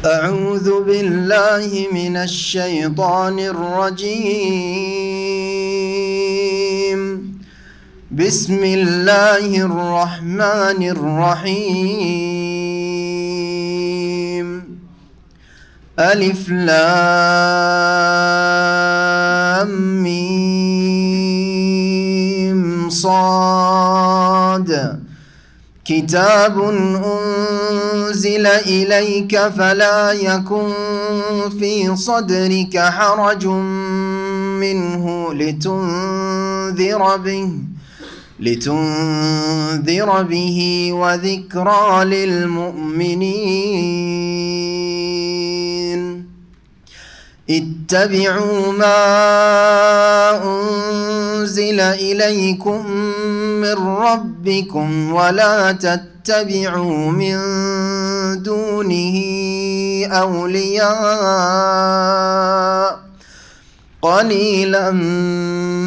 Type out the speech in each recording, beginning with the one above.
أعوذ بالله من الشيطان الرجيم. بسم الله الرحمن الرحيم. ألف لام ميم صاد. كتاب أنزل إليك فلا يكن في صدرك حرج منه لتنذر به وذكرى للمؤمنين. اتبعوا ما أنزل إليكم من ربكم ولا تتبعوا من دونه أولياء قليلا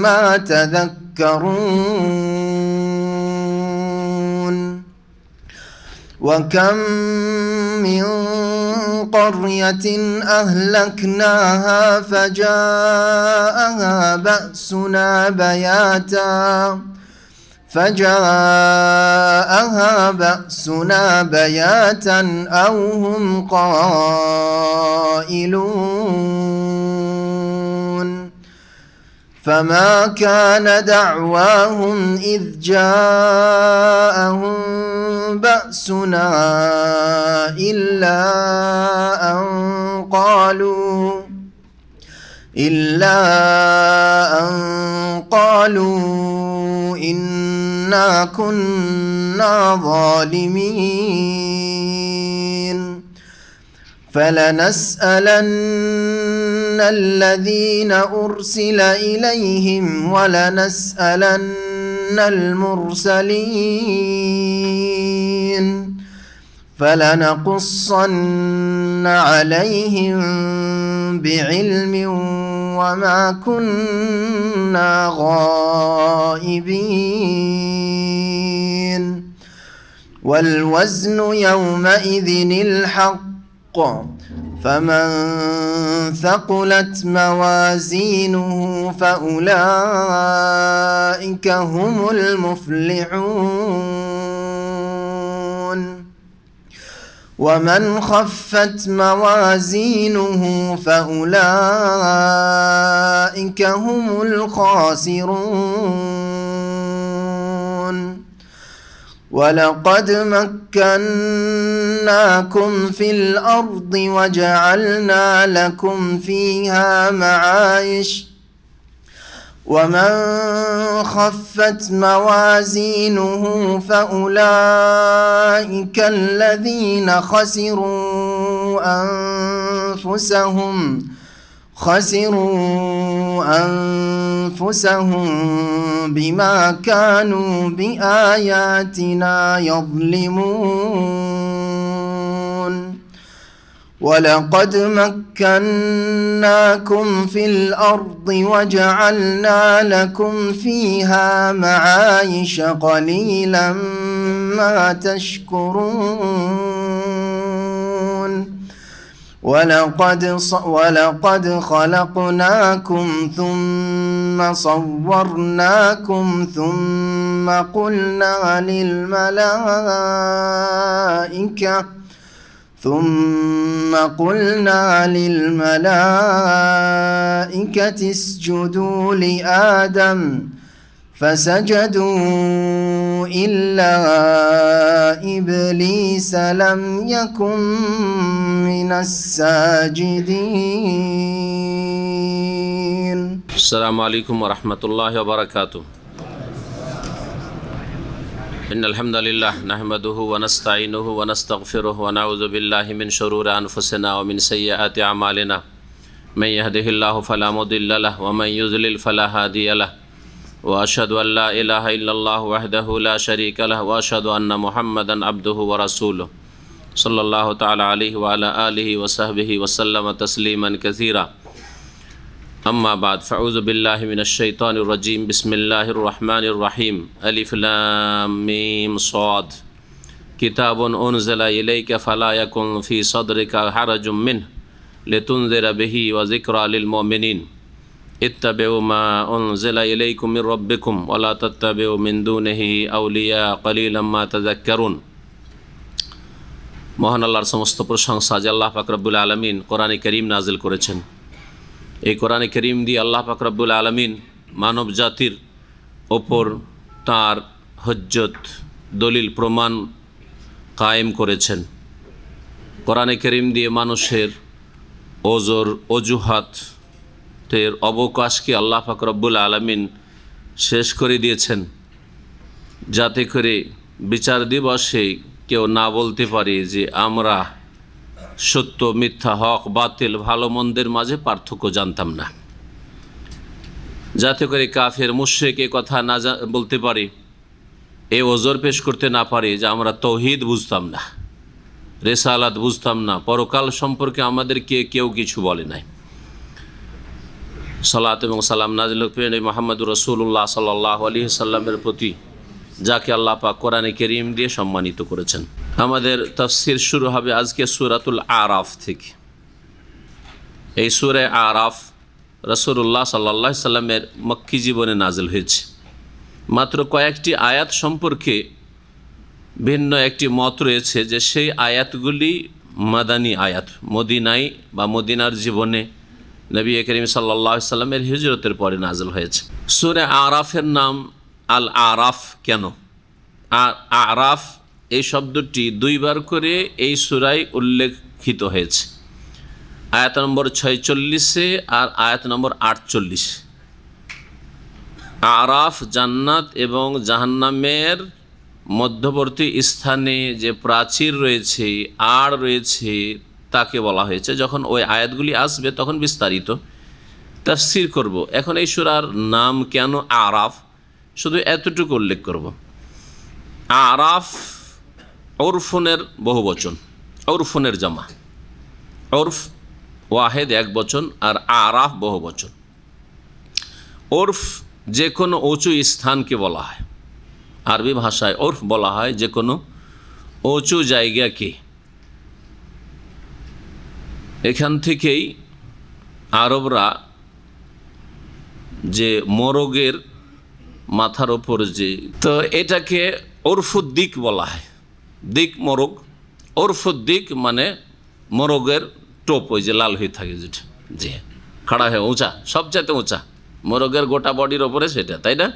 ما تذكرون. وكم من قرية أهلكناها فجاءها بأسنا بياتا أو هم قائلون. فما كان دعواهم إذ جاءهم بأسنا إلا أن قالوا إنا كنا ظالمين. فلنسألن الذين أرسل إليهم ولنسألن المرسلين. فلنقصن عليهم بعلم وما كنا غائبين. والوزن يومئذ الحق، فمن ثقلت موازينه فأولئك هم المفلحون. ومن خفت موازينه فأولئك هم الخاسرون. ولقد مكناكم في الأرض وجعلنا لكم فيها معايش. ومن خفت موازينه فأولئك الذين خسروا أنفسهم بما كانوا بآياتنا يظلمون. ولقد مكناكم في الأرض وجعلنا لكم فيها معايش قليلا ما تشكرون. ولقد خلقناكم ثم صورناكم ثم قلنا للملائكة اسجدوا لآدم فسجدوا إلا إبليس لم يكن من الساجدين. السلام عليكم ورحمة الله وبركاته. إن الحمد لله نحمده ونستعينه ونستغفره ونعوذ بالله من شرور أنفسنا ومن سيئات أعمالنا. من يهده الله فلا مضل له ومن يضلل فلا هادي له. وأشهد أن لا إله إلا الله وحده لا شريك له وأشهد أن محمدا عبده ورسوله صلى الله تعالى عليه وعلى آله وصحبه وسلم تسليما كثيرا. أما بعد فأعوذ بالله من الشيطان الرجيم. بسم الله الرحمن الرحيم. ألف لام ميم صاد. কিতাবুন উনজিলা ইলাইকা ফালা ইয়াকুন ফি সাদরিকা হারাজুম মিনহু লিতুনজিরা বিহি ওয়া যিকরা লিল মুমিনিন ইত্তাবিউ মা উনজিলা ইলাইকুম মির রাব্বিকুম ওয়া লা তাত্তাবিউ মিন দুনিহি আউলিয়া কালিলাম মা তাযাক্কারুন। মহান আল্লাহর সমস্ত প্রশংসা যে আল্লাহ পাক রব্বুল আলামিন কোরআনে কারীম নাজিল করেছেন। এই কোরআনে কারীম দিয়ে আল্লাহ পাক রব্বুল আলামিন মানব জাতির ওপর তার হুজ্জত দলিল প্রমাণ কায়েম করেছেন। কোরআনে কারীম দিয়ে মানুষের ওজর অজুহাতের অবকাশকে আল্লাহ পাক রব্বুল আলামিন শেষ করে দিয়েছেন, যাতে করে বিচার দিবসে কেউ না বলতে পারে যে আমরা সত্য মিথ্যা, হক বাতিল, ভালো মন্দের মাঝে পার্থক্য জানতাম না। যাতে করে কাফের মুশরিক এ কথা না বলতে পারে, এ ওজর পেশ করতে না পারে যে আমরা তৌহিদ বুঝতাম না, রেসালাত বুঝতাম না, পরকাল সম্পর্কে আমাদেরকে কেউ কিছু বলে নাই। সালাত এবং সালাম নাজিল হোক মুহাম্মদুর রাসূলুল্লাহ সাল্লাল্লাহু আলাইহি সাল্লামের প্রতি, যাকে আল্লাহ পাক কোরআনে কারীম দিয়ে সম্মানিত করেছেন। আমাদের তাফসীর শুরু হবে আজকে সূরাতুল আরাফ থেকে। এই সূরা আরাফ রাসূলুল্লাহ সাল্লাল্লাহু আলাইহি সাল্লামের মক্কি জীবনে নাজিল হয়েছে। মাত্র কয়েকটি আয়াত সম্পর্কে ভিন্ন একটি মত রয়েছে যে সেই আয়াতগুলি মাদানী আয়াত, মদিনায় বা মদিনার জীবনে নবী করিম সাল্লাল্লাহু আলাইহি সাল্লামের হিজরতের পরে নাজিল হয়েছে। সূরা আরাফের নাম আল আরাফ কেন? আরাফ এই শব্দটি দুইবার করে এই সূরায় উল্লেখিত হয়েছে, আয়াত নম্বর 46-এ আর আয়াত নম্বর 48। আরাফ জান্নাত এবং জাহান্নামের মধ্যবর্তী স্থানে যে প্রাচীর রয়েছে, আড় রয়েছে, তাকে বলা হয়েছে। যখন ওই আয়াতগুলি আসবে তখন বিস্তারিত তাফসীর করব। এখন এই সূরার নাম কেন আরাফ, শুধু এতটুকু উল্লেখ করব। আরাফ ওরফনের বহুবচন, ওরফনের জামা। ওরফ ওয়াহেদ এক বচন আর আরাফ বহুবচন। ওরফ যে কোনো উঁচু স্থানকে বলা হয়, আরবি ভাষায় ওরফ বলা হয় যে কোনো উঁচু জায়গাকে। এখান থেকেই আরবরা যে মোরগের মাথার ওপর যে, তো এটাকে ওরফুদ্দিক বলা হয়। দিক মোরগ, ওরফুদ্দিক মানে মোরগের টোপ, ওই যে লাল হয়ে থাকে যেটা, যে খাড়া হয়ে উঁচা, সবচাইতে উঁচা মোরগের গোটা বডির ওপরে সেটা, তাই না?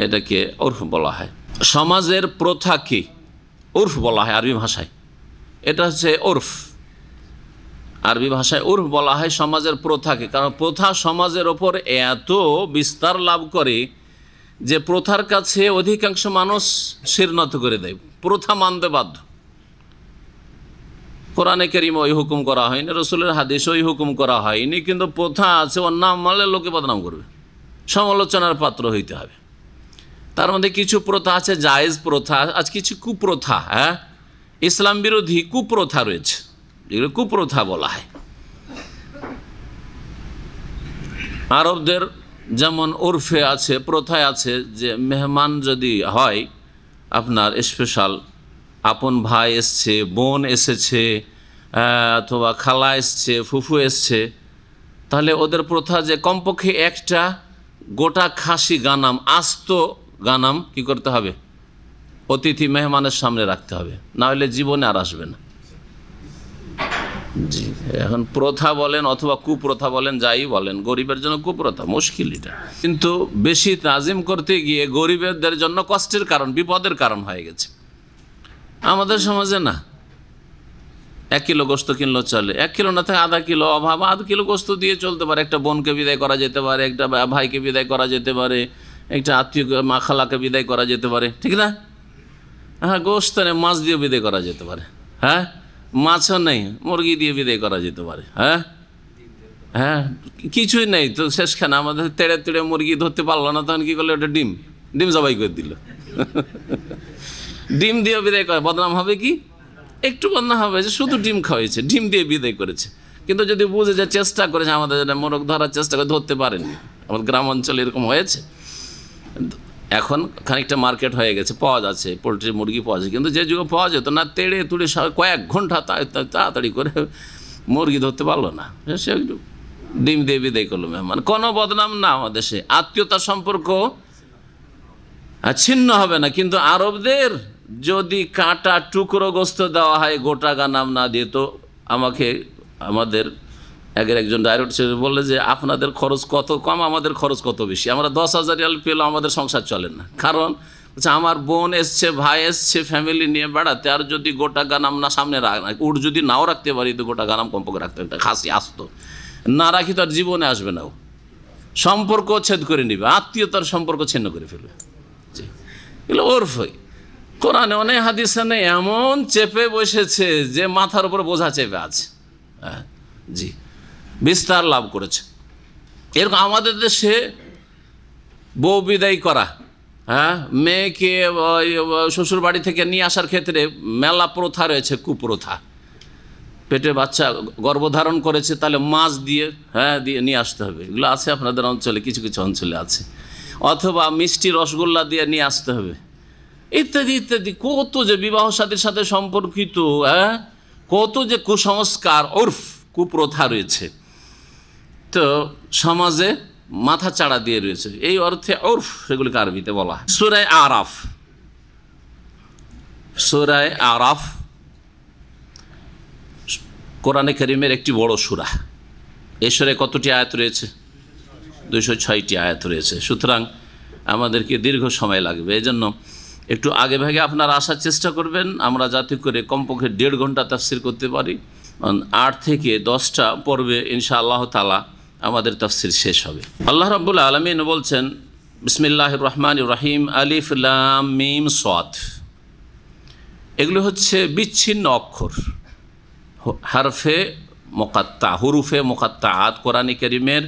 এটাকে ওরফ বলা হয়। সমাজের প্রথাকে ওরফ বলা হয় আরবি ভাষায়। এটা হচ্ছে ওরফ, আরবি ভাষায় ওরফ বলা হয় সমাজের প্রথাকে। কারণ প্রথা সমাজের ওপর এত বিস্তার লাভ করে যে প্রথার কাছে অধিকাংশ মানুষ শিরনত করে দেয়, প্রথা মানতে বাধ্য। কোরআনে কারীমে ওই হুকুম করা হয়নি, রসুলের হাদিসে ওই হুকুম করা হয়নি, কিন্তু প্রথা আছে, ওর নাম মানলে লোকে বদনাম করবে, সমালোচনার পাত্র হইতে হবে। তার মধ্যে কিছু প্রথা আছে জায়েজ প্রথা, আজ কিছু কুপ্রথা, হ্যাঁ, ইসলাম বিরোধী কুপ্রথা রয়েছে, যেগুলো কুপ্রথা বলা হয়। আরবদের যেমন ওরফে আছে, প্রথায় আছে যে মেহমান যদি হয় আপনার স্পেশাল, আপন ভাই এসছে, বোন এসেছে, অথবা খালা এসছে, ফুফু এসছে, তাহলে ওদের প্রথা যে কমপক্ষে একটা গোটা খাসি গানাম, আস্ত গানাম কি করতে হবে, অতিথি মেহমানের সামনে রাখতে হবে, না হলে জীবনে আর আসবে না। জি, এখন প্রথা বলেন অথবা কুপ্রথা বলেন, যাই বলেন, গরিবের জন্য কুপ্রথা, মুশকিল এটা। কিন্তু বেশি তাজিম করতে গিয়ে গরিবদের জন্য কষ্টের কারণ, বিপদের কারণ হয়ে গেছে। আমাদের সমাজে না 1 কিলো গোস্ত কিনলেও চলে, 1 কিলো না থাকে আধা কিলো, অভাব আধ কিলো গোস্ত দিয়ে চলতে পারে। একটা বোনকে বিদায় করা যেতে পারে, একটা ভাইকে বিদায় করা যেতে পারে, একটা আত্মীয় মা খালাকে বিদায় করা যেতে পারে, ঠিক না? হ্যাঁ, গোস্ত নেই, মাছ দিয়ে বিদায় করা যেতে পারে, হ্যাঁ, মাছও নেই, মুরগি দিয়ে বিদায় করা যেতে পারে, হ্যাঁ হ্যাঁ, কিছুই নেই তো শেষখানে আমাদের তেড়ে তেড়ে মুরগি ধরতে পারলো না, তখন কি করলো, ওটা ডিম জবাই করে দিল। ডিম দিয়ে বিদায় করে বদনাম হবে কি? একটু বদনাম হবে যে শুধু ডিম খাওয়াইছে, ডিম দিয়ে বিদায় করেছে। কিন্তু যদি বুঝে যে চেষ্টা করেছে, আমাদের মোরগ ধরার চেষ্টা করে ধরতে পারেনি, আমাদের গ্রাম অঞ্চলে এরকম হয়েছে। এখন খানিকটা মার্কেট হয়ে গেছে, পাওয়া যাচ্ছে, পোলট্রি মুরগি পাওয়া যায়, কিন্তু যে যুগে পাওয়া যেত না, তেড়ে তুড়ে কয়েক ঘন্টা তাড়াতাড়ি করে মুরগি ধরতে পারলো না, সে একটু ডিম দিয়ে বিদায় করলো মেহমান। কোনো বদনাম না, আমাদের সে আত্মীয়তার সম্পর্ক ছিন্ন হবে না। কিন্তু আরবদের যদি কাটা টুকরো গোস্ত দেওয়া হয় গোটা গানাম না দিয়ে, তো আমাদের একজন ডাইরেক্টর বললে যে আপনাদের খরচ কত কম, আমাদের খরচ কত বেশি, আমরা 10,000 রিয়াল পেলেও আমাদের সংসার চলে না। কারণ আমার বোন এসছে, ভাই এসছে ফ্যামিলি নিয়ে বেড়াতে, আর যদি গোটা গানাম না সামনে উঠ যদি নাও রাখতে পারি, তো গোটা গানাম কমপক্ষে রাখতে, একটা খাসি আসতো না রাখি তো আর জীবনে আসবে না, সম্পর্ক ছেদ করে নিবে, আত্মীয়তার সম্পর্ক ছিন্ন করে ফেলবে। এগুলো ওরফই কোরআনে অনেক হাদিসে নেই, এমন চেপে বসেছে যে মাথার উপর বোঝা চেপে আছে। জি, বিস্তার লাভ করেছে। এরকম আমাদের দেশে বউ বিদায় করা, মেয়েকে শ্বশুর বাড়ি থেকে নিয়ে আসার ক্ষেত্রে মেলা প্রথা রয়েছে, কুপ্রথা। পেটে বাচ্চা গর্ভধারণ করেছে, তাহলে মাছ দিয়ে দিয়ে নিয়ে আসতে হবে, এগুলো আছে আপনাদের অঞ্চলে, কিছু কিছু অঞ্চলে আছে। অথবা মিষ্টি রসগোল্লা দিয়ে নিয়ে আসতে হবে, ইত্যাদি ইত্যাদি। কত যে বিবাহ সাথীর সাথে সম্পর্কিত কত যে কুসংস্কার ওরফ কুপ্রথা রয়েছে, তো সমাজে মাথা চাড়া দিয়ে রয়েছে, এই অর্থে ওরফ সেগুলিকে আরবিতে বলা হয়। সূরা আরাফ, সূরা আরাফ কোরআনে কারীমের একটি বড় সূরা। এই সূরায় কতটি আয়াত রয়েছে? 206টি আয়াত রয়েছে। সুতরাং আমাদেরকে দীর্ঘ সময় লাগবে, এই জন্য একটু আগে ভাগে আপনারা আসার চেষ্টা করবেন, আমরা যাতে করে কমপক্ষে 1.5 ঘন্টা তাফসির করতে পারি। 8 থেকে 10টা পর্বে ইনশাআল্লাহ তাআলা আমাদের তাফসির শেষ হবে। আল্লাহ রাব্বুল আলামিন বলছেন, বিসমিল্লাহির রহমানির রহিম, আলিফ লাম মিম সাদ। এগুলো হচ্ছে বিচ্ছিন্ন অক্ষর, হারফে মুকাত্তা, হুরুফে মুকাত্তাআত। কোরআনে কারীমের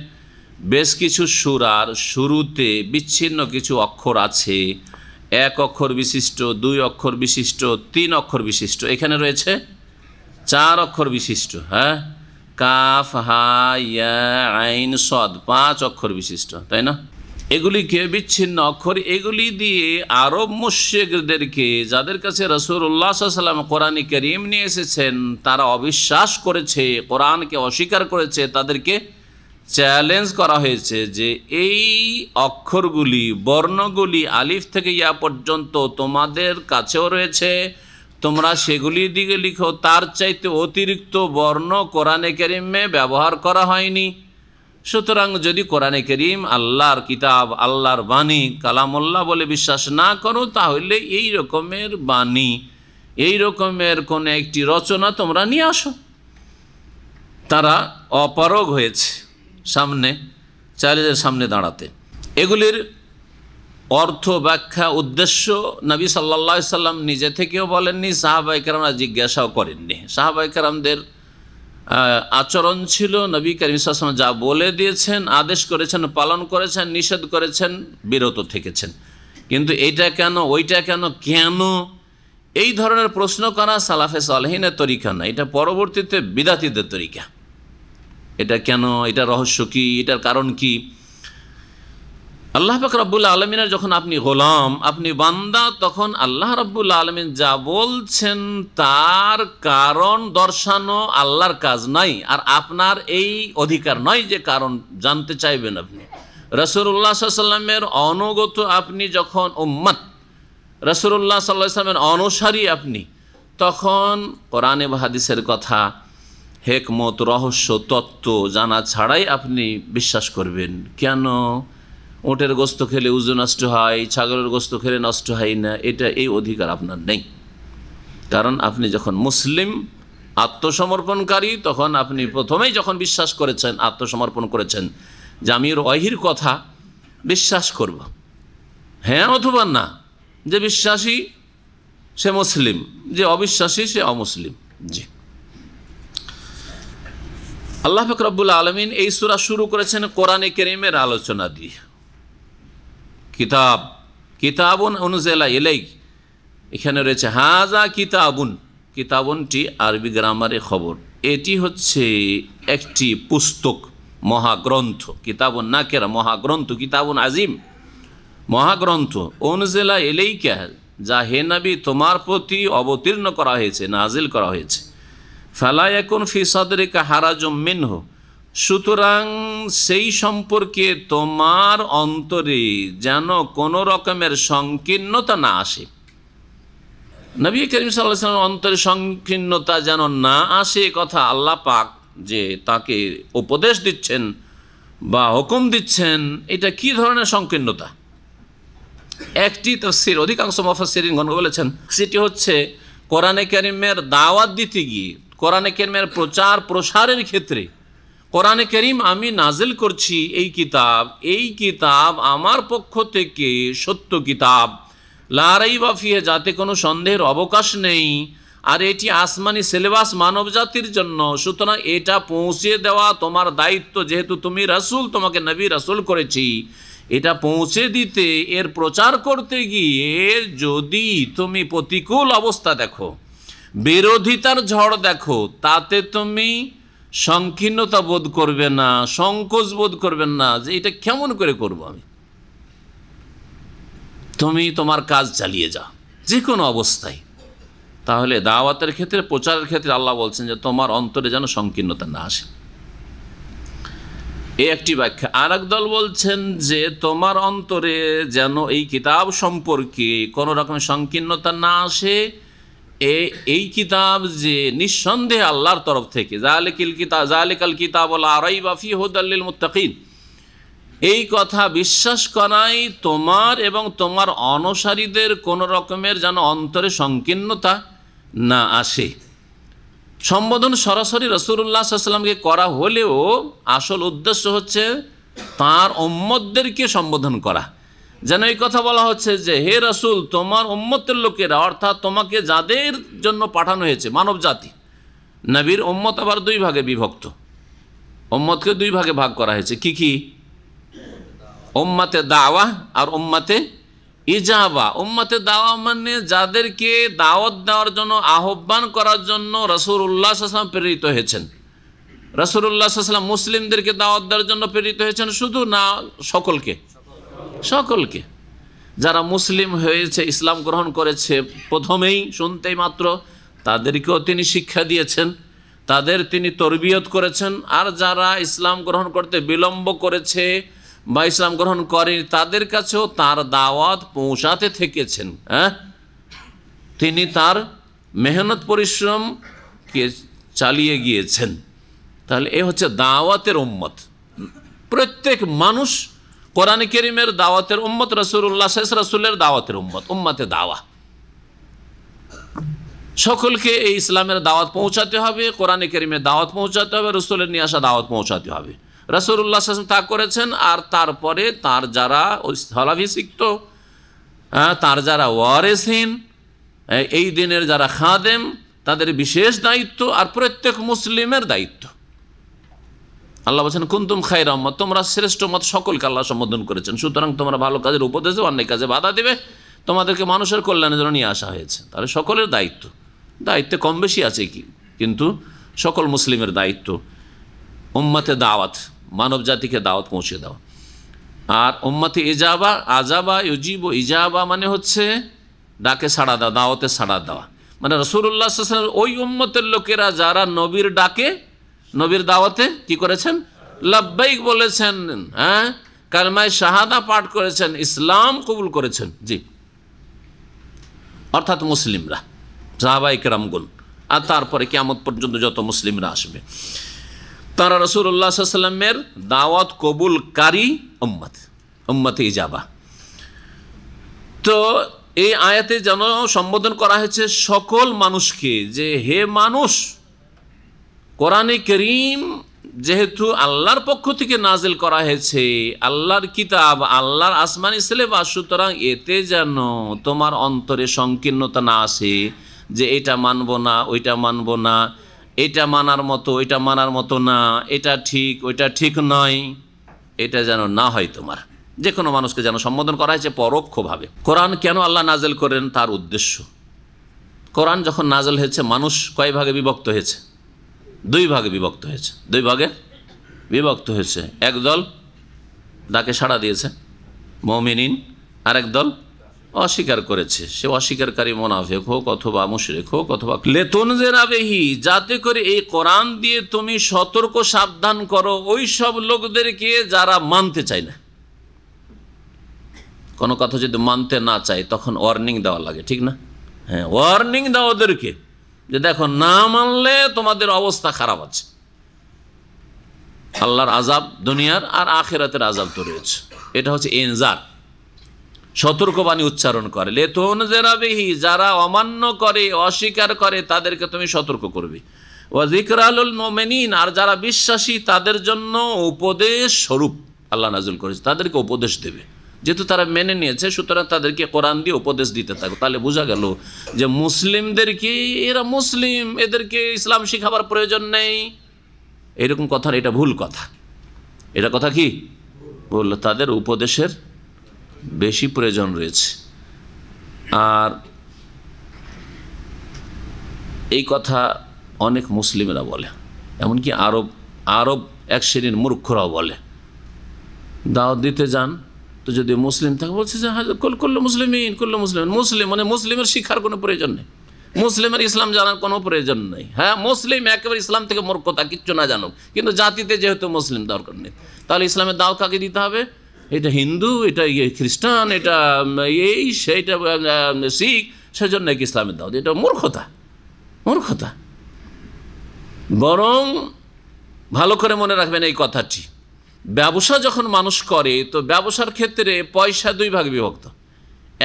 বেশ কিছু সূরার শুরুতে বিচ্ছিন্ন কিছু অক্ষর আছে, 1 অক্ষর বিশিষ্ট, 2 অক্ষর বিশিষ্ট, 3 অক্ষর বিশিষ্ট। এখানে রয়েছে 4 অক্ষর বিশিষ্ট, কাফ হা ইয়া আইন সদ, 5 অক্ষর বিশিষ্ট, তাই না? এগুলিকে বিচ্ছিন্ন অক্ষর, এগুলি দিয়ে আরব মুশরিকদেরকে, যাদের কাছে রাসূলুল্লাহ সাল্লাল্লাহু আলাইহি ওয়াসাল্লাম কোরআনে কারীম নিয়ে এসেছেন, তারা অবিশ্বাস করেছে, কোরআনকে অস্বীকার করেছে, তাদেরকে চ্যালেঞ্জ করা হয়েছে যে এই অক্ষরগুলি, বর্ণগুলি আলিফ থেকে ইয়া পর্যন্ত তোমাদের কাছেও রয়েছে, তোমরা সেগুলি দিকে লিখো, তার চাইতে অতিরিক্ত বর্ণ কোরআনে কারীমে ব্যবহার করা হয়নি। সুতরাং যদি কোরআনে কারীম আল্লাহর কিতাব, আল্লাহর বাণী, কালামুল্লাহ বলে বিশ্বাস না করো, তাহলে এই রকমের বাণী, এই রকমের কোন একটি রচনা তোমরা নিয়ে আসো। তারা অপারগ হয়েছে সামনে, চ্যালেঞ্জের সামনে দাঁড়াতে। এগুলির অর্থ, ব্যাখ্যা, উদ্দেশ্য নবী সাল্লাল্লাহু আলাইহি সাল্লাম নিজে থেকেও বলেননি, সাহাবায়ে কেরামরা জিজ্ঞাসাও করেননি। সাহাবায়ে কেরামদের আচরণ ছিল, নবী করিম সাল্লাল্লাহু আলাইহি ওয়াসাল্লাম যা বলে দিয়েছেন, আদেশ করেছেন, পালন করেছেন, নিষেধ করেছেন, বিরত থেকেছেন। কিন্তু এইটা কেন, ওইটা কেন, কেন, এই ধরনের প্রশ্ন করা সালাফে সালেহিনের তরিকা না, এটা পরবর্তীতে বিদাতীদের তরিকা। এটা কেন, এটা রহস্য কি, এটার কারণ কি? আল্লাহ পাক রব্বুল আলামিনের যখন আপনি গোলাম, আপনি বান্দা, তখন আল্লাহ রব্বুল আলামিন যা বলছেন তার কারণ দর্শানো আল্লাহর কাজ নাই, আর আপনার এই অধিকার নয় যে কারণ জানতে চাইবেন। আপনি রাসূলুল্লাহ সাল্লাল্লাহু আলাইহি ওয়াসাল্লামের অনুগত, আপনি যখন উম্মত, রাসূলুল্লাহ সাল্লাল্লাহু আলাইহি ওয়াসাল্লামের অনুসারী আপনি, তখন কোরআনে বা হাদিসের কথা, হেকমত, রহস্য, তত্ত্ব জানা ছাড়াই আপনি বিশ্বাস করবেন। কেন? ওটের গোস্ত খেলে উজু নষ্ট হয়, ছাগলের গোস্ত খেলে নষ্ট হয় না, এটা এই অধিকার আপনার নেই। কারণ আপনি যখন মুসলিম, আত্মসমর্পণকারী, তখন আপনি প্রথমেই যখন বিশ্বাস করেছেন, আত্মসমর্পণ করেছেন যে আমি ওয়াহির কথা বিশ্বাস করব, হ্যাঁ অথবা না। যে বিশ্বাসী সে মুসলিম, যে অবিশ্বাসী সে অমুসলিম। জি, আল্লাহ পাক রব্বুল আলামিন এই সূরা শুরু করেছেন কোরআনে কারীমের আলোচনা দিয়ে। কিতাব, কিতাবুন উনজিলা ইলাইক, এখানে রয়েছে হাজা কিতাবুন। কিতাবুনটি আরবি গ্রামারে খবর, এটি হচ্ছে একটি পুস্তক, মহাগ্রন্থ। কিতাবুন নাকেরা, মহাগ্রন্থ, কিতাবুন আজিম, মহাগ্রন্থ উনজিলা ইলাইকা, যা হে নবী তোমার প্রতি অবতীর্ণ করা হয়েছে, নাজিল করা হয়েছে। ফালা ইয়াকুন ফি সাদরিকা হারাজুম মিনহু, সুতরাং সেই সম্পর্কে তোমার অন্তরে যেন কোনো রকমের সংকীর্ণতা না আসে। নবী করিম সাল্লাল্লাহু আলাইহি ওয়াসাল্লাম অন্তরে সংকীর্ণতা যেন না আসে, কথা আল্লাহ পাক যে তাকে উপদেশ দিচ্ছেন বা হুকুম দিচ্ছেন, এটা কি ধরনের সংকীর্ণতা? একটি তাফসীর, অধিকাংশ মুফাসসিরিনগণ বলেছেন সেটি হচ্ছে কোরআনে কারীমের দাওয়াত দিতে গিয়ে, কোরআনে কারীমের প্রচার প্রসারের ক্ষেত্রে, কোরআনে কারীম আমি নাজিল করছি এই কিতাব আমার পক্ষ থেকে সত্য কিতাব, লা রাইবা ফিহি, যাতে কোনো সন্দেহের অবকাশ নেই, আর এটি আসমানি সিলেবাস মানব জাতির জন্য, সুতরাং এটা পৌঁছে দেওয়া তোমার দায়িত্ব। যেহেতু তুমি রাসূল, তোমাকে নবী রাসূল করেছি, এটা পৌঁছে দিতে, এর প্রচার করতে গিয়ে যদি তুমি প্রতিকূল অবস্থা দেখো, বিরোধিতার ঝড় দেখো, তাতে তুমি সংকীর্ণতা বোধ করবে না, সংকোচ বোধ করবেন না যে এটা কেমন করে করব আমি। তুমি তোমার কাজ চালিয়ে যাও যে কোনো অবস্থায়। তাহলে দাওয়াতের ক্ষেত্রে, প্রচারের ক্ষেত্রে আল্লাহ বলছেন যে তোমার অন্তরে যেন সংকীর্ণতা না আসে। এই একটি ব্যাখ্যা। আর এক দল বলছেন যে তোমার অন্তরে যেন এই কিতাব সম্পর্কে কোনো রকমের সংকীর্ণতা না আসে। এই কিতাব যে নিঃসন্দেহে আল্লাহর তরফ থেকে, যালিকাল কিতাব লা রাইবা ফিহি হুদাল লিল মুত্তাকিন, এই কথা বিশ্বাস করাই তোমার এবং তোমার অনুসারীদের কোনো রকমের যেন অন্তরে সংকীর্ণতা না আসে। সম্বোধন সরাসরি রাসূলুল্লাহ সাল্লাল্লাহু আলাইহি ওয়াসাল্লামকে করা হলেও আসল উদ্দেশ্য হচ্ছে তাঁর উম্মতদেরকে সম্বোধন করা। যেন এই কথা বলা হচ্ছে যে হে রাসূল, তোমার উম্মতের লোকেরা, অর্থাৎ তোমাকে যাদের জন্য পাঠানো হয়েছে, মানব জাতি। নবীর উম্মত আবার দুই ভাগে বিভক্ত, উম্মতকে দুই ভাগে ভাগ করা হয়েছে। কি কি? উম্মতে দাওয়া আর উম্মতে ইজাবা। উম্মতে দাওয়া মানে যাদেরকে দাওয়াত দেওয়ার জন্য, আহ্বান করার জন্য রাসূলুল্লাহ সাল্লাল্লাহু আলাইহি ওয়াসাল্লাম প্রেরিত হয়েছেন। রাসূলুল্লাহ সাল্লাল্লাহু আলাইহি ওয়াসাল্লাম মুসলিমদেরকে দাওয়াত দেওয়ার জন্য প্রেরিত হয়েছেন শুধু, না সকলকে? সকলকে। যারা মুসলিম হয়েছে, ইসলাম গ্রহণ করেছে প্রথমেই, শুনতেই মাত্র, তাদেরকেও তিনি শিক্ষা দিয়েছেন, তাদের তিনি তরবিয়ত করেছেন। আর যারা ইসলাম গ্রহণ করতে বিলম্ব করেছে বা ইসলাম গ্রহণ করেনি, তাদের কাছেও তার দাওয়াত পৌঁছাতে থেকেছেন। তিনি তার মেহনত পরিশ্রমকে চালিয়ে গিয়েছেন। তাহলে এ হচ্ছে দাওয়াতের উম্মত। প্রত্যেক মানুষ কোরআন কারীমের দাওয়াতের উম্মত, রাসূলুল্লাহ সাল্লাল্লাহু আলাইহি ওয়াসাল্লাম রাসূলের দাওয়াতের উম্মত, উম্মতে দাওয়া। সকলকে এই ইসলামের দাওয়াত পৌঁছাতে হবে, কোরআন কারীমের দাওয়াত পৌঁছাতে হবে, রাসূলের নিয়ে আসা দাওয়াত পৌঁছাতে হবে। রাসূলুল্লাহ সাল্লাল্লাহু আলাইহি ওয়াসাল্লাম তা করেছেন। আর তারপরে তার যারা স্থলাভিষিক্ত, তার যারা ওয়ারিসিন, এই দিনের যারা খাদেম, তাদের বিশেষ দায়িত্ব, আর প্রত্যেক মুসলিমের দায়িত্ব। আল্লাহ বলছেন কুনতুম খায়রা উম্মাহ, তোমরা শ্রেষ্ঠ উম্মত, সকলকে আল্লাহ সম্বোধন করেছেন। সুতরাং তোমরা ভালো কাজের উপদেশ দেবে, অন্যায় কাজে বাধা দেবে, তোমাদেরকে মানুষের কল্যাণের জন্য নিয়ে আসা হয়েছে। তাহলে সকলের দায়িত্বে কম বেশি আছে কি, কিন্তু সকল মুসলিমের দায়িত্ব উম্মতে দাওয়াত, মানব জাতিকে দাওয়াত পৌঁছে দেওয়া। আর উম্মতে ইজাবা, আজাবা ইউজিবু, ইজাবা মানে হচ্ছে ডাকে সাড়া দেওয়া, দাওয়াতে সাড়া দেওয়া। মানে রাসূলুল্লাহ সাল্লাল্লাহু আলাইহি ওয়াসাল্লাম ওই উম্মতের লোকেরা যারা নবীর ডাকে, নবীর দাওয়াতে কি করেছেন? লাব্বাইক বলেছেন, কালেমায়ে শাহাদা পাঠ করেছেন, ইসলাম কবুল করেছেন। জি, অর্থাৎ মুসলিমরা, সাহাবায়ে কেরামগণ, আর তারপরে কিয়ামত পর্যন্ত যত মুসলিমরা আসবে, তারা রাসূলুল্লাহ সাল্লাল্লাহু আলাইহি ওয়াসাল্লামের দাওয়াত কবুলকারী উম্মত, উম্মতে ইজাবা। তো এই আয়াতে যেন সম্বোধন করা হয়েছে সকল মানুষকে, যে হে মানুষ, কোরআনে কারীম যেহেতু আল্লাহর পক্ষ থেকে নাজিল করা হয়েছে, আল্লাহর কিতাব, আল্লাহর আসমানি সিলেবাস, সুতরাং এতে যেন তোমার অন্তরে সংকীর্ণতা না আসে যে এটা মানব না, ওইটা মানব না, এটা মানার মতো, ওইটা মানার মতো না, এটা ঠিক, ওইটা ঠিক নয়, এটা যেন না হয় তোমার। যে কোনো মানুষকে যেন সম্বোধন করা হয়েছে পরোক্ষভাবে। কোরআন কেন আল্লাহ নাজিল করেন তার উদ্দেশ্য। কোরআন যখন নাজিল হয়েছে, মানুষ কয় ভাগে বিভক্ত হয়েছে? দুই ভাগে বিভক্ত হয়েছে। দুই ভাগে বিভক্ত হয়েছে। একদল ডাকে সাড়া দিয়েছে, মুমিনিন, আরেক দল অস্বীকার করেছে। সে অস্বীকারী মুনাফিক হোক অথবা মুশরিক হোক অথবা লিতুনজিরা বিহি, যাতে করে এই কোরআন দিয়ে তুমি সতর্ক সাবধান করো ওই সব লোকদেরকে যারা মানতে চায় না। কোনো কথা যদি মানতে না চায় তখন ওয়ার্নিং দেওয়া লাগে, ঠিক না? হ্যাঁ, ওয়ার্নিং দাও ওদেরকে যে দেখো না মানলে তোমাদের অবস্থা খারাপ আছে, আল্লাহর আযাব দুনিয়ার আর আখিরাতের আযাব তো রয়েছে। এটা হচ্ছে ইনজার, সতর্কবাণী উচ্চারণ করে। লিতুনজিরা বিহি, যারা অমান্য করে অস্বীকার করে তাদেরকে তুমি সতর্ক করবে। ওয়া যিকরা লিল মুমিনিন, আর যারা বিশ্বাসী তাদের জন্য উপদেশ স্বরূপ আল্লাহ নাযিল করেছে, তাদেরকে উপদেশ দেবে। যেহেতু তারা মেনে নিয়েছে সুতরাং তাদেরকে কোরআন দিয়ে উপদেশ দিতে থাকবে। তাহলে বোঝা গেল যে মুসলিমদেরকে, এরা মুসলিম, এদেরকে ইসলাম শেখাবার প্রয়োজন নেই, এরকম কথা, এটা ভুল কথা। এটা কথা কি বললো, তাদের উপদেশের বেশি প্রয়োজন রয়েছে। আর এই কথা অনেক মুসলিমেরা বলে, এমনকি আরব এক শ্রেণীর মূর্খরাও বলে। দাওয়াত দিতে যান তো যদি মুসলিম থাকে বলছে যে কুল্লু মুসলিমিন, কুল্লু মুসলিম, মুসলিম মানে মুসলিমের শিক্ষার কোনো প্রয়োজন নেই, মুসলিমের ইসলাম জানার কোনো প্রয়োজন নেই। হ্যাঁ, মুসলিম একেবারে ইসলাম থেকে মূর্খতা, কিচ্ছু না জানুক, কিন্তু জাতিতে যেহেতু মুসলিম দরকার নেই, তাহলে ইসলামের দাওয়াত কাকে দিতে হবে? এটা হিন্দু, এটা খ্রিস্টান, এটা এই সেইটা শিখ, সেজন্য নাকি ইসলামের দাওয়াত। এটা মূর্খতা, মূর্খতা। বরং ভালো করে মনে রাখবেন এই কথাটি, ব্যবসা যখন মানুষ করে তো ব্যবসার ক্ষেত্রে পয়সা দুই ভাগে বিভক্ত।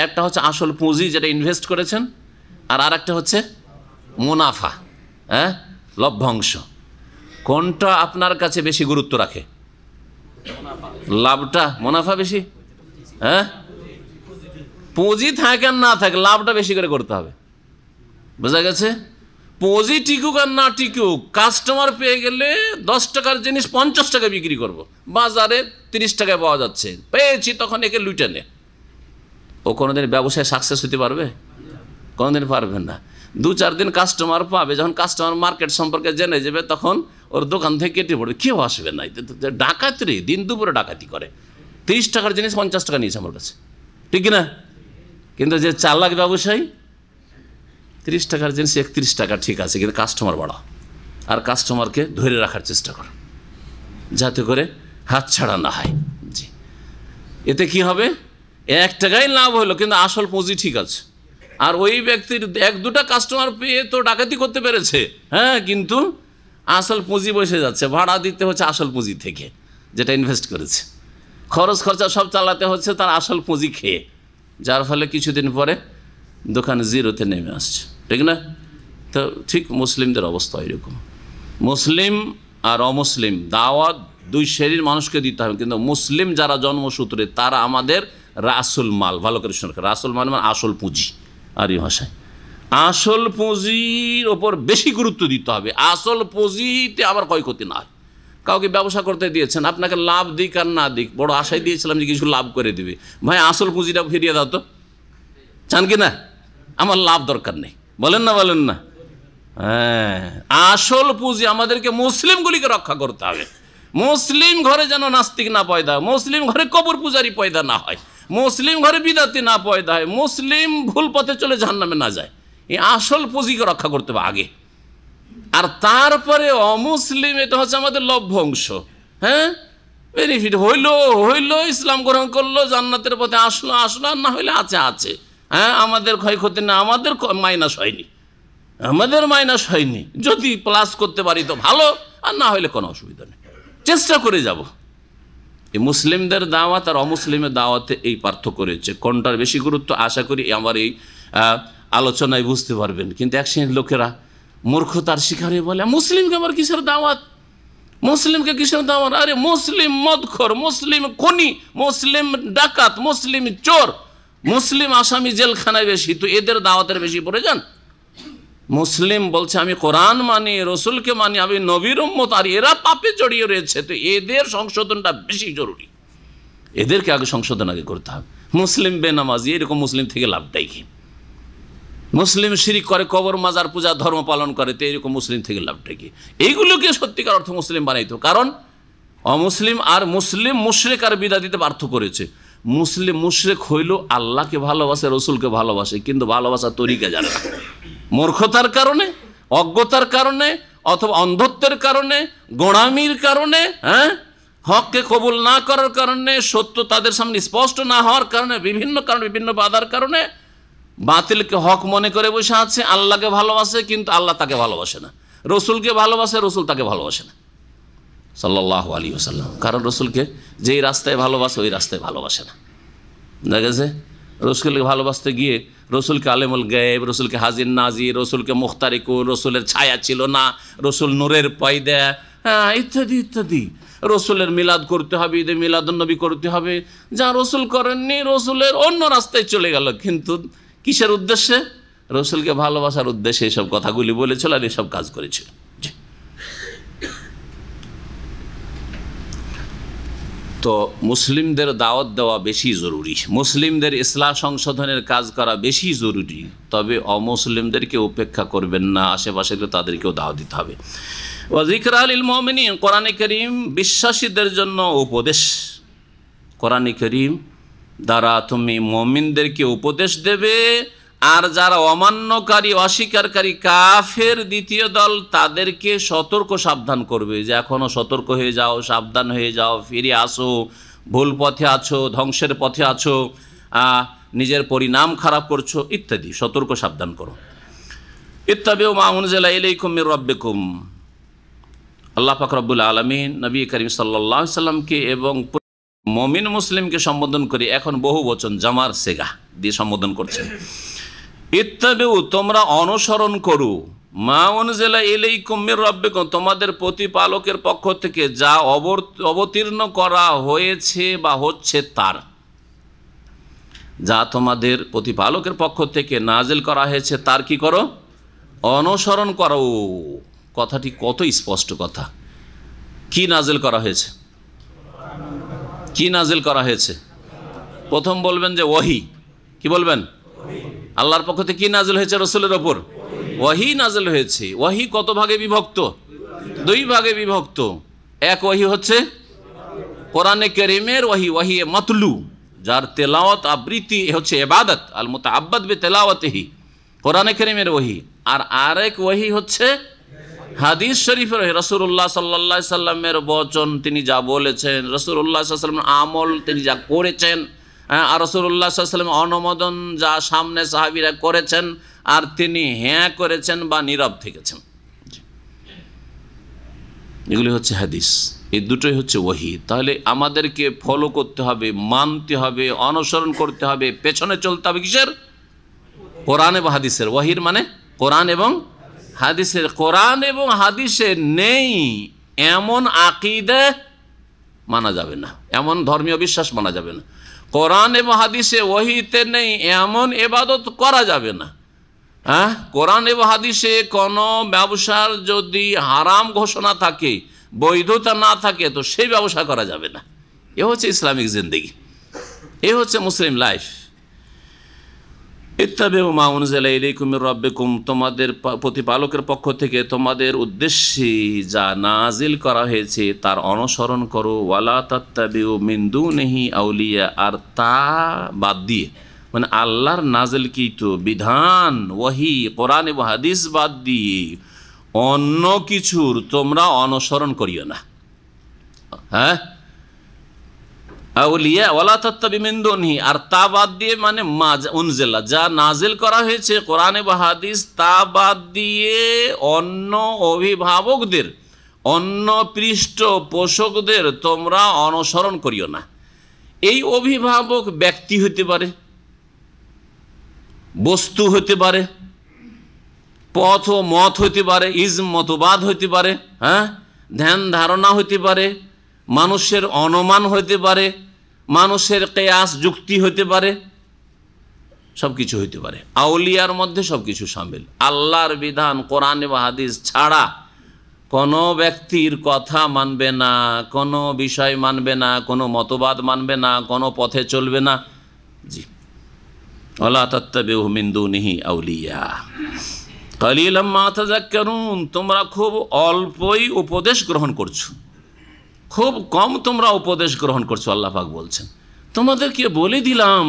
একটা হচ্ছে আসল পুঁজি যেটা ইনভেস্ট করেছেন, আর আরেকটা হচ্ছে মুনাফা, হ্যাঁ, লভ্যাংশ। কোনটা আপনার কাছে বেশি গুরুত্ব রাখে? লাভটা, মুনাফা বেশি? হ্যাঁ, পুঁজি থাকে আর না থাকে লাভটা বেশি করে করতে হবে, বোঝা গেছে? পুঁজি টিকুক আর না টিকুক, কাস্টমার পেয়ে গেলে 10 টাকার জিনিস 50 টাকা বিক্রি করব, বাজারে 30 টাকায় পাওয়া যাচ্ছে, পেয়েছি তখন একে লুটে নে। ও কোনোদিন ব্যবসায় সাকসেস হতে পারবে? কোনোদিন পারবে না। 2-4 দিন কাস্টমার পাবে, যখন কাস্টমার মার্কেট সম্পর্কে জেনে যাবে তখন ওর দোকান থেকে কেটে পড়বে, কেউ আসবে না। ডাকাতি, দিন দুপুরে ডাকাতি করে, 30 টাকার জিনিস 50 টাকা নিয়েছে আমার কাছে, ঠিক না? কিন্তু যে চালাক ব্যবসায়ী, 30 টাকার জিনিস 31 টাকা, ঠিক আছে, কিন্তু কাস্টমার বাড়াও আর কাস্টমারকে ধরে রাখার চেষ্টা করো যাতে করে হাত ছাড়া না হয়। জি, এতে কি হবে? 1 টাকাই লাভ হলো, কিন্তু আসল পুঁজি ঠিক আছে। আর ওই ব্যক্তির 1-2টা কাস্টমার পেয়ে তো ডাকাতি করতে পেরেছে, হ্যাঁ, কিন্তু আসল পুঁজি বসে যাচ্ছে, ভাড়া দিতে হচ্ছে আসল পুঁজি থেকে যেটা ইনভেস্ট করেছে, খরচ খরচা সব চালাতে হচ্ছে তার আসল পুঁজি খেয়ে, যার ফলে কিছুদিন পরে দোকান জিরোতে নেমে আসছে, ঠিক না? তো ঠিক মুসলিমদের অবস্থা এরকম। মুসলিম আর অমুসলিম দাওয়াত দুই শ্রেণীর মানুষকে দিতে হবে, কিন্তু মুসলিম যারা জন্মসূত্রে তারা আমাদের রাসুল মাল। ভালো করে শুনে, রাসুল মাল মানে আসল পুঁজি, আর এই ভাষায় আসল পুঁজির ওপর বেশি গুরুত্ব দিতে হবে। আসল পুঁজিতে আবার ক্ষয়ক্ষতি না হয়। কাউকে ব্যবসা করতে দিয়েছেন, আপনাকে লাভ দিক আর না দিক, বড় আশায় দিয়েছিলাম যে কিছু লাভ করে দিবে, ভাই আসল পুঁজিটা ফিরিয়ে দাও তো, চান কি না? আমার লাভ দরকার নেই, বলেন না, বলেন না? হ্যাঁ, আসল পুঁজি আমাদেরকে মুসলিমগুলিকে রক্ষা করতে হবে। মুসলিম ঘরে যেন নাস্তিক না পয়দা হয়, মুসলিম ঘরে কবর পূজারি পয়দা না হয়, মুসলিম ঘরে বিদাতি না পয়দা হয়, মুসলিম ভুল পথে চলে জাহান্নামে না যায়। এই আসল পুঁজিকে রক্ষা করতে হবে আগে, আর তারপরে অমুসলিম, এটা হচ্ছে আমাদের লভ্যাংশ। হ্যাঁ, বেনিফিট হইলো ইসলাম গ্রহণ করলো, জান্নাতের পথে আসলো, আর না হইলে আছে। হ্যাঁ, আমাদের ক্ষয়ক্ষতি না, আমাদের মাইনাস হয়নি, যদি প্লাস করতে পারি তো ভালো, আর না হইলে কোনো অসুবিধা নেই, চেষ্টা করে যাব। এই মুসলিমদের দাওয়াত আর অমুসলিমের দাওয়াতে এই পার্থক্য রয়েছে। কোনটার বেশি গুরুত্ব আশা করি আমার এই আলোচনায় বুঝতে পারবেন। কিন্তু এক শ্রেণীর লোকেরা মূর্খতার শিকারে বলে মুসলিমকে আবার কিসের দাওয়াত, মুসলিমকে কিসের দাওয়াত? আরে মুসলিম মদখোর, মুসলিম খনি, মুসলিম ডাকাত, মুসলিম চোর, মুসলিম আসামি জেলখানায় বেশি, তো এদের দাওয়াতের বেশি প্রয়োজন? মুসলিম বলছে আমি কোরআন মানি, রসুলকে মানি, আমি নবীর উম্মত, আর এরা পাপে জড়িয়ে রয়েছে, তো এদের সংশোধনটা বেশি জরুরি, এদেরকে আগে সংশোধন করতে হবে। মুসলিম বেনামাজি, এরকম মুসলিম থেকে লাভটাই কি? মুসলিম শিরিক করে, কবর মাজার পূজা ধর্ম পালন করে, তো এরকম মুসলিম থেকে লাভটাই কি? এইগুলোকে সত্যিকার অর্থ মুসলিম বানাইতো। কারণ অমুসলিম আর মুসলিম, মুশরিক আর বিদাতিতে পার্থক্য করেছে। মুসলিম মুশরিক হইল আল্লাহকে ভালোবাসে, রসুলকে ভালোবাসে, কিন্তু ভালোবাসার তরিকা জানে না। মূর্খতার কারণে, অজ্ঞতার কারণে, অথবা অন্ধত্বের কারণে, গোঁড়ামির কারণে, হককে কবুল না করার কারণে, সত্য তাদের সামনে স্পষ্ট না হওয়ার কারণে, বিভিন্ন কারণে, বিভিন্ন বাধার কারণে বাতিলকে হক মনে করে বসে আছে। আল্লাহকে ভালোবাসে কিন্তু আল্লাহ তাকে ভালোবাসে না, রসুলকে ভালোবাসে, রসুল তাকে ভালোবাসে না সাল্লাল্লাহু আলাইহি ওয়াসাল্লাম। কারণ রসুলকে যেই রাস্তায় ভালোবাসে ওই রাস্তায় ভালোবাসে না। দেখেছে, রসুলকে ভালোবাসতে গিয়ে রসুলকে আলেমুল গায়েব, রসুলকে হাজির নাজির, রসুলকে মুখতারিকুর, রসুলের ছায়া ছিল না, রসুল নূরের পয়দা, ইত্যাদি ইত্যাদি। রসুলের মিলাদ করতে হবে, ঈদে মিলাদুন্নবী করতে হবে, যা রসুল করেননি, রসুলের অন্য রাস্তায় চলে গেল। কিন্তু কিসের উদ্দেশ্যে? রসুলকে ভালোবাসার উদ্দেশ্যে এসব কথাগুলি বলেছিল আর এসব কাজ করেছিল। তো মুসলিমদের দাওয়াত দেওয়া বেশি জরুরি, মুসলিমদের ইসলাহ সংশোধনের কাজ করা বেশি জরুরি। তবে অমুসলিমদেরকে উপেক্ষা করবেন না, আশেপাশে তাদেরকেও দাওয়াত দিতে হবে। ওয়া যিকরা লিল মুমিনিন, কোরআনে কারীম বিশ্বাসীদের জন্য উপদেশ। কোরআনে কারীম দ্বারা তুমি মুমিনদেরকে উপদেশ দেবে, আর যারা অমান্যকারী, অস্বীকারী কাফের দ্বিতীয় দল, তাদেরকে সতর্ক সাবধান করবে যে এখনও সতর্ক হয়ে যাও, সাবধান হয়ে যাও, ফিরে আসো, ভুল পথে আছো, ধ্বংসের পথে আছো, নিজের পরিণাম খারাপ করছো ইত্যাদি, সতর্ক সাবধান করো। ইত্তাবিউ মা উনজিলা ইলাইকুম মির রাব্বিকুম, আল্লাহ পাক রব্বুল আলামিন নবী করিম সাল্লাল্লাহু আলাইহি সাল্লামকে এবং মুমিন মুসলিমকে সম্বোধন করে এখন বহু বচন জামার সেগা দিয়ে সম্বোধন করছেন। ইত্তাবিউ, তোমরা অনুসরণ করো, মা উনজিলা ইলাইকুম মির রাব্বিকুম, তোমাদের প্রতিপালকের পক্ষ থেকে যা অবতীর্ণ করা হয়েছে বা হচ্ছে তার, যা তোমাদের প্রতিপালকের পক্ষ থেকে নাজিল করা হয়েছে তার কি করো? অনুসরণ করো। কথাটি কত স্পষ্ট কথা। কি নাজিল করা হয়েছে? কি নাজিল করা হয়েছে? প্রথম বলবেন যে ওয়াহি। কি বলবেন? আল্লাহর পক্ষ থেকে কি নাজিল হয়েছে রসুলের ওপর? ওয়াহি নাজিল হয়েছে। ওয়াহি কত ভাগে বিভক্ত? দুই ভাগে বিভক্ত। এক ওয়াহি হচ্ছে কোরআনে কারীমের ওয়াহি, ওয়াহি মাতলু, যার তেলাওয়াত আবৃত্তি হচ্ছে ইবাদত, আল মুতাআব্বাদ বিতিলাওয়াতিহি, কোরআনে কারীমের ওয়াহি। আর আরেক ওয়াহি হচ্ছে হাদিস শরীফের রাসূলুল্লাহ সাল্লাল্লাহু আলাইহি সাল্লামের বচন, তিনি যা বলেছেন, রাসূলুল্লাহ সাল্লাল্লাহু আলাইহি সাল্লামের আমল তিনি যা করেছেন, আর রাসূলুল্লাহ সাল্লাল্লাহু আলাইহি সাল্লামের অনুমোদন যা সামনে সাহাবীরা করেছেন আর তিনি হ্যাঁ করেছেন বা নীরব থেকেছেন, এগুলি হচ্ছে হাদিস। এই দুটোই হচ্ছে ওয়াহি। তাহলে আমাদেরকে ফলো করতে হবে, মানতে হবে, অনুসরণ করতে হবে, পেছনে চলতে হবে কিসের? কোরআন এবং হাদিসের। ওয়াহির মানে কোরআন এবং হাদিসের। কোরআন এবং হাদিসে নেই এমন আকীদা মানা যাবে না, এমন ধর্মীয় বিশ্বাস মানা যাবে না। কোরআন এবং হাদিসে ওয়াহিতে নেই এমন ইবাদত করা যাবে না। কোরআন এবং হাদিসে কোনো ব্যবসার যদি হারাম ঘোষণা থাকে, বৈধতা না থাকে, তো সেই ব্যবসা করা যাবে না। এ হচ্ছে ইসলামিক জিন্দেগি, এ হচ্ছে মুসলিম লাইফ। ইত্তাবিউ মা উনজিলা ইলাইকুম মির রাব্বিকুম, তোমাদের প্রতিপালকের পক্ষ থেকে তোমাদের উদ্দেশ্যে যা নাজিল করা হয়েছে তার অনুসরণ করো। ওয়ালা তাত্তাবিউ মিন দুনিহি আউলিয়া, আর তা বাদ দিয়ে, মানে আল্লাহর নাজিলকৃত বিধান, ওয়াহি, কোরআন এবং হাদিস বাদ দিয়ে অন্য কিছুর তোমরা অনুসরণ করিও না। আউলিয়া ওয়ালা তাত্তাবি মিন দুনিহি, আর তা বাদ দিয়ে মানে মা উনজিলা, যা নাজিল করা হয়েছে কোরআন এবং হাদিস, তা বাদ দিয়ে অন্য অভিভাবকদের, অন্য পৃষ্ঠপোষকদের তোমরা অনুসরণ করিও না। এই অভিভাবক ব্যক্তি হতে পারে, বস্তু হতে পারে, পথ ও মত হতে পারে, ইজম মতবাদ হতে পারে, ধ্যান ধারণা হতে পারে, মানুষের অনুমান হতে পারে, মানুষের কিয়াস যুক্তি হতে পারে, সব কিছু হইতে পারে। আউলিয়ার মধ্যে সব কিছু শামিল। আল্লাহর বিধান কোরআন এবং হাদিস ছাড়া কোনো ব্যক্তির কথা মানবে না, কোনো বিষয় মানবে না, কোনো মতবাদ মানবে না, কোনো পথে চলবে না। জি, ওয়ালা তাত্তাবিউ মিন দুনিহি আউলিয়া কালিলাম মা তাযাক্কারুন, তোমরা খুব অল্পই উপদেশ গ্রহণ করছো, খুব কম তোমরা উপদেশ গ্রহণ করছো। আল্লাহ পাক বলছেন তোমাদেরকে বলে দিলাম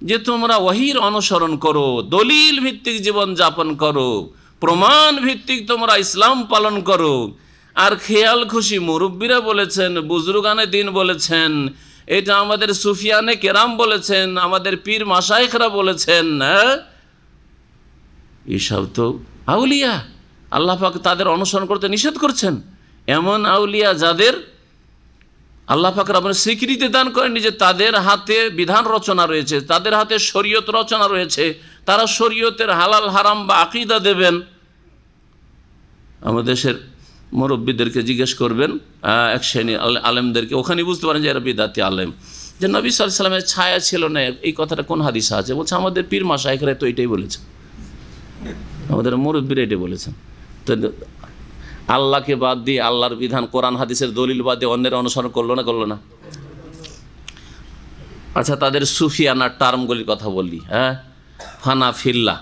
যে তোমরা ওহীর অনুসরণ করো, দলিল ভিত্তিক জীবন যাপন করো, প্রমাণ ভিত্তিক তোমরা ইসলাম পালন করো। আর খেয়াল খুশি মুরব্বীরা বলেছেন, বুজুর্গানে দিন বলেছেন, এটা আমাদের সুফিয়ানে কেরাম বলেছেন, আমাদের পীর মাশায়েখরা বলেছেন, এসব তো আউলিয়া। আল্লাহ পাক তাদের অনুসরণ করতে নিষেধ করছেন। এমন আউলিয়া যাদের আল্লাহ পাক রব্বুল স্বীকৃতি দান করেননি যে তাদের হাতে বিধান রচনা রয়েছে, তাদের হাতে শরীয়ত রচনা রয়েছে, তারা শরীয়তের হালাল হারাম বা আকীদা দেবেন। আমাদের দেশের মুরব্বীদেরকে জিজ্ঞেস করবেন, এক শ্রেণী আলেমদেরকে, ওখানে বুঝতে পারেন যে এরা বিদাতি আলেম, যে নবী সাল্লাল্লাহু আলাইহি ওয়াসাল্লামের ছায়া ছিল না, এই কথাটা কোন হাদিসে আছে? বলছে আমাদের পীর মাশায়েখরা তো এটাই বলেছে, আমাদের মুরব্বীরা এটাই বলেছেন। তো আল্লাহকে বাদ দিয়ে, আল্লাহর বিধান কোরআন হাদিসের দলিল বাদ দিয়ে অন্যের অনুসরণ করলো না? আচ্ছা, তাদের সুফিয়ানা টার্মগুলির কথা বলি। ফানাফিল্লাহ,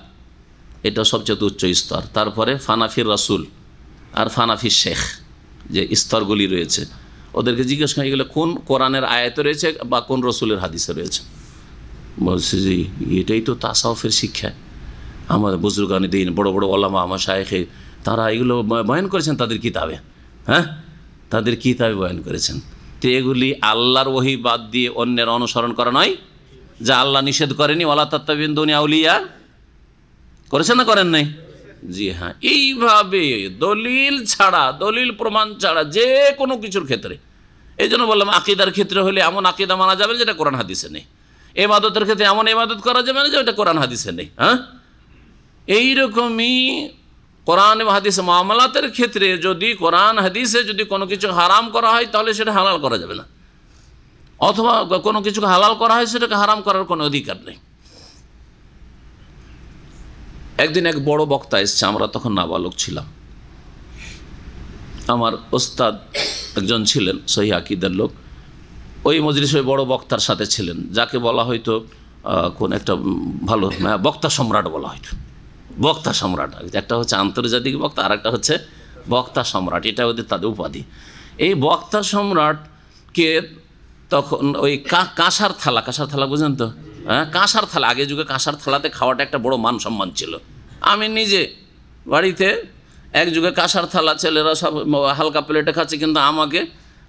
এটা সবচেয়ে উচ্চ স্তর। তারপরে ফানাফির রাসূল আর ফানাফির শেখ, যে স্তরগুলি রয়েছে, ওদেরকে জিজ্ঞেস করা এগুলো কোন কোরআনের আয়াতে রয়েছে বা কোন রসুলের হাদিসে রয়েছে। বলছে যে এটাই তো তাসাউফের শিক্ষা। আমাদের বুজুর্গানে দিন, বড় বড় ওলামা মাশায়েখে, তারা এগুলো বয়ান করেছেন তাদের কিতাবে, তাদের কিতাবে বয়ান করেছেন। তো এগুলি আল্লাহর ওহী বাদ দিয়ে অন্যের অনুসরণ করা নয়, যা আল্লাহ নিষেধ করেনি। ওয়ালা তাত্তাবিন দুনিয়া আউলিয়া, করেছেন না করেন নাই? জি হ্যাঁ। এইভাবে দলিল ছাড়া, দলিল প্রমাণ ছাড়া যে কোনো কিছুর ক্ষেত্রে, এই জন্য বললাম আকীদার ক্ষেত্রে হলে এমন আকীদা মানা যাবে যেটা কোরআন হাদিসে নেই, ইবাদতের ক্ষেত্রে এমন ইবাদত করা যাবে না যেটা কোরআন হাদিসে নেই। এইরকমই কোরআন এবং হাদিসে মামলাতের ক্ষেত্রে যদি কোরআন হাদিসে যদি কোনো কিছু হারাম করা হয় তাহলে সেটা হালাল করা যাবে না, অথবা কোনো কিছুকে হালাল করা হয় সেটাকে হারাম করার কোনো অধিকার নেই। একদিন এক বড় বক্তা এসছে, আমরা তখন নাবালক ছিলাম। আমার ওস্তাদ একজন ছিলেন সহি আকীদার লোক, ওই মজলিসে বড় বক্তার সাথে ছিলেন, যাকে বলা হয়তো কোন একটা ভালো বক্তা সম্রাট বলা হয়তো। বক্তা সম্রাট, একটা হচ্ছে আন্তর্জাতিক বক্তা, আর একটা হচ্ছে বক্তা সম্রাট, এটা ওদের তাদের উপাধি। এই বক্তা সম্রাটকে তখন ওই কাঁসার থালা বুঝেন তো? কাঁসার থালা, আগে যুগে কাঁসার থালাতে খাওয়াটা একটা বড় মান সম্মান ছিল। আমি নিজে বাড়িতে এক যুগে কাঁসার থালা, ছেলেরা সব হালকা প্লেটে খাচ্ছে, কিন্তু আমাকে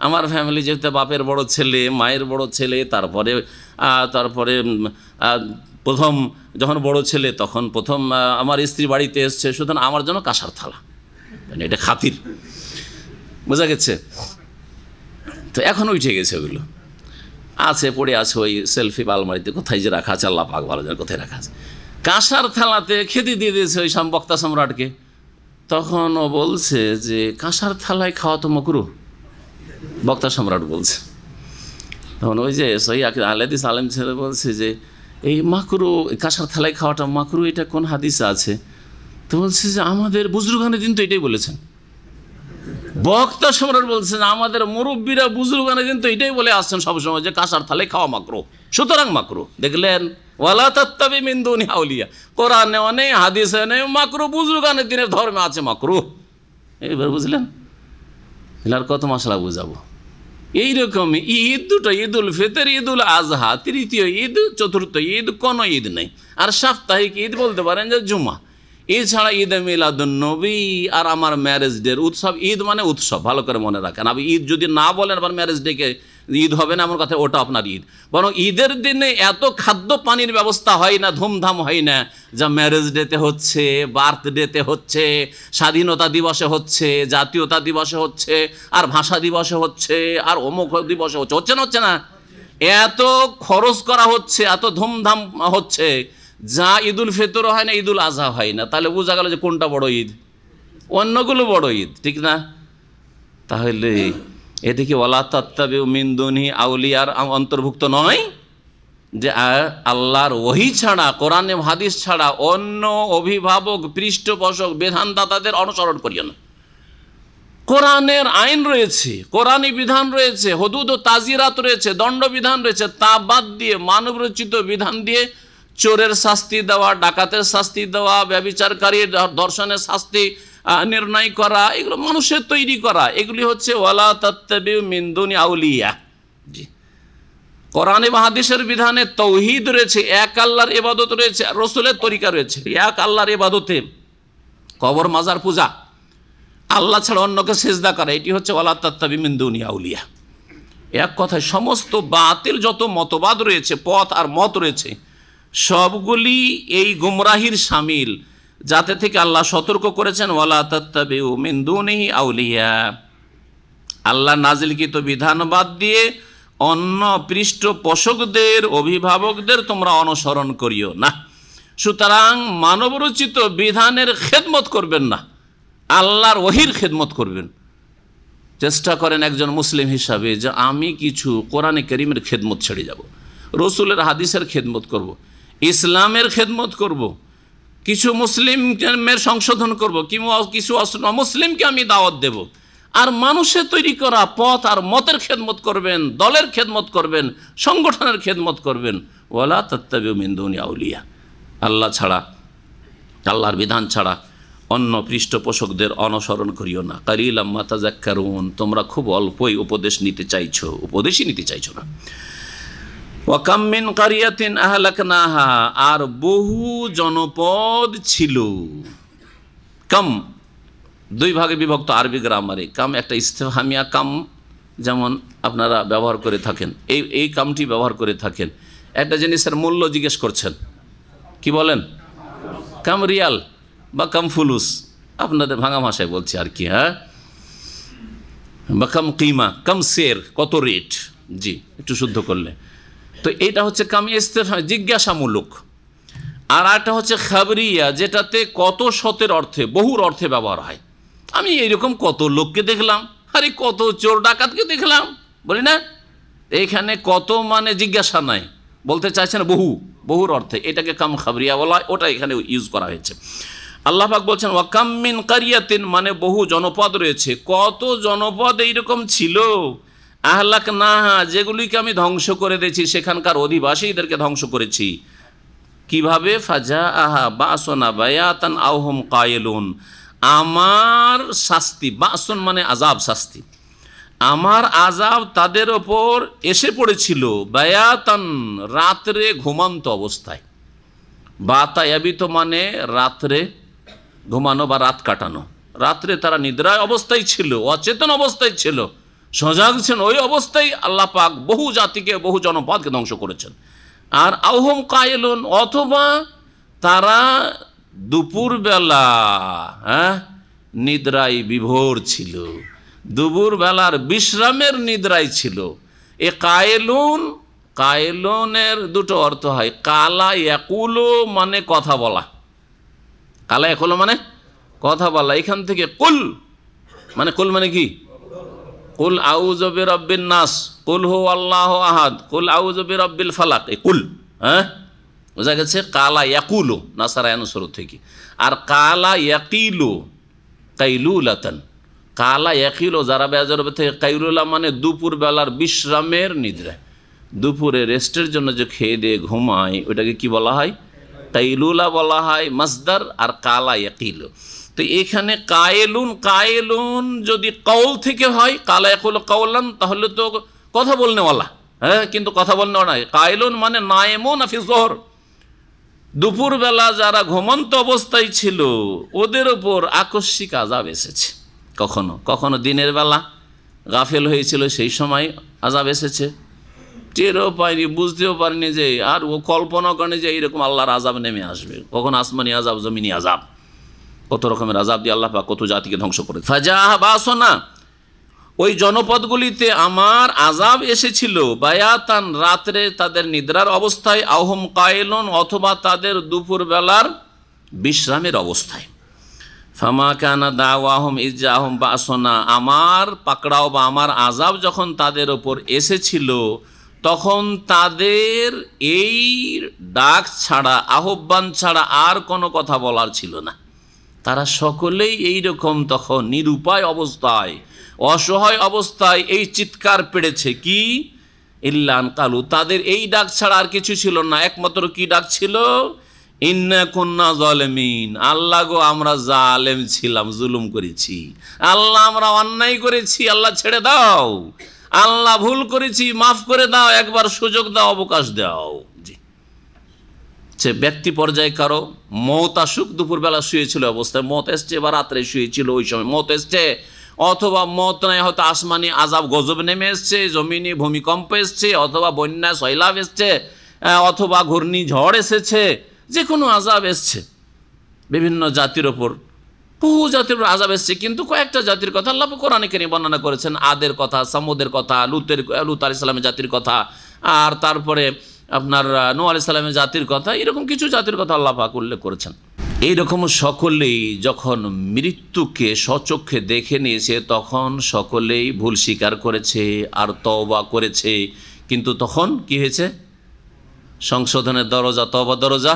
আমার ফ্যামিলি যেহেতু বাপের বড় ছেলে, মায়ের বড় ছেলে, তারপরে প্রথম যখন বড় ছেলে তখন প্রথম আমার স্ত্রী বাড়িতে এসছে, সুতরাং আমার জন্য কাঁসার থালা, এটা খাতির, বোঝা গেছে? তো এখন উঠে গেছে, ওগুলো আছে, পড়ে আছে ওই সেলফি আলমারিতে, কোথায় যে রাখা আছে আল্লাহ পাক ভালো জানে কোথায় রাখা আছে। কাঁসার থালাতে খেতে দিয়ে দিয়েছে ওই বক্তা সম্রাটকে। তখন ও বলছে যে কাঁসার থালায় খাওয়া তো মাকরুহ, বক্তা সম্রাট বলছে। তখন ওই যে সহি আহলে আলেম ছেলে বলছে যে এই মাকরুহ, কাঁসার থালায় খাওয়াটা মাকরুহ, এটা কোন হাদিসে আছে? তো বলছে যে আমাদের বুজুর্গানে দিন তো এটাই বলেছেন। বক্তা সম্রাট বলছেন আমাদের মুরব্বীরা বুজুর্গানে দিন তো এটাই বলে আসছেন সবসময় যে কাঁসার থালায় খাওয়া মাকরুহ, সুতরাং মাকরুহ। দেখলেন, ওয়ালা তাত্তাবি মিন দুনি আউলিয়া, কোরআনেও নেই, হাদিসে নেই, মাকরুহ বুজুর্গানের দিনের ধর্মে আছে মাকরুহ। এইবার বুঝলেন? আর কত মশলা বুঝাবো? এইরকমই ঈদ দুটো, ঈদ উল ফিতর, ঈদ উল আজহা, তৃতীয় ঈদ, চতুর্থ ঈদ, কোনো ঈদ নেই। আর সাপ্তাহিক ঈদ বলতে পারেন যে জুমা। এছাড়া ঈদে মিলাদুন্নবী আর আমার ম্যারেজ ডের উৎসব। ঈদ মানে উৎসব, ভালো করে মনে রাখেন। আপনি ঈদ যদি না বলেন আবার ম্যারেজ ডেকে ঈদ হবে না এমন কথা, ওটা আপনার ঈদ। বরং ঈদের দিনে এত খাদ্য পানির ব্যবস্থা হয় না, ধুমধাম হয় না, যা ম্যারেজ ডেতে হচ্ছে, বার্থডেতে হচ্ছে, স্বাধীনতা দিবসে হচ্ছে, জাতীয়তা দিবসে হচ্ছে, আর ভাষা দিবসে হচ্ছে, আর অমুক দিবসে হচ্ছে। হচ্ছে না? হচ্ছে না? এত খরচ করা হচ্ছে, এত ধুমধাম হচ্ছে, যা ঈদুল ফিতর হয় না, ঈদুল আজহা হয় না। তাহলে বোঝা গেল যে কোনটা বড় ঈদ? অন্যগুলো বড় ঈদ, ঠিক না? তাহলে এদিকে ওয়ালা তাত্তাবিউ মিন দুনি আউলিয়ার অন্তর্ভুক্ত নয় যে আল্লাহর ওহী ছাড়া, কোরআন এবং হাদিস ছাড়া অন্য অভিভাবক, পৃষ্ঠপোষক, বিধানদাতাদের অনুসরণ করিও না। কোরআনের আইন রয়েছে, কোরআনী বিধান রয়েছে, হুদুদ ও তাজিরাত রয়েছে, দণ্ডবিধান রয়েছে, তা বাদ দিয়ে মানবরচিত বিধান দিয়ে চোরের শাস্তি দেওয়া, ডাকাতের শাস্তি দেওয়া, ব্যভিচারকারীর ধর্ষণের শাস্তি নির্ণয় করা, এগুলো মানুষের তৈরি করা। এগুলি হচ্ছে ওয়ালা তাত্তাবিউ মিন দুনি আউলিয়া। জি, কোরআন এবং হাদিসের বিধানে তৌহিদ রয়েছে, এক আল্লাহর ইবাদত রয়েছে, রসুলের তরিকা রয়েছে। এক আল্লাহর ইবাদতে কবর মাজার পূজা, আল্লাহ ছাড়া অন্যকে সেজদা করা, এটি হচ্ছে ওয়ালা তাত্তাবি মিন দুনি আউলিয়া। এক কথায় সমস্ত বাতিল যত মতবাদ রয়েছে, পথ আর মত রয়েছে, সবগুলি এই গুমরাহির শামিল, যাতে থেকে আল্লাহ সতর্ক করেছেন ওয়ালা তাত্তাবিউ মিন দুনিহি আউলিয়া। আল্লাহ নাজিলকৃত বিধান বাদ দিয়ে অন্য পৃষ্ঠপোষকদের, অভিভাবকদের তোমরা অনুসরণ করিও না। সুতরাং মানবরচিত বিধানের খেদমত করবেন না, আল্লাহর ওহির খেদমত করবেন। চেষ্টা করেন একজন মুসলিম হিসাবে যে আমি কিছু কোরআনে কারীমের খেদমত ছেড়ে যাব, রসুলের হাদিসের খেদমত করব, ইসলামের খেদমত করব, কিছু মুসলিমের সংশোধন করব, কিছু মুসলিমকে আমি দাওয়াত দেব। আর মানুষের তৈরি করা পথ আর মতের খেদমত করবেন, দলের খেদমত করবেন, সংগঠনের খেদমত করবেন। ওয়ালা তাত্তাবিউ মিন দুনি আউলিয়া, আল্লাহ ছাড়া, আল্লাহর বিধান ছাড়া অন্য পৃষ্ঠপোষকদের অনুসরণ করিও না। কালিলাম মা তাযাক্কারুন, তোমরা খুব অল্পই উপদেশই নিতে চাইছো না। ওয়া কাম মিন কারিয়াতিন আহলাকনাহা, আর বহু জনপদ ছিল। কাম দুই ভাগে বিভক্ত আরবি গ্রামারে। কাম একটা ইস্তেফহামিয়া কাম, যেমন আপনারা ব্যবহার করে থাকেন, এই কামটি ব্যবহার করে থাকেন। একটা জিনিসের মূল্য জিজ্ঞেস করছেন, কি বলেন? কাম রিয়াল বা কাম ফুলুস, আপনাদের ভাঙা ভাষায় বলছি আর কি, হ্যাঁ। বা কাম কিমা, কাম সের, কত রেট, জি একটু শুদ্ধ করলে। তো এইটা হচ্ছে কাম ইস্তেফহাম, জিজ্ঞাসামূলক। আর একটা হচ্ছে খাবরিয়া, যেটাতে কত শতের অর্থে, বহুর অর্থে ব্যবহার হয়। আমি এইরকম কত লোককে দেখলাম, আরে কত চোর ডাকাতকে দেখলাম, বলি না। এইখানে কত মানে জিজ্ঞাসা নাই, বলতে চাইছেন বহুর অর্থে, এটাকে কাম খাবরিয়া বলা হয়, ওটা এখানে ইউজ করা হয়েছে। আল্লাহ পাক বলছেন ওয়া কাম মিন কারিয়াতিন, মানে বহু জনপদ রয়েছে। কত জনপদ এইরকম ছিল, আহলাকনাহা, যেগুলিকে আমি ধ্বংস করে দিয়েছি, সেখানকার অধিবাসীদেরকে ধ্বংস করেছি। কিভাবে? ফাজাআহা বাসনা বায়াতান আও হুম কায়িলুন, আমার শাস্তি, বাসন মানে আযাব, শাস্তি, আমার আযাব তাদের ওপর এসে পড়েছিল, বায়াতান রাত্রে ঘুমন্ত অবস্থায়। বাতা ইয়াবিত মানে রাত্রে ঘুমানো বা রাত কাটানো। রাত্রে তারা নিদ্রায় অবস্থায় ছিল, অচেতন অবস্থায় ছিল, সজাগ ছিলেন, ওই অবস্থায় আল্লাহ পাক বহু জাতিকে, বহু জনপদকে ধ্বংস করেছেন। আর আওহম কায়লুন, অথবা তারা দুপুরবেলা, হ্যাঁ, নিদ্রায় বিভোর ছিল, দুপুরবেলার বিশ্রামের নিদ্রায় ছিল। এ কায়লুন, কায়লুনের দুটো অর্থ হয়। কালা ইয়াকুলু মানে কথা বলা, কালা ইয়াকুলু মানে কথা বলা। এখান থেকে কুল মানে কি? কুল আউযু বিরাব্বিন নাস, কুল হু আল্লাহু আহাদ, কুল আউযু বিরাব্বিল ফালাক, এই কুল, হ্যাঁ, বোঝা গেছে। কালা ইয়াকুলু নাসারায়ান শুরু থেকে। আর কালা ইয়াকিলু কাইলুলাতান, কালা ইয়াকিলু যারা বেজর থেকে, কাইলুলা মানে দুপুর বেলার বিশ্রামের নিদ্রা, দুপুরে রেস্টের জন্য যে খেয়ে দিয়ে ঘুমায়, ওটাকে কি বলা হয়? কাইলুলা বলা হয় মাসদার। আর কালা ইয়াকিলু, তো এখানে কায়েলুন যদি কৌল থেকে হয়, কালা ইয়াকুলু কওলান, তাহলে তো কথা বলনেওয়ালা, হ্যাঁ, কিন্তু কথা বলনেওয়ালা নয়। কায়েলুন মানে নায়েমুন ফি যুহর, দুপুরবেলা যারা ঘুমন্ত অবস্থায় ছিল, ওদের ওপর আকস্মিক আযাব এসেছে। কখনো দিনের বেলা গাফেল হয়েছিল, সেই সময় আযাব এসেছে, টেরও পায়নি, বুঝতেও পারেনি যে, আর ও কল্পনা করেনি যে এইরকম আল্লাহর আযাব নেমে আসবে। কখন আসমানি আযাব, জমিনি আযাব, কত রকমের আযাব দিয়ে আল্লাহ পাক কত জাতিকে ধ্বংস করে। ফাজাআহা বাসনা, ওই জনপদগুলিতে আমার আযাব এসেছিল, বায়াতান রাত্রে তাদের নিদ্রার অবস্থায়, আওহুম কায়িলুন অথবা তাদের দুপুরবেলার বিশ্রামের অবস্থায়। ফামা কানা দাওয়াহুম ইজ জাআহুম বাসনা, আমার পাকড়াও বা আমার আযাব যখন তাদের ওপর এসেছিল, তখন তাদের এই ডাক ছাড়া, আহ্বান ছাড়া আর কোনো কথা বলার ছিল না। তারা সকলেই এইরকম তখন নিরুপায় অবস্থায়, অসহায় অবস্থায় এই চিৎকার পেড়েছে। কি? ইল্লান কালু, তাদের এই ডাক ছাড়া আর কিছু ছিল না। একমাত্র কি ডাক ছিল? ইন্না কুন্না জালিমিন, আল্লাহ গো আমরা জালেম ছিলাম, জুলুম করেছি, আল্লাহ আমরা অন্যায় করেছি, আল্লাহ ছেড়ে দাও, আল্লাহ ভুল করেছি, মাফ করে দাও, একবার সুযোগ দাও, অবকাশ দাও। জি, সে ব্যক্তি পর্যায়ে কারো মত আসুক, দুপুরবেলা শুয়েছিল অবস্থায় মত এসছে, বা রাত্রে শুয়েছিল ওই সময় মত এসছে, অথবা মত নাই হয়তো আসমানি আজাব গজব নেমে এসছে, জমিনে ভূমিকম্প এসছে, অথবা বন্যা সয়লাভ এসছে, অথবা ঘূর্ণিঝড় এসেছে, যে কোনো আজাব এসছে। বিভিন্ন জাতির ওপর, বহু জাতির উপর আজাব এসছে, কিন্তু কয়েকটা জাতির কথা আল্লাহ কোরআনে কারীমে বর্ণনা করেছেন। আদের কথা, সামুদের কথা, লুত আলাইহিস সালামের জাতির কথা, আর তারপরে আপনার নূহ আলাইহিস সালামের জাতির কথা, এরকম কিছু জাতির কথা আল্লাহ পাক উল্লেখ করেছেন। এইরকম সকলেই যখন মৃত্যুকে স্বচক্ষে দেখে নিয়েছে, তখন সকলেই ভুল স্বীকার করেছে আর তওবা করেছে। কিন্তু তখন কি হয়েছে? সংশোধনের দরজা, তওবার দরজা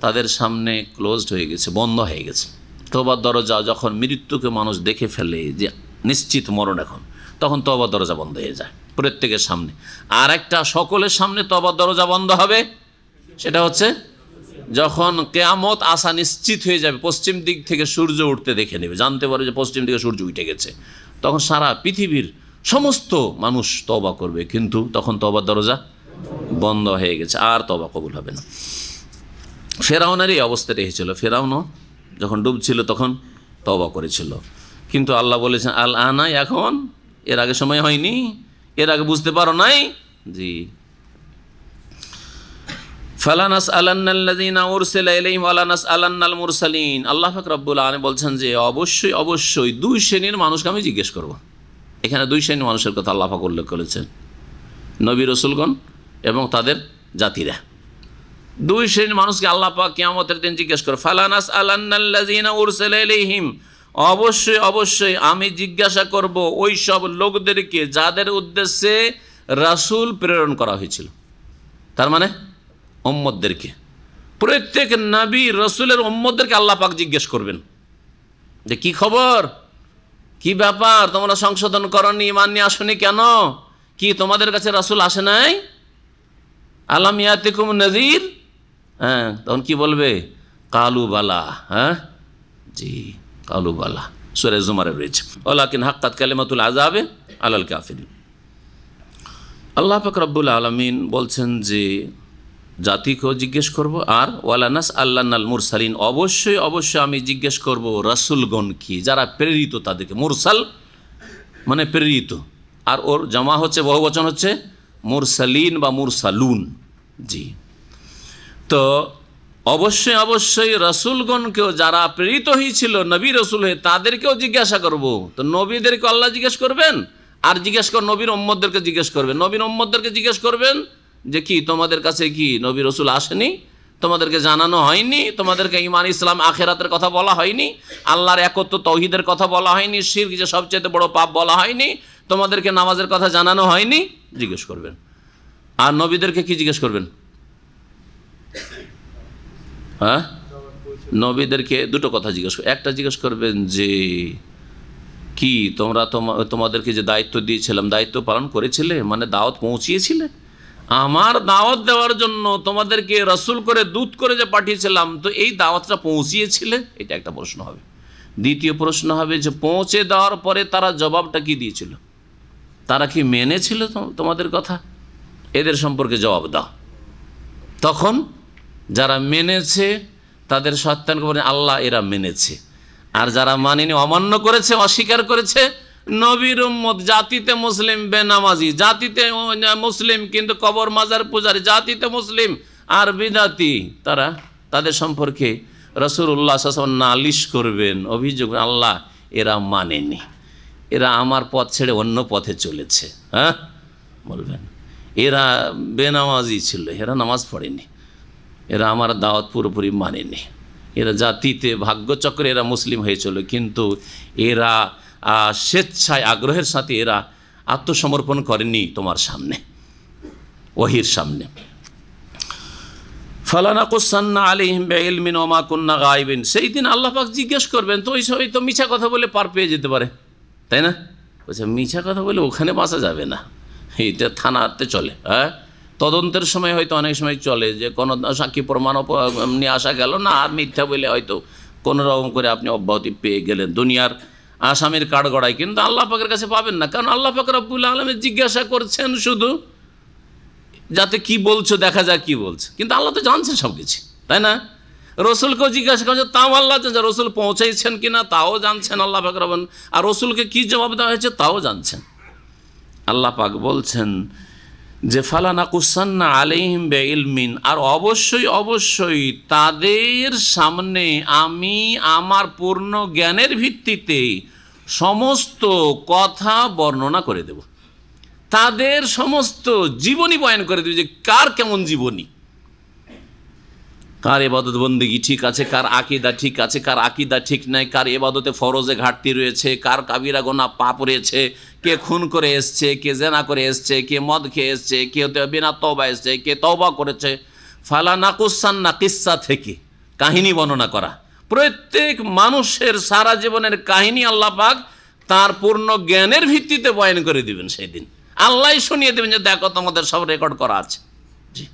তাদের সামনে ক্লোজড হয়ে গেছে, বন্ধ হয়ে গেছে। তওবার দরজা যখন মৃত্যুকে মানুষ দেখে ফেলে যে নিশ্চিত মরণ এখন, তখন তওবার দরজা বন্ধ হয়ে যায় প্রত্যেকের সামনে। আর একটা সকলের সামনে তওবার দরজা বন্ধ হবে, সেটা হচ্ছে যখন কিয়ামত আসা নিশ্চিত হয়ে যাবে, পশ্চিম দিক থেকে সূর্য উঠতে দেখে নেবে, জানতে পারে যে পশ্চিম দিকে সূর্য উঠে গেছে, তখন সারা পৃথিবীর সমস্ত মানুষ তওবা করবে, কিন্তু তখন তওবার দরজা বন্ধ হয়ে গেছে, আর তওবা কবুল হবে না। ফেরাউনের এই অবস্থাটা হয়েছিল। ফেরাউনও যখন ডুবছিল তখন তওবা করেছিল, কিন্তু আল্লাহ বলেছেন আল আনা, এখন, এর আগে সময় হয়নি, এর আগে বুঝতে পারো নাই। জি, ফালা নাসআলান্নাল্লাযীনা উরসিলা ইলাইহিম ওয়ালা নাসআলান্নাল মুরসালিন। আল্লাহ পাক রব্বুল আলামিন বলছেন যে অবশ্যই অবশ্যই দুই শ্রেণীর মানুষকে আমি জিজ্ঞেস করব। এখানে দুই শ্রেণীর মানুষের কথা আল্লাহ পাক উল্লেখ করেছেন, নবী রাসূলগণ এবং তাদের জাতিরা। দুই শ্রেণীর মানুষকে আল্লাহ পাক কিয়ামতের দিন জিজ্ঞেস করবে। ফালা নাসআলান্নাল্লাযীনা উরসিলা ইলাইহিম, অবশ্যই অবশ্যই আমি জিজ্ঞাসা করব ওই সব লোকদেরকে যাদের উদ্দেশ্যে রাসূল প্রেরণ করা হয়েছিল। তার মানে উম্মতদেরকে, প্রত্যেক নবী রাসূলের উম্মতদেরকে আল্লাহ পাক জিজ্ঞেস করবেন যে কি খবর, কি ব্যাপার, তোমরা সংশোধন করনি, ঈমান নিয়ে আসনি কেন, কি তোমাদের কাছে রাসূল আসে নাই? আলাম ইয়াতিকুম নাযীর, হ্যাঁ, তখন কি বলবে? কালু বালা, হ্যাঁ জি, কালু বালা, সূরা জুমারে রয়েছে, ওয়ালাকিন হাক্কাত কালিমাতুল আযাবে আলাল কাফিরিন। আল্লাহ পাক রব্বুল আলামিন বলছেন যে জাতিকেও জিজ্ঞেস করব, আর ওয়ালা নাসআলান্নাল মুরসালিন, অবশ্যই অবশ্যই আমি জিজ্ঞেস করব রাসূলগণ কি, যারা প্রেরিত তাদেরকে। মুরসাল মানে প্রেরিত, আর ওর জামা হচ্ছে, বহুবচন হচ্ছে মুরসালিন বা মুরসালুন। জি, তো অবশ্যই অবশ্যই রাসূলগণকেও, যারা প্রেরিত হয়েছিল নবী রাসূল হয়ে, তাদেরকেও জিজ্ঞাসা করব। তো নবীদেরকে আল্লাহ জিজ্ঞেস করবেন, আর জিজ্ঞেস কর নবীর উম্মতদেরকে জিজ্ঞেস করবেন। নবীর উম্মতদেরকে জিজ্ঞেস করবেন যে কি তোমাদের কাছে কি নবী রাসূল আসেনি, তোমাদেরকে জানানো হয়নি, তোমাদেরকে ঈমান ইসলাম আখিরাতের কথা বলা হয়নি, আল্লাহর একত্ব তাওহীদের কথা বলা হয়নি, শিরক যে সবচেয়ে বড় পাপ বলা হয়নি, তোমাদেরকে নামাজের কথা জানানো হয়নি, জিজ্ঞেস করবেন। আর নবীদেরকে কি জিজ্ঞেস করবেন? হ্যাঁ, নবীদেরকে দুটো কথা জিজ্ঞেস করবেন। একটা জিজ্ঞেস করবেন যে কি তোমরা তোমাদেরকে যে দায়িত্ব দিয়েছিলাম, দায়িত্ব পালন করেছিলে, মানে দাওয়াত পৌঁছিয়েছিলে? আমার দাওয়াত দেওয়ার জন্য তোমাদেরকে রাসূল করে, দূত করে যে পাঠিয়েছিলাম, তো এই দাওয়াতটা পৌঁছিয়েছিলে? এটা একটা প্রশ্ন হবে। দ্বিতীয় প্রশ্ন হবে যে পৌঁছে দেওয়ার পরে তারা জবাবটা কি দিয়েছিল, তারা কি মেনেছিল তোমাদের কথা? এদের সম্পর্কে জবাব দাও। তখন যারা মেনেছে তাদের সত্যায়ন করে আল্লাহ এরা মেনেছে, আর যারা মানেনি, অমান্য করেছে, অস্বীকার করেছে, নবীর উম্মত, জাতিতে মুসলিম বেনামাজি, জাতিতে মুসলিম কিন্তু কবর মাজার পূজারী, জাতিতে মুসলিম আর বিদাতি, তারা তাদের সম্পর্কে রাসূলুল্লাহ সাল্লাল্লাহু আলাইহি ওয়াসাল্লাম নালিশ করবেন, অভিযোগ, আল্লাহ এরা মানেনি, এরা আমার পথ ছেড়ে অন্য পথে চলেছে। হ্যাঁ বলবেন, এরা বেনামাজি ছিল, এরা নামাজ পড়েনি, এরা আমার দাওয়াত পুরোপুরি মানেনি, এরা জাতিতে ভাগ্যচক্রে এরা মুসলিম হয়েছিল, কিন্তু এরা স্বেচ্ছায় আগ্রহের সাথে এরা আত্মসমর্পণ করেনি তোমার সামনে, ওহির সামনে। ফালানাকুসান্না আলাইহিম বিইলমিন ওয়া মা কুন্না গায়বিন, সেই দিন আল্লাহ পাক জিজ্ঞেস করবেন, তো ওই সবাই তো মিছা কথা বলে পার পেয়ে যেতে পারে, তাই না? বলছে মিছা কথা বলে ওখানে বাঁচা যাবে না, এইটা থানাতে চলে। হ্যাঁ, তদন্তের সময় হয়তো অনেক সময় চলে যে কোনো সাক্ষী প্রমাণ নিয়ে আসা গেল না, আর মিথ্যা বলে হয়তো কোনো রকম করে আপনি অব্যাহতি পেয়ে গেলেন। দুনিয়ার আসামির কাঠগড়ায়, কিন্তু আল্লাহ পাকের কাছে পাবেন না। কারণ আল্লাহ পাক রব্বুল আলামিন জিজ্ঞাসা করছেন শুধু যাতে কি বলছো দেখা যাক কি বলছে, কিন্তু আল্লাহ তো জানছেন সব কিছু, তাই না? রসুলকেও জিজ্ঞাসা করছে, তাও আল্লাহ জানছেন, রসুল পৌঁছাইছেন কিনা তাও জানছেন আল্লাহ পাক রব্বুল, আর রসুলকে কি জবাব দেওয়া হয়েছে তাও জানছেন। আল্লাহ পাক বলছেন যে ফালা নাকুসান্না আলাইহিম বিইলমিন, আর অবশ্যই অবশ্যই তাদের সামনে আমি আমার পূর্ণ জ্ঞানের ভিত্তিতে সমস্ত কথা বর্ণনা করে দেব, তাদের সমস্ত জীবনী বয়ান করে দেবে, যে কার কেমন জীবনী, কার ইবাদত বন্দেগী ঠিক আছে, কার আকীদা ঠিক আছে, কার আকীদা ঠিক নাই, কার ইবাদতে ফরজে ঘাটতি রয়েছে, কার কাবিরা গুনাহ পাপ রয়েছে, কে খুন করে এসছে, কে জেনা করে এসছে, কে মদ খেয়ে এসছে, কে বিনা তওবা এসছে, কে তওবা করেছে। ফালা নাকুসান্না, কিসসা থেকে কাহিনী বর্ণনা করা, প্রত্যেক মানুষের সারা জীবনের কাহিনী আল্লাহ পাক তার পূর্ণ জ্ঞানের ভিত্তিতে বয়ান করে দিবেন। সেই দিন আল্লাহই শুনিয়ে দেবেন যে দেখো তোমাদের সব রেকর্ড করা আছে। জি,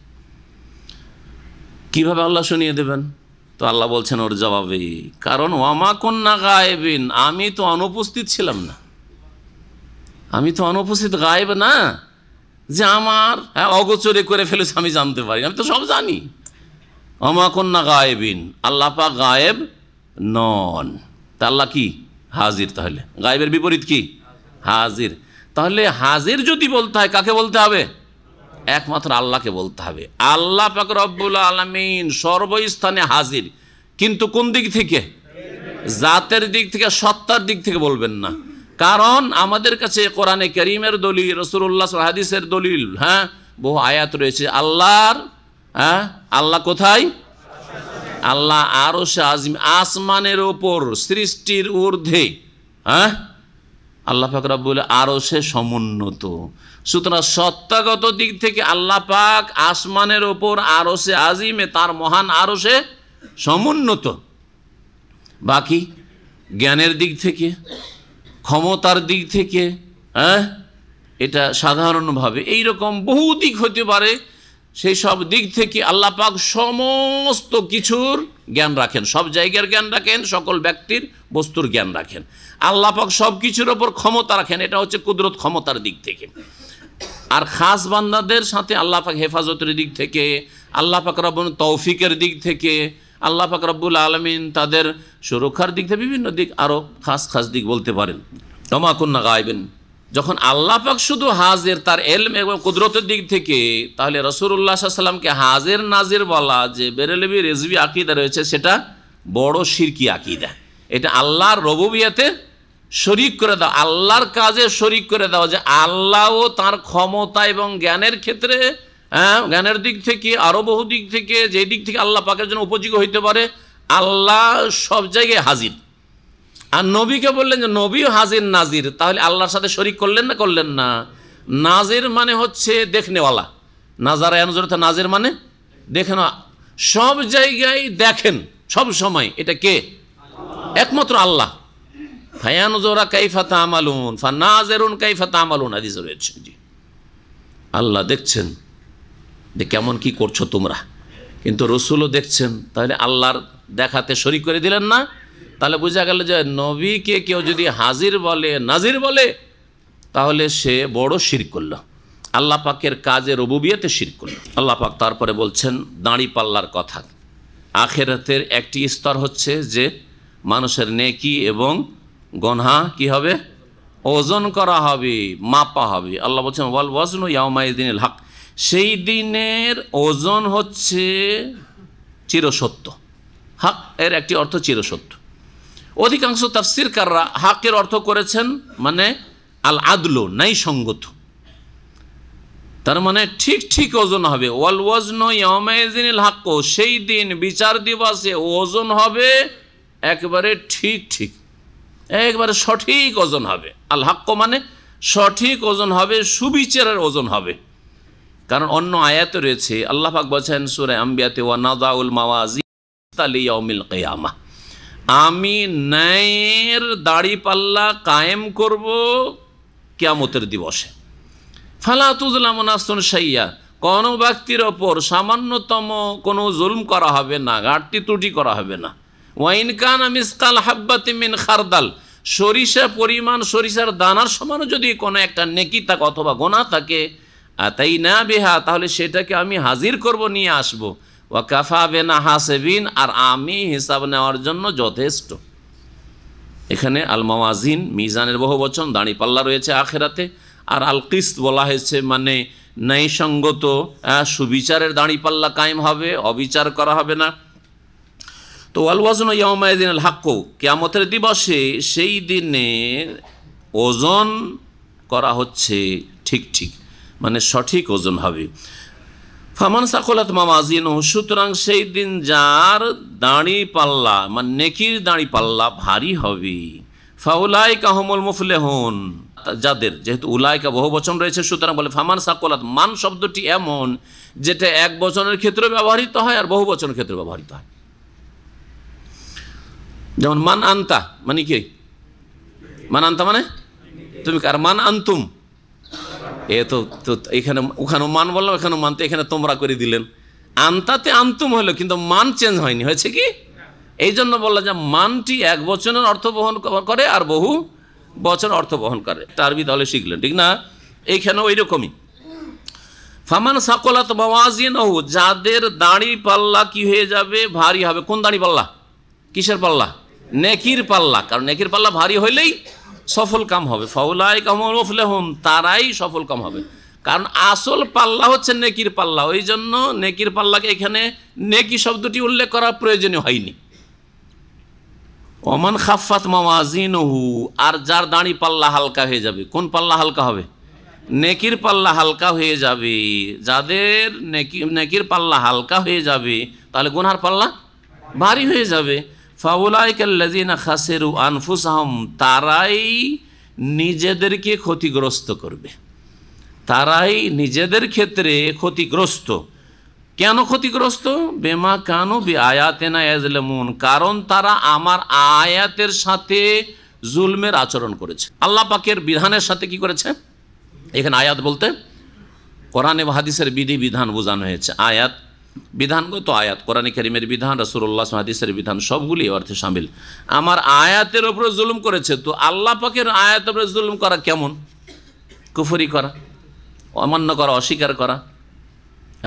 কিভাবে আল্লাহ শুনিয়ে দেবেন? তো আল্লাহ বলছেন ওর জবাবে, কারণ ওয়ামা কুন্না গায়েবিন, আমি তো অনুপস্থিত ছিলাম না, আমি তো অনুপস্থিত গায়েব না, যে আমার অগোচরে করে ফেলেছে আমি জানতে পারি, আমি তো সব জানি। ওয়ামা কুন্না গায়েবিন, আল্লাহ পাক গায়েব নন। তা আল্লাহ কি? হাজির। তাহলে গায়েবের বিপরীত কি? হাজির। তাহলে হাজির যদি বলতে হয় কাকে বলতে হবে? একমাত্র আল্লাহকে বলতে হবে। আল্লাহ পাক রব্বুল আলামিন সর্বস্থানে হাজির, কিন্তু কোন দিক থেকে? জাতের দিক থেকে, সত্তার দিক থেকে বলবেন না। কারণ আমাদের কাছে কোরআনে কারীমের দলিল, রাসূলুল্লাহ হাদিসের দলিল, বহু আয়াত রয়েছে আল্লাহর। আল্লাহ কোথায়? আল্লাহ আরশে আজিম, আসমানের ওপর, সৃষ্টির ঊর্ধ্বে। আল্লাহ পাক রব্বুল আরশে সমুন্নত। সুতরাং সত্তাগত দিক থেকে আল্লাহ পাক আসমানের ওপর আরশে আজিমে, তার মহান আরশে সমুন্নত। বাকি জ্ঞানের দিক থেকে, ক্ষমতার দিক থেকে, এটা সাধারণভাবে এইরকম বহু দিক হতে পারে, সেই সব দিক থেকে আল্লাহ পাক সমস্ত কিছুর জ্ঞান রাখেন, সব জায়গার জ্ঞান রাখেন, সকল ব্যক্তির বস্তুর জ্ঞান রাখেন। আল্লাহ পাক সব কিছুর ওপর ক্ষমতা রাখেন, এটা হচ্ছে কুদরত ক্ষমতার দিক থেকে। আর খাস বান্দাদের সাথে আল্লাহ পাক হেফাজতের দিক থেকে, আল্লাহ পাক রব্বুল তৌফিকের দিক থেকে, আল্লাহ পাক রব্বুল আলামিন তাদের সুরক্ষার দিক থেকে, বিভিন্ন দিক, আরও খাস খাস দিক বলতে পারেন। ওমা কুন্না গায়েবিন, যখন আল্লাহ পাক শুধু হাজির তার ইলম এবং কুদরতের দিক থেকে, তাহলে রাসূলুল্লাহ সাল্লাল্লাহু আলাইহি ওয়াসাল্লামকে হাজির নাজির বলা, যে বেরেলভি রেজভি আকীদা রয়েছে, সেটা বড় শিরকি আকীদা। এটা আল্লাহর রুবুবিয়তে শরীক করে দাও, আল্লাহর কাজে শরীক করে দাও, যে আল্লাহও তার ক্ষমতা এবং জ্ঞানের ক্ষেত্রে, জ্ঞানের দিক থেকে, আরও বহু দিক থেকে, যে দিক থেকে আল্লাহ পাকের জন্য উপযোগী হইতে পারে, আল্লাহ সব জায়গায় হাজির। আর নবীকে বললেন যে নবীও হাজির নাজির, তাহলে আল্লাহর সাথে শরীক করলেন না? করলেন না। নাজির মানে হচ্ছে দেখনেওয়ালা, নাজারা ইয়ানজুর, নাজির মানে দেখেন, সব জায়গায় দেখেন সব সময়। এটা কে? একমাত্র আল্লাহ। ফায়ানজুরা কাইফা তা'মালুন ফানাজিরুন কাইফা তা'মালুন, হাদিস রয়েছে। জি, আল্লাহ দেখছেন যে কেমন কি করছো তোমরা, কিন্তু রসুলও দেখছেন। তাহলে আল্লাহর দেখাতে শরীক করে দিলেন না। তাহলে বোঝা গেল যে নবীকে কেউ যদি হাজির বলে, নাজির বলে, তাহলে সে বড় শিরক করল, আল্লাহ পাকের কাজে রুবুবিয়তে শিরক করল। আল্লাহ পাক তারপরে বলছেন দাঁড়ি পাল্লার কথা। আখিরাতের একটি স্তর হচ্ছে যে মানুষের নেকি এবং গুনাহ কি হবে? ওজন করা হবে, মাপা হবে। আল্লাহ বলছেন ওয়াল ওয়াজনু ইয়াউমাইযিনিল হক, সেই দিনের ওজন হচ্ছে চিরসত্য। হক এর একটি অর্থ চিরসত্য। অধিকাংশ তাফসীরকাররা হকের অর্থ করেছেন মানে আল আদলু, ন্যায়সঙ্গত। তার মানে ঠিক ঠিক ওজন হবে। ওয়াল ওয়াজনু ইয়াউমাইযিনিল হক, সেই দিন বিচার দিবসে ওজন হবে একেবারে ঠিক ঠিক, একবারে সঠিক ওজন হবে। আল হক মানে সঠিক ওজন হবে, সুবিচারের ওজন হবে। কারণ অন্য আয়াতে রয়েছে, আল্লাহ পাক বলেছেন সূরা আম্বিয়াতে, ওয়া নাযাউল মাওয়াজিনা লিয়াউমিল কিয়ামাহ, আমি ন্যায়ের দাড়ি পাল্লা কায়েম করব কিয়ামতের দিবসে। ফালা তুযলামু নাফসুন শাইয়্যা, কোনো ব্যক্তির ওপর সামান্যতম কোনো জুলম করা হবে না, ঘাটতি ত্রুটি করা হবে না। ওয়া ইন কানা মিসকাল হাব্বাতিন মিন খারদাল, সরিষা পরিমাণ, সরিষার দানার সমানও যদি কোনো একটা নেকি থাকে অথবা গোনা থাকে, তাই না বেহা, তাহলে সেটাকে আমি হাজির করব, নিয়ে আসবো। ওয়া কাফা বেনা হাসেবিন, আর আমি হিসাব নেওয়ার জন্য যথেষ্ট। এখানে আল মাওয়াজিন মিজানের বহু বচন, দাঁড়ি পাল্লা রয়েছে আখেরাতে। আর আল কিস্ত বলা হয়েছে মানে ন্যায়সঙ্গত সুবিচারের দাঁড়ি পাল্লা কায়েম হবে, অবিচার করা হবে না। তো আল ওয়াজন ইয়াউমাইদিন আল হাক্কু, কিয়ামতের দিবসে সেই দিনে ওজন করা হচ্ছে ঠিক ঠিক, মানে সঠিক ওজন হবে। ফামান সাকুলাত মাওয়াজিনুহু, সুতরাং সেই দিন যার দাঁড়ি পাল্লা মানে নেকির দাঁড়ি পাল্লা ভারী হবে। ফাউলাইকা হুমুল মুফলিহুন, যাদের, যেহেতু উলাইকা বহু বচন রয়েছে সুতরাং বলে ফামান সাকুলাত, মান শব্দটি এমন যেটা এক বচনের ক্ষেত্রে ব্যবহৃত হয় আর বহু বচনের ক্ষেত্রে ব্যবহৃত হয়। যেমন মান আনতা মানে কি, মান আনতা মানে তুমি, আর মান আনতুম, এ তো এখানে ওখানে মান বললাম, এখানে মান, তো এখানে তোমরা করে দিলেন। আনতাতে আনতুম হলো, কিন্তু মান চেঞ্জ হয়নি, হয়েছে কি? এই জন্য বললাম যে মানটি এক বচনের অর্থ বহন করে আর বহু বচন অর্থ বহন করে। আরবি তাহলে শিখলেন, ঠিক না? এইখানেও ওই রকমই। ফামান সাকুলাত মাওয়াজিনুহু, যাদের দাঁড়ি পাল্লা কি হয়ে যাবে, ভারী হবে। কোন দাঁড়ি পাল্লা? কিসের পাল্লা? নেকির পাল্লা, কারণ নেকির পাল্লা ভারী হইলেই সফল কাম হবে। ফাউলাইকা হুমুল মুফলিহুন, তারাই সফল কাম হবে, কারণ আসল পাল্লা হচ্ছে নেকির পাল্লা। ওই জন্য নেকির পাল্লাকে এখানে নেকি শব্দটি উল্লেখ করা প্রয়োজনীয় হয়নি। ওমান খাফাত মাওয়াজিনুহু, আর যার দাঁড়ি পাল্লা হালকা হয়ে যাবে। কোন পাল্লা হালকা হবে? নেকির পাল্লা হালকা হয়ে যাবে। যাদের নেকির পাল্লা হালকা হয়ে যাবে, তাহলে গুনহার পাল্লা ভারী হয়ে যাবে। ফাউলাইকাল্লাযিনা খাসিরু আনফুসাহুম, তারাই নিজেদেরকে ক্ষতিগ্রস্ত করবে, তারাই নিজেদের ক্ষেত্রে ক্ষতিগ্রস্ত। কেন ক্ষতিগ্রস্ত? বেমা কানু বি আয়াতিনা ইয়াজলামুন, কারণ তারা আমার আয়াতের সাথে জুলমের আচরণ করেছে। আল্লাহ পাকের বিধানের সাথে কি করেছে? এখানে আয়াত বলতে কোরআনে বা হাদিসের বিধি বিধান বোঝানো হয়েছে। আয়াত বিধানগত আয়াত, কোরআনে কারীমের বিধান, রাসূলুল্লাহ হাদিসের বিধান, সবগুলি অর্থে শামিল। আমার আয়াতের উপরে জুলুম করেছে, তো আল্লাহ পাকের আয়াতের উপরে জুলুম করা কেমন? কুফরি করা, অমান্য করা, অস্বীকার করা,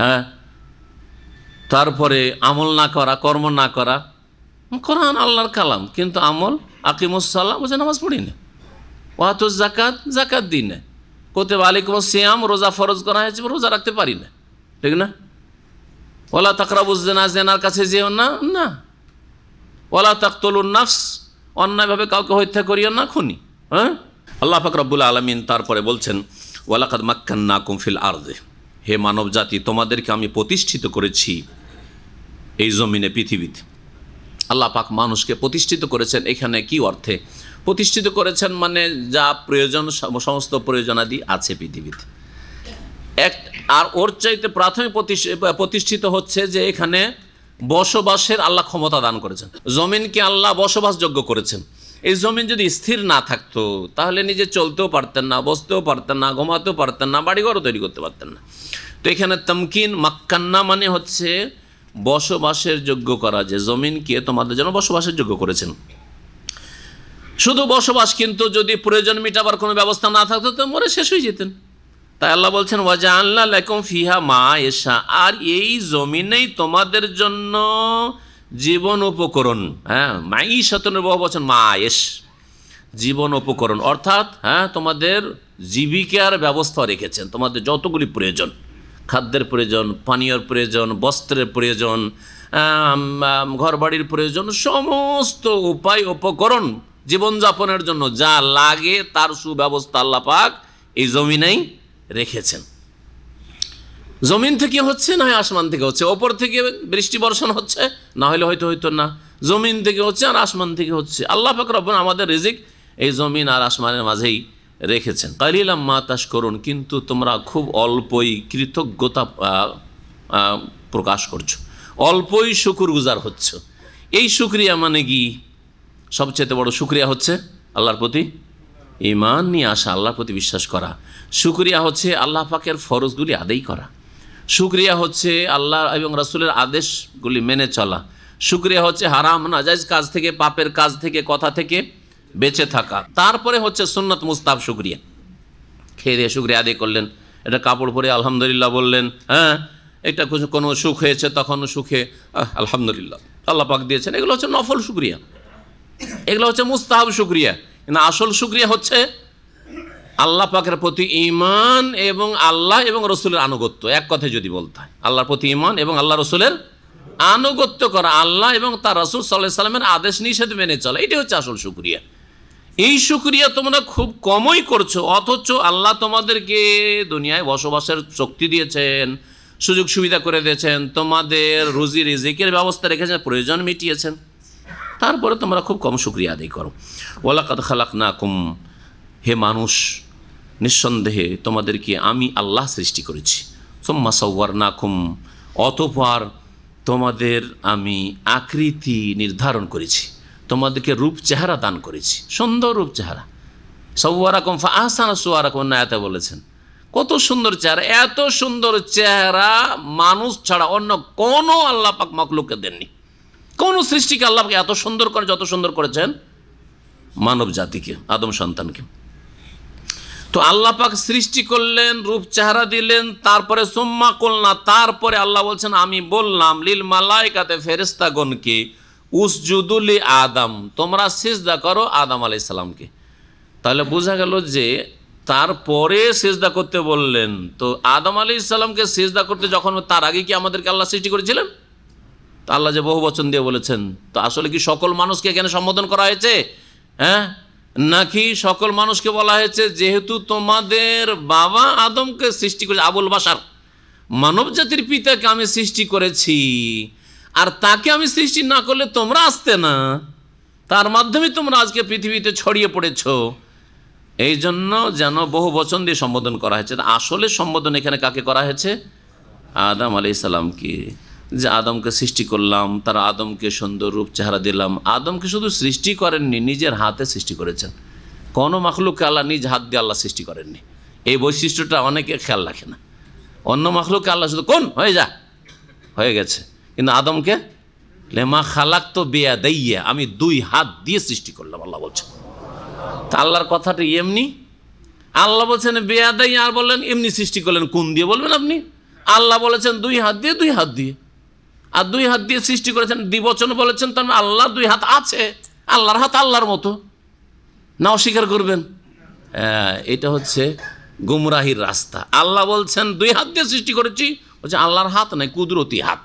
হ্যাঁ, তারপরে আমল না করা, কর্ম না করা। কোরআন আল্লাহর কালাম, কিন্তু আমল, আকিমুস সালাত বলছে নামাজ পড়ি না, ওয়াতুজ যাকাত, যাকাত দিই না, কুতিবা আলাইকুমুস সিয়াম, রোজা ফরজ করা হয়েছে, রোজা রাখতে পারি না, ঠিক না? ওয়ালা তাকরাবুজ জিনা, জিনার কাছে যেও না, না। ওয়ালা তাকতুলুন নাফস, অন্যায়ভাবে কাউকে হত্যা করিও না, খুনি। হ্যাঁ, আল্লাহ পাক রব্বুল আলামিন তারপরে বলছেন ওয়ালাকাদ মাক্কান্নাকুম ফিল আরদে, হে মানব জাতি, তোমাদেরকে আমি প্রতিষ্ঠিত করেছি এই জমিনে, পৃথিবীতে। আল্লাহ পাক মানুষকে প্রতিষ্ঠিত করেছেন। এখানে কি অর্থে প্রতিষ্ঠিত করেছেন? মানে যা প্রয়োজন, সমস্ত প্রয়োজনাদি আছে পৃথিবীতে। আর ওর চাইতে প্রাথমিক প্রতিষ্ঠিত হচ্ছে যে এখানে বসবাসের আল্লাহ ক্ষমতা দান করেছেন। জমিনকে আল্লাহ বসবাসযোগ্য করেছেন। এই জমিন যদি স্থির না থাকতো, তাহলে নিজে চলতেও পারতেন না, বসতেও পারতেন না, ঘুমাতেও পারতেন না, বাড়িঘরও তৈরি করতে পারতেন না। তো এখানে তামকিন, মাক্কান্না মানে হচ্ছে বসবাসের যোগ্য করা, যে জমিনকে তোমাদের জন্য বসবাসের যোগ্য করেছেন। শুধু বসবাস, কিন্তু যদি প্রয়োজন মেটাবার কোনো ব্যবস্থা না থাকতো তো মরে শেষ হয়ে যেতেন। তাই আল্লাহ বলছেন ওয়াজআলনা লাকুম ফিহা মাঈশা, আর এই জমিনেই তোমাদের জন্য জীবন উপকরণ, হ্যাঁ, মাঈশাতুন বহু বচন মাঈশ, জীবন উপকরণ, অর্থাৎ হ্যাঁ তোমাদের জীবিকার ব্যবস্থা রেখেছেন। তোমাদের যতগুলি প্রয়োজন, খাদ্যের প্রয়োজন, পানীয়র প্রয়োজন, বস্ত্রের প্রয়োজন, ঘরবাড়ির প্রয়োজন, সমস্ত উপায় উপকরণ জীবনযাপনের জন্য যা লাগে তার সুব্যবস্থা আল্লাহ পাক এই জমিনেই রেখেছেন। জমিন থেকে হচ্ছে, না হয় আসমান থেকে হচ্ছে, ওপর থেকে বৃষ্টি বর্ষণ হচ্ছে, না হলে হয়তো না, জমিন থেকে হচ্ছে আর আসমান থেকে হচ্ছে। আল্লাহ পাক রব্বুল আমাদের রিজিক এই জমিন আর আসমানের মাঝেই রেখেছেন। কালিলাম মা তাশকুরুন, কিন্তু তোমরা খুব অল্পই কৃতজ্ঞতা প্রকাশ করছো, অল্পই শুকরগুজার হচ্ছ। এই শুকরিয়া মানে কি? সবচেয়ে বড় শুকরিয়া হচ্ছে আল্লাহর প্রতি ঈমান নিয়ে আসা, আল্লাহর প্রতি বিশ্বাস করা। শুকরিয়া হচ্ছে আল্লাহ পাকের ফরজগুলি আদায় করা। শুকরিয়া হচ্ছে আল্লাহ এবং রাসূলের আদেশগুলি মেনে চলা। শুকরিয়া হচ্ছে হারাম নাজায়েজ কাজ থেকে, পাপের কাজ থেকে, কথা থেকে বেঁচে থাকা। তারপরে হচ্ছে সুন্নত মুস্তাহাব শুকরিয়া। খেয়ে দিয়ে শুকরিয়া আদায় করলেন, এটা কাপড় পরে আলহামদুলিল্লাহ বললেন, হ্যাঁ এটা কোনো সুখ হয়েছে তখন সুখে আলহামদুলিল্লাহ আল্লাহ পাক দিয়েছেন, এগুলো হচ্ছে নফল শুকরিয়া, এগুলো হচ্ছে মুস্তাহাব শুকরিয়া। কিন্তু আসল শুকরিয়া হচ্ছে আল্লাহ পাকের প্রতি ঈমান এবং আল্লাহ এবং রসুলের আনুগত্য। এক কথায় যদি বলতে হয়, আল্লাহর প্রতি ঈমান এবং আল্লাহ রসুলের আনুগত্য করা, আল্লাহ এবং তার রাসূল সাল্লাল্লাহু আলাইহি সাল্লামের আদেশ নিষেধ মেনে চলা, এটাই হচ্ছে আসল শুকরিয়া। এই শুকরিয়া তোমরা খুব কমই করছো, অথচ আল্লাহ তোমাদেরকে দুনিয়ায় বসবাসের শক্তি দিয়েছেন, সুযোগ সুবিধা করে দিয়েছেন, তোমাদের রুজি রিজিকের ব্যবস্থা রেখেছেন, প্রয়োজন মিটিয়েছেন, তারপরে তোমরা খুব কম শুকরিয়া আদায় করো। ওয়ালাকাদ খালাকনাকুম, হে মানুষ নিঃসন্দেহে তোমাদেরকে আমি আল্লাহ সৃষ্টি করেছি। সুম্মা সাওয়ারনাকুম, অতঃপর তোমাদের আমি আকৃতি নির্ধারণ করেছি, তোমাদেরকে রূপ চেহারা দান করেছি, সুন্দর রূপ চেহারা। সাওয়ারাকুম ফাআহসানা সুওয়ারাকুম, আয়াতে বলেছেন কত সুন্দর চেহারা। এত সুন্দর চেহারা মানুষ ছাড়া অন্য কোনো আল্লাহ পাক মাখলুককে দেননি। কোন সৃষ্টিকে আল্লাহ পাক এত সুন্দর করে যত সুন্দর করেছেন মানব জাতিকে, আদম সন্তানকে। তো আল্লাহ পাক সৃষ্টি করলেন, রূপ চেহারা দিলেন, তারপরে সুম্মা কুলনা, তারপরে আল্লাহ বলছেন আমি বললাম লিল মালাইকাতে, ফেরেশতাগণকে, উসজুদু লি আদম, তোমরা সিজদা করো আদম আলাইহিস সালামকে। তাহলে বোঝা গেল যে তারপরে সিজদা করতে বললেন। তো আদম আলাইহিস সালামকে সিজদা করতে যখন, তার আগে কি আমাদেরকে আল্লাহ সৃষ্টি করেছিলেন? তো আল্লাহ যে বহু বচন দিয়ে বলেছেন, তো আসলে কি সকল মানুষকে এখানে সম্বোধন করা হয়েছে? হ্যাঁ, নাকি সকল মানুষকে বলা হয়েছে যেহেতু তোমাদের বাবা আদমকে সৃষ্টি করেছে, আবুল বাশার মানব জাতির পিতাকে আমি সৃষ্টি করেছি, আর তাকে আমি সৃষ্টি না করলে তোমরা আসতে না, তার মাধ্যমে তোমরা আজকে পৃথিবীতে ছড়িয়ে পড়েছ, এই জন্য যেন বহু বচন দিয়ে সম্বোধন করা হয়েছে। আসলে সম্বোধন এখানে কাকে করা হয়েছে? আদম আলাইহিস সালামকে। যে আদমকে সৃষ্টি করলাম, তারা আদমকে সুন্দর রূপ চেহারা দিলাম। আদমকে শুধু সৃষ্টি করেননি, নিজের হাতে সৃষ্টি করেছেন। কোনো মাখলুককে আল্লাহ নিজ হাত দিয়ে আল্লাহ সৃষ্টি করেননি। এই বৈশিষ্ট্যটা অনেকে খেয়াল রাখে না। অন্য মাখলুককে আল্লাহ শুধু কোন হয়ে যা, হয়ে গেছে, কিন্তু আদমকে লেমা খালাক তো বেয়া দাইয়া, আমি দুই হাত দিয়ে সৃষ্টি করলাম আল্লাহ বলছেন। তা আল্লাহর কথাটা এমনি, আল্লাহ বলছেন বেয়া দাইয়া, আর বললেন এমনি সৃষ্টি করলেন, কোন দিয়ে বলবেন আপনি? আল্লাহ বলেছেন দুই হাত দিয়ে, দুই হাত দিয়ে, আর দুই হাত দিয়ে সৃষ্টি করেছেন, দ্বিবচন বলেছেন, তার মানে আল্লাহর দুই হাত আছে, আল্লাহর হাত আল্লাহর মতো, না অস্বীকার করবেন? এটা হচ্ছে গুমরাহির রাস্তা। আল্লাহ বলছেন দুই হাত দিয়ে সৃষ্টি করেছি, বলছে আল্লাহর হাত নাই, কুদরতি হাত।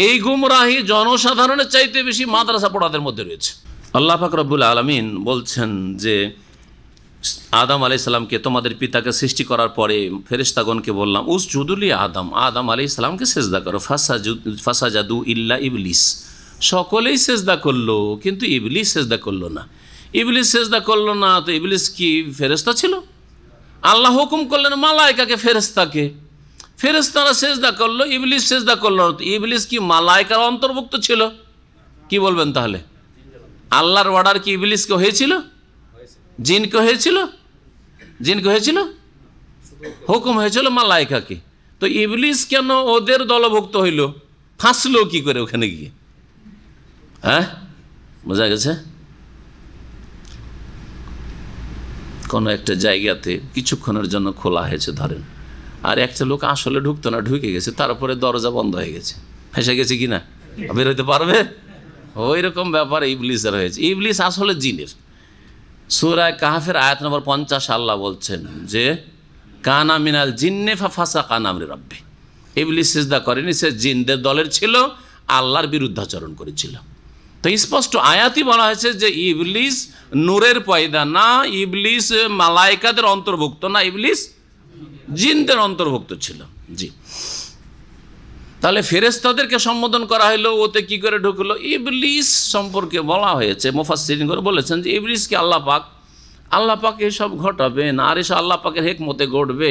এই গুমরাহি জনসাধারণের চাইতে বেশি মাদ্রাসা পড়াদের মধ্যে রয়েছে। আল্লাহ পাক রব্বুল আলামিন বলছেন যে আদম আলাইহিস সালামকে, তোমাদের পিতাকে সৃষ্টি করার পরে ফেরেশতাগণকে বললাম উসজুদু লি আদম, আদম আলাইহিস সালামকে সিজদা করো। ফাসাজাদু ইল্লা ইবলিস, সকলেই সিজদা করলো, কিন্তু ইবলিস সিজদা করলো না। ইবলিস সিজদা করলো না, তো ইবলিস কি ফেরেশতা ছিল? আল্লাহ হুকুম করলেন মালায়েকাকে, ফেরেশতাকে, ফেরেশতারা সিজদা করলো, ইবলিস সিজদা করলো না। তো ইবলিস কি মালায়েকার অন্তর্ভুক্ত ছিল? কি বলবেন তাহলে? আল্লাহর অর্ডার কি ইবলিসকে হয়েছিল? জিনকে হয়েছিল? জিনকে হয়েছিল? হুকুম হয়েছিল মালায়েকাকে। তো ইবলিস কেন ওদের দলভুক্ত হইল? ফাঁসলো কি করে ওখানে গিয়ে? হ্যাঁ, বোঝা গেছে? কোনো একটা জায়গাতে কিছুক্ষণের জন্য খোলা হয়েছে ধরেন, আর একটা লোক আসলে ঢুকতো না, ঢুকে গেছে, তারপরে দরজা বন্ধ হয়ে গেছে, ফেঁসে গেছে কিনা, বের হইতে পারবে? ওই রকম ব্যাপার ইবলিসের হয়েছে। ইবলিস আসলে জিনের। সূরা কাহফের আয়াত নম্বর 50 আল্লাহ বলছেন যে কানা মিনাল জিন্নে ফাসাকা আন আমরি রাব্বি, ইবলিস সিজদা করেনি, সে জিনদের দলের ছিল, আল্লাহর বিরুদ্ধাচরণ করেছিল। তো স্পষ্ট আয়াতই বলা হয়েছে যে ইবলিস নূরের পয়দা না, ইবলিস মালায়েকাদের অন্তর্ভুক্ত না, ইবলিস জিনদের অন্তর্ভুক্ত ছিল। জি, তাহলে ফেরেশতাদেরকে সম্বোধন করা হলো, ওতে কি করে ঢুকলো? ইবলিস সম্পর্কে বলা হয়েছে, মুফাসসিরিন করে বলেছেন যে ইবলিসকে আল্লাহ পাক এসব ঘটাবেন, আর এসব আল্লাহ পাকের হিকমতে ঘটবে।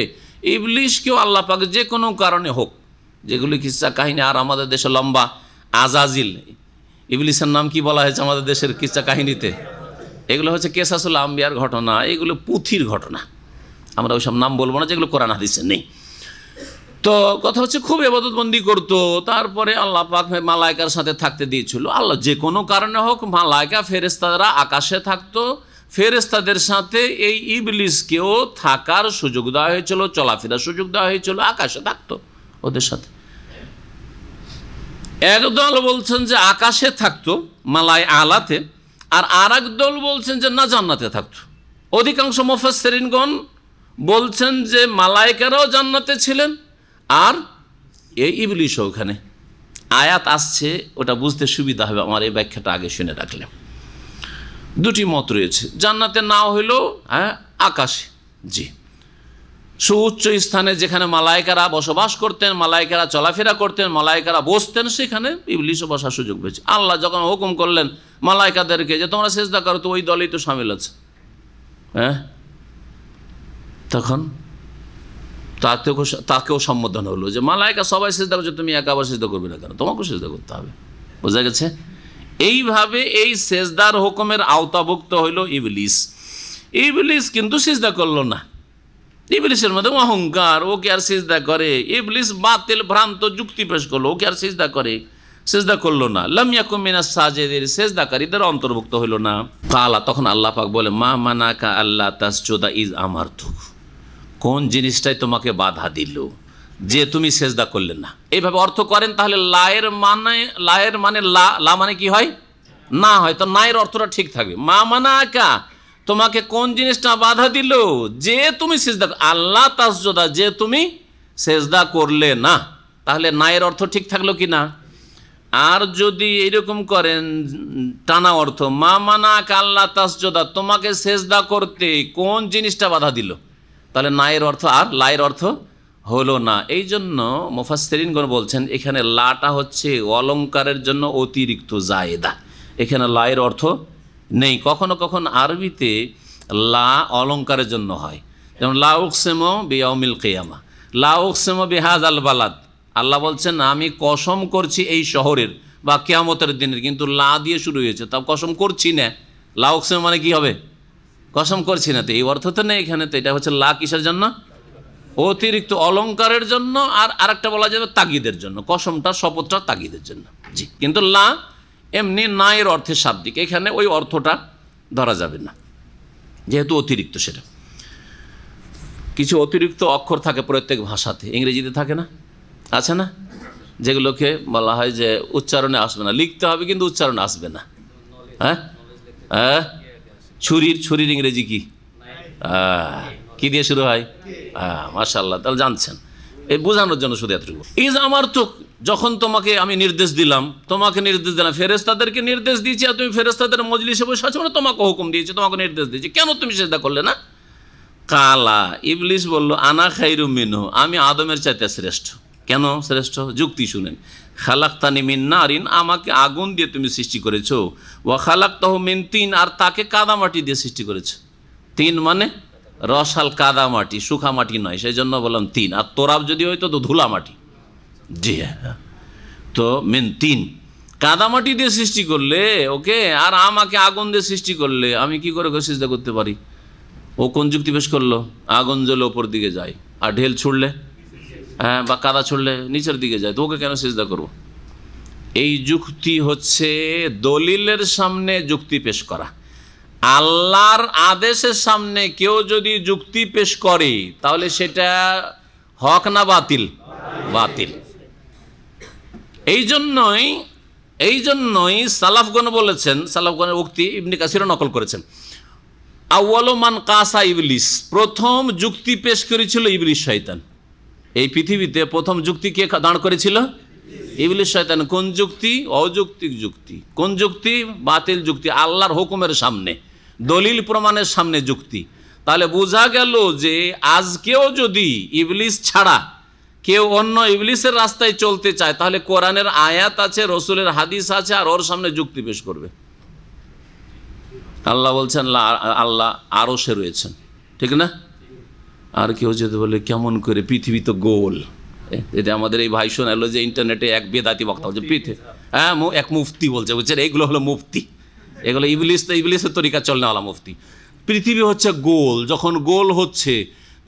ইবলিসকেও আল্লাহ পাক যে কোনো কারণে হোক, যেগুলি কিসসা কাহিনী, আর আমাদের দেশে লম্বা আজাজিল, ইবলিসের নাম কি বলা হয়েছে আমাদের দেশের কিসসা কাহিনীতে? এগুলো হচ্ছে কেসাসুল আম্বিয়ার ঘটনা, এগুলো পুঁথির ঘটনা। আমরা ওইসব নাম বলবো না যেগুলো কোরআন হাদিসে নেই। তো কথা হচ্ছে খুব ইবাদতবন্দি করতো, তারপরে আল্লাহ পাক মালাইকার সাথে থাকতে দিয়েছিল। আল্লাহ যে কোনো কারণে হোক, মালাইকা ফেরেশতারা আকাশে থাকতো, ফেরেশতাদের সাথে এই ইবলিসকেও থাকার সুযোগ দেওয়া হয়েছিল, চলাফেরার সুযোগ দেওয়া হয়েছিল, আকাশে থাকতো ওদের সাথে। একদল বলছেন যে আকাশে থাকতো মালাই আলাতে, আর আর এক দল বলছেন যে না, জান্নাতে থাকতো। অধিকাংশ মুফাসসিরিনগণ বলছেন যে মালাইকারাও জান্নাতে ছিলেন আর এই ইবলিসও ওখানে। আয়াত আসছে, ওটা বুঝতে সুবিধা হবে, আমার এই ব্যাখ্যাটা আগে শুনে রাখলে। দুটি মত রয়েছে, জান্নাতে না হইলেও আকাশে। জি, সুউচ্চ স্থানে যেখানে মালাইকারা বসবাস করতেন, মালাইকারা চলাফেরা করতেন, মালাইকারা বসতেন, সেখানে ইবলিসও বসার সুযোগ পেয়েছে। আল্লাহ যখন হুকুম করলেন মালাইকাদেরকে যে তোমরা সিজদা করো, তো ওই দলই তো শামিল আছে, তখন তাকেও সম্বোধন হলো যে মালাইকা সবাই সিজদা করছে, তুমি একা আবার সিজদা করবে না কেন, তোমাকেও সিজদা করতে হবে। বোঝা গেছে? এইভাবে এই সেজদার হুকুমের আওতাভুক্ত হইল ইবলিস। ইবলিস কিন্তু সিজদা করলো না। ইবলিসের মধ্যে অহংকার, ও কি আর সিজদা করে? ইবলিস বাতিল ভ্রান্ত যুক্তি পেশ করলো, ও কি আর সিজদা করে? সিজদা করলো না। লাম ইয়াকুম মিনাস সাজিদিন, সিজদাকারীদের অন্তর্ভুক্ত হইল না। কালা, তখন আল্লাহ পাক বলে মা মানাকা আল্লাহ তাসজুদা ইজ আমারতুক, কোন জিনিসটাই তোমাকে বাধা দিল যে তুমি সিজদা করলে না? এইভাবে অর্থ করেন তাহলে লায়ের মানে লা মানে কি হয়? না হয়। তো নায়ের অর্থটা ঠিক থাকবে। মা মানাকা, তোমাকে কোন জিনিসটা বাধা দিল যে তুমি সিজদা, আল্লাহ তাসজুদা, যে তুমি সিজদা করলে না। তাহলে নায়ের অর্থ ঠিক থাকলো কি না? আর যদি এরকম করেন টানা অর্থ, মা মানাকা আল্লাহ তাসজুদা, তোমাকে সিজদা করতে কোন জিনিসটা বাধা দিল, তাহলে নায়ের অর্থ আর লায়ের অর্থ হলো না। এই জন্য মুফাসসিরিনগণ বলছেন এখানে লাটা হচ্ছে অলংকারের জন্য অতিরিক্ত জায়েদা, এখানে লায়ের অর্থ নেই। কখনো কখনো আরবিতে লা অলংকারের জন্য হয়, যেমন লা উকসিমু বিয়াউমিল কিয়ামা, লা উকসিমু বিহাযাল বালাদ। আল্লাহ বলছেন আমি কসম করছি এই শহরের বা কিয়ামতের দিনের, কিন্তু লা দিয়ে শুরু হয়েছে, তাও কসম করছি না। লা উকসিমু মানে কি হবে? কসম করছি না। তো এই অর্থ তো নেই এখানে। তো এটা হচ্ছে লা কিসের জন্য? অতিরিক্ত অলংকারের জন্য। আর আরেকটা বলা যাবে তাগিদের জন্য, কসমটা শপথটা তাগিদের জন্য। জি, কিন্তু লা এমনি নায়ের অর্থে শাব্দিক, এখানে ওই অর্থটা ধরা যাবে না যেহেতু অতিরিক্ত। সেটা কিছু অতিরিক্ত অক্ষর থাকে প্রত্যেক ভাষাতে, ইংরেজিতে থাকে না, আছে না, যেগুলোকে বলা হয় যে উচ্চারণে আসবে না, লিখতে হবে কিন্তু উচ্চারণে আসবে না। হ্যাঁ, ছুরির ইংরেজি কি দিয়ে শুরু হয়? মাশাআল্লাহ, তাহলে জানছেন। এই বোঝানোর জন্য শুধু এতটুকু। ইজ আমার তো, যখন তোমাকে আমি নির্দেশ দিলাম, ফেরেশতাদেরকে নির্দেশ দিয়েছি, আর তুমি ফেরেশতাদের মজলিসে বসে আছো, মানে তোমাকে হুকুম দিয়েছি, তোমাকে নির্দেশ দিয়েছি, কেন তুমি সিজদা করলে না? কালা, ইবলিস বলল আনা খায়রুম মিনহু, আমি আদমের চাইতে শ্রেষ্ঠ। কেন শ্রেষ্ঠ? যুক্তি শুনেন। খালাকতানি মিন নারিন, আমাকে আগুন দিয়ে তুমি সৃষ্টি করেছো, ওয়া খালাকতাহু মিন তিন, আর তাকে কাদামাটি দিয়ে সৃষ্টি করেছো। তিন মানে রসাল কাদামাটি, শুখা মাটি নয়, সেই জন্য বললাম তিন। আর তোরাব যদি হইতো তো ধুলা মাটি। জি হ্যাঁ, তো মিন তিন, কাদামাটি দিয়ে সৃষ্টি করলে ওকে, আর আমাকে আগুন দিয়ে সৃষ্টি করলে, আমি কি করে সিজদা করতে পারি? ও কোন যুক্তি পেশ করলো? আগুন জ্বলে ওপর দিকে যায়, আর ঢেল ছুড়লে বা কাদা ছুড়লে নিচের দিকে যায়, তো ওকে কেন সিজদা করবো? এই যুক্তি হচ্ছে দলিলের সামনে যুক্তি পেশ করা। আল্লাহর আদেশের সামনে কেউ যদি যুক্তি পেশ করে তাহলে সেটা হক না বাতিল? বাতিল। এই জন্যই সালাফগণ বলেছেন, সালাফগণের উক্তি ইবনে কাসিরও নকল করেছেন, আউয়ালু মান কাসা ইবলিস, প্রথম যুক্তি পেশ করেছিল ইবলিস শয়তান। এই পৃথিবীতে প্রথম যুক্তি কে দাঁড় করেছিল? ইবলিস শয়তান। কোন যুক্তি? অযৌক্তিক যুক্তি। কোন যুক্তি? বাতিল যুক্তি, আল্লাহর হুকুমের সামনে, দলিল প্রমাণের সামনে যুক্তি। তাহলে বোঝা গেল যে আজকেও যদি ইবলিস ছাড়া কেউ অন্য ইবলিসের রাস্তায় চলতে চায়, তাহলে কোরআনের আয়াত আছে, রসুলের হাদিস আছে, আর ওর সামনে যুক্তি পেশ করবে। আল্লাহ বলছেন আল্লাহ আরশে রয়েছেন, ঠিক না? আর কেউ যদি বলে কেমন করে, পৃথিবী তো গোল। এটা আমাদের এই ভাই শোনালো যে ইন্টারনেটে এক বেদাতি বক্তা বলছে পৃথিবী, হ্যাঁ এক মুফতি বলছে, বুঝছেন, এইগুলো হলো মুফতি, এগুলো ইবলিসের তরিকা চলনেওয়ালা মুফতি। পৃথিবী হচ্ছে গোল, যখন গোল হচ্ছে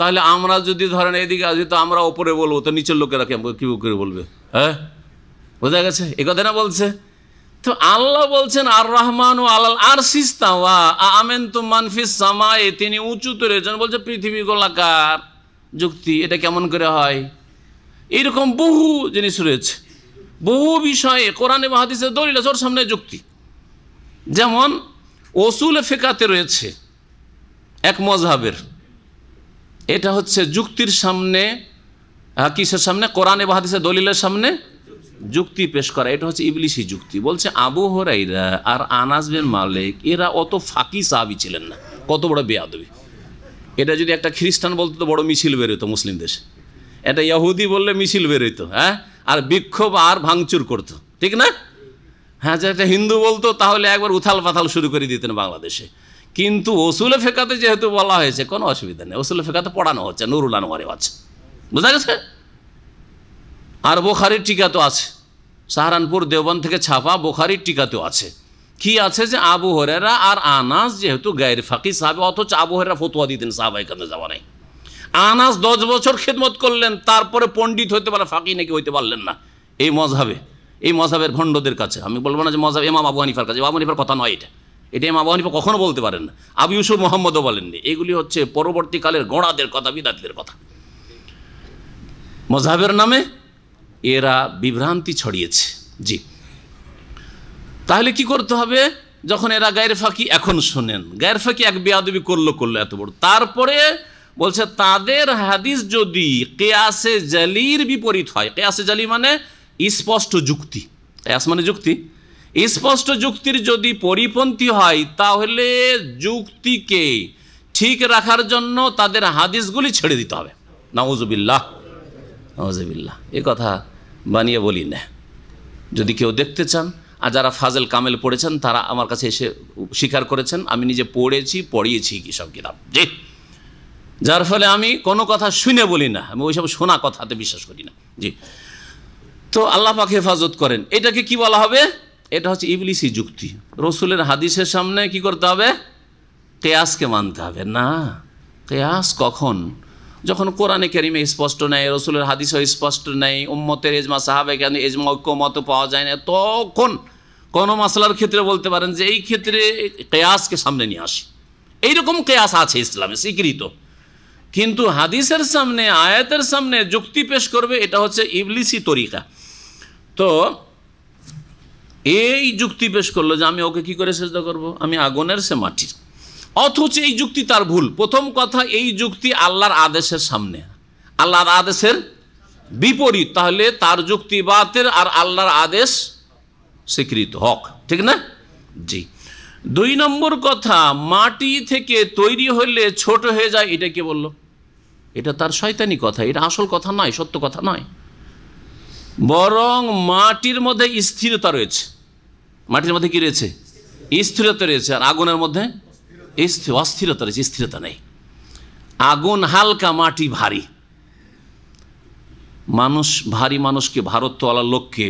তাহলে আমরা যদি ধরেন এদিকে আসি তো আমরা ওপরে বলবো, তো নিচের লোকেরা কি করে বলবে? হ্যাঁ, বোঝা গেছে? এ কথা না বলছে। তো আল্লাহ বলছেন আর রহমান ও আলাল আরশি ইস্তাওয়া আমেনতুম মান ফিস সামায়ে, তিনি উঁচুতে রয়েছেন। বলছে পৃথিবী গোলাকার, যুক্তি এটা কেমন করে হয়? এইরকম বহু জিনিস রয়েছে, বহু বিষয়ে কোরআনে বা হাদিসের দলিল আছে, ওর সামনে যুক্তি। যেমন উসুলে ফিকাতে রয়েছে এক মযহাবের, এটা হচ্ছে যুক্তির সামনে, কিসের সামনে? কোরআনে বা হাদিসের দলিলের সামনে যুক্তি পেশ করা। এটা হচ্ছে ইবলিশি যুক্তি। বলছে আবু হুরায়রা আর আনাস বিন মালিক এরা অত ফাকি সাহাবী ছিলেন না, কত বড় বেয়াদবি। এটা যদি একটা খ্রিস্টান বলতো তো বড় মিছিল বেরোতো মুসলিম দেশে, এটা ইহুদি বললে মিছিল বেরোতো, হ্যাঁ, আর বিক্ষোভ আর ভাঙচুর করতো, ঠিক না? হ্যাঁ, যে একটা হিন্দু বলতো তাহলে একবার উথাল পাথাল শুরু করে দিতেন বাংলাদেশে। কিন্তু উসুলে ফিকাতে যেহেতু বলা হয়েছে কোনো অসুবিধা নেই, উসুলে ফিকাতে পড়ানো হচ্ছে, নুরুল আনোয়ারে আছে, বোঝা গেছে? আর বুখারীর টিকা তো আছে, সাহারানপুর দেওবন্দ থেকে ছাপা বুখারীর টিকাতেও আছে। কি আছে? যে আবু হুরায়রা আর আনাস যেহেতু গায়ের ফাঁকি সাহাবী, অথচ আবু হুরায়রা ফতোয়া দিতেন সাহাবায়ে কেরামের জামানায়। আনাস 10 বছর খেদমত করলেন, তারপরে পণ্ডিত হইতে পারে, ফাঁকি নাকি হইতে পারলেন না। এই মযহাবের ভণ্ডদের কাছে, আমি বলবো না যে মযহাব ইমাম আবু হানিফার কাছে, আবু হানিফার কথা নয় এটা ইমাম আবু হানিফা কখনো বলতে পারেন না, আবু ইউসুফ মুহাম্মদও বলেননি। এগুলি হচ্ছে পরবর্তীকালের গোঁড়াদের কথা, বিদাতীদের কথা। মযহাবের নামে এরা বিভ্রান্তি ছড়িয়েছে। জি, তাহলে কি করতে হবে? যখন এরা গায়ের ফাঁকি, এখন শোনেন, গায়ের ফাঁকি এক বেয়াদবি করলো এত বড়, তারপরে বলছে তাদের হাদিস যদি কিয়াসে জালির বিপরীত হয়, কিয়াসে জালি মানে স্পষ্ট যুক্তি, কিয়াস মানে যুক্তি, স্পষ্ট যুক্তির যদি পরিপন্থী হয়, তাহলে যুক্তিকে ঠিক রাখার জন্য তাদের হাদিসগুলি ছেড়ে দিতে হবে। নাউজুবিল্লাহ, নাউজুবিল্লাহ, এ কথা বানিয়ে বলি না। যদি কেউ দেখতে চান, আর যারা ফাজেল কামেল পড়েছেন তারা আমার কাছে এসে স্বীকার করেছেন, আমি নিজে পড়িয়েছি কি সব কিতাব, জি, যার ফলে আমি কোনো কথা শুনে বলি না, আমি ওইসব শোনা কথাতে বিশ্বাস করি না। জি, তো আল্লাহ পাক হেফাজত করেন। এটাকে কি বলা হবে? এটা হচ্ছে ইবলিসি যুক্তি। রসুলের হাদিসের সামনে কি করতে হবে? কিয়াসকে মানতে হবে না। কিয়াস কখন? যখন কোরআনে কারিমে স্পষ্ট নেই, রসুলের হাদিসও স্পষ্ট নেই, উম্মতের এজমা, সাহাবায়ে কেরাম এজমা ঐক্যমত পাওয়া যায় না, তখন কোনো মাসলার ক্ষেত্রে বলতে পারেন যে এই ক্ষেত্রে কিয়াসকে সামনে নিয়ে আসি। এইরকম কিয়াস আছে ইসলামে স্বীকৃত, কিন্তু হাদিসের সামনে, আয়াতের সামনে যুক্তি পেশ করবে, এটা হচ্ছে ইবলিসি তরিকা। তো এই যুক্তি পেশ করলো যে আমি ওকে কি করে সেজদা করব, আমি আগুনের, সে মাটির, অথচ এই যুক্তি তার ভুল। প্রথম কথা, এই যুক্তি আল্লাহর আদেশের সামনে, আল্লাহর আদেশের বিপরীত, তাহলে তার যুক্তি বাতিল আর আল্লাহর আদেশ স্বীকৃত, হক, ঠিক না? জি। 2 নম্বর কথা, মাটি থেকে তৈরি হলে ছোট হয়ে যায়, এটা কে বলল? এটা তার শয়তানি কথা, এটা আসল কথা নয়, সত্য কথা নয়। বরং মাটির মধ্যে স্থিরতা রয়েছে, মাটির মধ্যে কি রয়েছে? স্থিরতা রয়েছে, আর আগুনের মধ্যে অস্থিরতা রয়েছে, স্থিরতা নেই। আগুন হালকা, মাটি ভারী। মানুষ ভারী মানুষকে, ভারত্বওয়ালা লোককে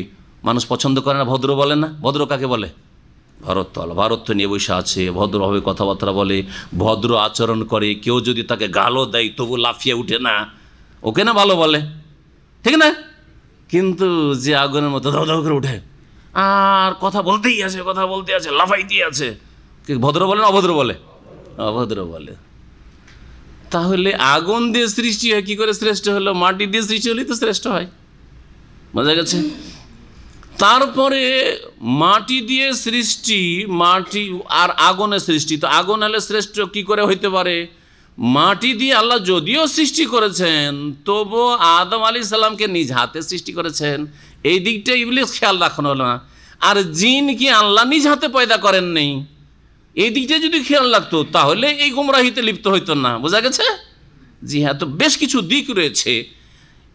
মানুষ পছন্দ করে না, ভদ্র বলে না? ভদ্র কাকে বলে? ভারতওয়ালা। ভারত নিয়ে বসে আছে, ভদ্রভাবে কথাবার্তা বলে, ভদ্র আচরণ করে, কেউ যদি তাকে গালও দেয় তবু লাফিয়ে উঠে না, ওকে না ভালো বলে, ঠিক না? কিন্তু যে আগুনের মতো দাও দাও করে উঠে আর কথা বলতেই আছে, কথা বলতে আছে, লাফাইতেই আছে, ভদ্র বলে না অভদ্র বলে? অভদ্র বলে। তাহলে আগুন দিয়ে সৃষ্টি হয়, কি করে শ্রেষ্ঠ হলো? মাটি দিয়ে সৃষ্টি হলেই তো শ্রেষ্ঠ হয়, বোঝা গেছে? তারপরে মাটি দিয়ে সৃষ্টি, মাটি আর আগুনের সৃষ্টি, তো আগুন হলে শ্রেষ্ঠ কি করে হইতে পারে? মাটি দিয়ে আল্লাহ যদিও সৃষ্টি করেছেন, তবু আদম আলাইহিস সালামকে নিজ হাতে সৃষ্টি করেছেন, এই দিকটা ইবলিস খেয়াল রাখানো হলো না। আর জিন কি আল্লাহ নিজ হাতে পয়দা করেন নেই, এই দিকটা যদি খেয়াল রাখতো তাহলে এই গুমরাহিতে লিপ্ত হইতো না, বোঝা গেছে? জি হ্যাঁ। তো বেশ কিছু দিক রয়েছে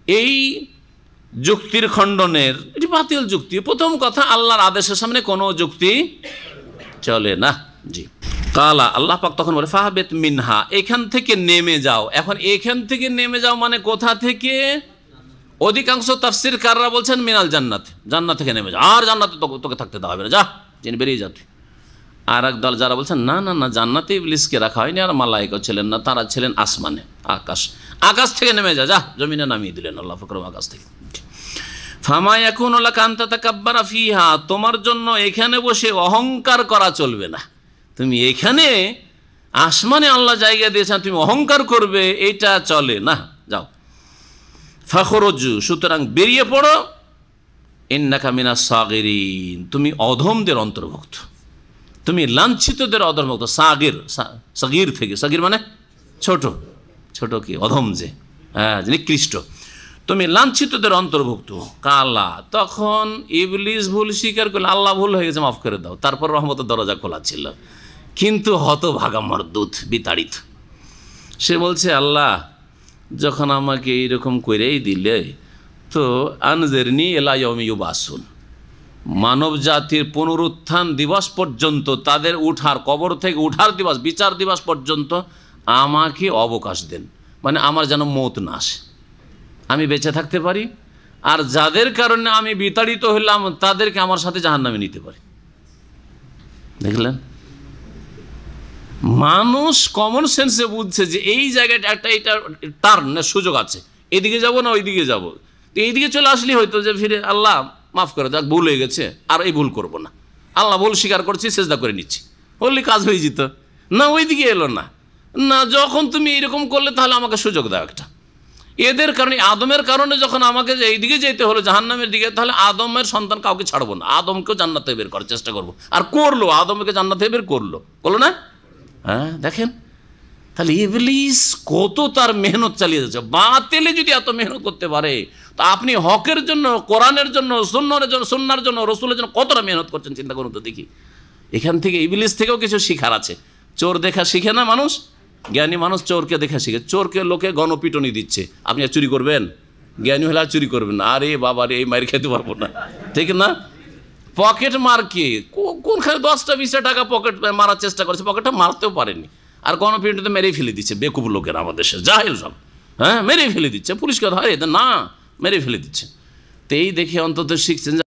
এই যুক্তির খণ্ডনের, এটি বাতিল যুক্তি। প্রথম কথা, আল্লাহর আদেশের সামনে কোনো যুক্তি চলে না। জি। কালা, আল্লাহ পাক তখন বলে ফাহবেত মিনহা, এখান থেকে নেমে যাও। এখন এখান থেকে নেমে যাও মানে কোথা থেকে? অধিকাংশ তাফসীরকাররা বলছেন মিনাল জান্নাত, জান্নাত থেকে নেমে যাও, আর জান্নাতে তোকে থাকতে দেওয়া হবে না, যা জেনে বেরিয়ে যা তুই। আর এক দল যারা বলছেন না না না, জান্নাতে ইবলিসকে রাখা হয়নি, আর মালায়েকাও ছিলেন না, তারা ছিলেন আসমানে, আকাশ থেকে নেমে যা, যা জমিনে নামিয়ে দিলেন আল্লাহ পাক আকাশ থেকে। ফামা ইয়াকুনু লাকা আন তাতাকাব্বারা ফিহা, তোমার জন্য এখানে বসে অহংকার করা চলবে না। তুমি এখানে আসমানে আল্লাহ জায়গা দিয়েছেন, তুমি অহংকার করবে, এটা চলে না, যাও। ফাখরুজু, সুতরাং বেরিয়ে পড়ো, ইন্নাকা মিনাস সাগিরিন, তুমি অধমদের অন্তর্ভুক্ত, তুমি লাঞ্ছিতদের অন্তর্ভুক্ত। সাগির, সাগির থেকে, সাগির মানে ছোট, ছোট কি অধম যে, হ্যাঁ নিকৃষ্ট, তুমি লাঞ্ছিতদের অন্তর্ভুক্ত। কালা, তখন ইবলিস ভুল স্বীকার করলে, আল্লাহ ভুল হয়ে গেছে মাফ করে দাও, তারপর রহমতের দরজা খোলা ছিল, কিন্তু হতভাগা মরদুদ, বিতাড়িত। সে বলছে আল্লাহ যখন আমাকে এইরকম করেই দিলে, তো আনজিরনি ইলা ইয়াউমি ইউবাসুন, মানব জাতির পুনরুত্থান দিবস পর্যন্ত, তাদের উঠার, কবর থেকে উঠার দিবস, বিচার দিবস পর্যন্ত আমাকে অবকাশ দেন, মানে আমার যেন মওত না আসে, আমি বেঁচে থাকতে পারি, আর যাদের কারণে আমি বিতাড়িত হলাম তাদেরকে আমার সাথে জাহান্নামে নিতে পারি। দেখলেন, মানুষ কমন সেন্সে বুঝছে যে এই জায়গাটা একটা, এটা টার্ন সুযোগ আছে, এদিকে যাব না ওইদিকে যাব, তো এইদিকে চলে আসলে হয়তো যে ফিরে আল্লাহ মাফ করে দেখ, ভুল হয়ে গেছে, আর এই ভুল করব না, আল্লাহ ভুল স্বীকার করছি, সেজদা করে নিচ্ছি, বললে কাজ হয়ে যেত না, ওইদিকে এলো না, না যখন তুমি এরকম করলে তাহলে আমাকে সুযোগ দাও একটা। এদের কারণে, আদমের কারণে যখন আমাকে এইদিকে যেতে হলো জাহান্নামের দিকে, তাহলে আদমের সন্তান কাউকে ছাড়বো না, আদমকেও জান্নাতে বের করার চেষ্টা করবো, আর করলো, আদমকে জান্নাতে বের করলো না। হ্যাঁ দেখেন, তাহলে ইবলিস কত তার মেহনত চালিয়ে যাচ্ছে। বাতিলে যদি এত মেহনত করতে পারে, তো আপনি হকের জন্য, কোরআনের জন্য, সুন্নার জন্য, রসুলের জন্য কতটা মেহনত করছেন চিন্তা করুন তো দেখি। এখান থেকে ইবলিস থেকেও কিছু শিখার আছে। চোর দেখা শিখে না মানুষ, জ্ঞানী মানুষ চোরকে দেখা শিখে। চোরকে লোকে গণপিটনি দিচ্ছে, আপনি আর চুরি করবেন? জ্ঞানী হলে আর চুরি করবেন না। আরে বাবা রে, এই মার খেতে পারবো না, ঠিক না? পকেট মার কে, কোনখানে 10টা 20টা টাকা পকেট মারার চেষ্টা করেছে, পকেটটা মারতেও পারেনি, আর গণপিটনিতে মেরেই ফেলে দিচ্ছে। বেকুব লোকের আমাদের দেশে জাহেল সব, হ্যাঁ মেরেই ফেলে দিচ্ছে, পুলিশকে ধরে না, মেরে ফেলে দিচ্ছে। তো এই দেখে অন্তত শিখছেন যে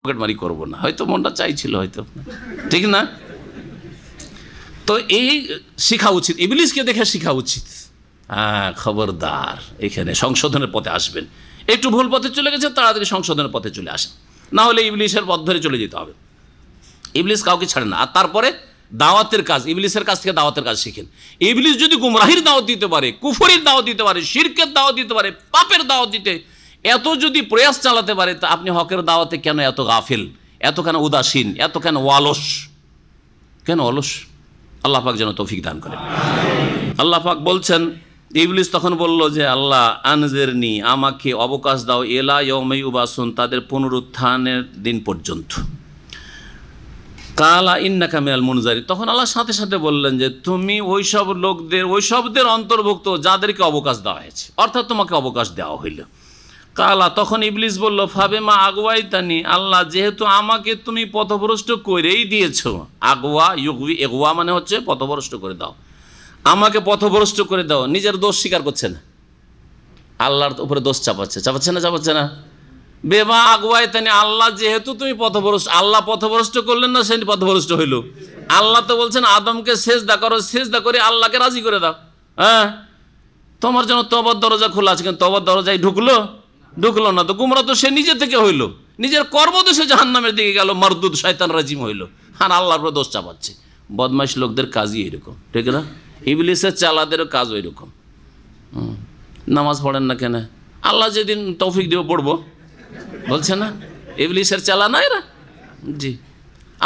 পকেট মারি করবো না, হয়তো মনটা চাইছিল, হয়তো, ঠিক না? তো এই শেখা উচিত, ইবলিসকে দেখে শেখা উচিত। হ্যাঁ খবরদার, এখানে সংশোধনের পথে আসবেন। একটু ভুল পথে চলে গেছে, তাড়াতাড়ি সংশোধনের পথে চলে আসেন, না হলে ইবলিসের পথ ধরে চলে যেতে হবে। ইবলিস কাউকে ছাড়ে না। আর তারপরে দাওয়াতের কাজ, ইবলিসের কাছ থেকে দাওয়াতের কাজ শিখেন। ইবলিস যদি গুমরাহির দাওয়াত দিতে পারে, কুফরির দাওয়াত দিতে পারে, শিরকের দাওয়াত দিতে পারে, পাপের দাওয়াত দিতে এত যদি প্রয়াস চালাতে পারে, তা আপনি হকের দাওয়াতে কেন এত গাফিল, এত কেন উদাসীন, এত কেন অলস, কেন অলস? আল্লাহ পাক যেন তৌফিক দান করেন। আল্লাহ পাক বলছেন, ইবলিস তখন বলল যে আল্লাহ আনজিরনি, আমাকে অবকাশ দাও, ইলা ইয়াউমি ইউবাসুন, তাদের পুনরুত্থানের দিন পর্যন্ত। কালা ইন্নাকা মিনাল মুনজারিন, তখন আল্লাহ সাথে সাথে বললেন যে তুমি ওইসব লোকদের, ওইসবদের অন্তর্ভুক্ত যাদেরকে অবকাশ দেওয়া হয়েছে, অর্থাৎ তোমাকে অবকাশ দেওয়া হইল। কালা, তখন ইবলিস বলল ফাবেমা আগওয়াইতানি, আল্লাহ যেহেতু আমাকে তুমি পথভ্রষ্ট করেই দিয়েছো। আগওয়া ইউগবি, এগওয়া মানে হচ্ছে পথভ্রষ্ট করে দাও, আমাকে পথভ্রষ্ট করে দাও। নিজের দোষ স্বীকার করছে না, আল্লাহর উপরে দোষ চাপাচ্ছে না। বেমা আগওয়াইতানি, আল্লাহ যেহেতু তুমি পথভ্রষ্ট, আল্লাহ পথভ্রষ্ট করলেন না, সে পথভ্রষ্ট হইল। আল্লাহ তো বলছেন আদমকে সেজদা করো, সেজদা করে আল্লাহকে রাজি করে দাও। হ্যাঁ, তোমার জন্য তওবার দরজা খোলা আছে, কিন্তু তওবার দরজায় ঢুকলো না, তো গুমরা তো সে নিজে থেকে হইল, নিজের কর্মদোষে জাহান্নামের দিকে গেল, মারদুদ শয়তান রাজিম হইল, আর আল্লাহর উপরে দোষ চাপাচ্ছে। বদমাইশ লোকদের কাজই এরকম, ঠিক না? ইবলিসের চালাদেরও কাজ ওই রকম। নামাজ পড়েন না কেন? আল্লাহ যেদিন তৌফিক দিব পড়বো বলছে না, ইবলিসের চালা না এরা। জি,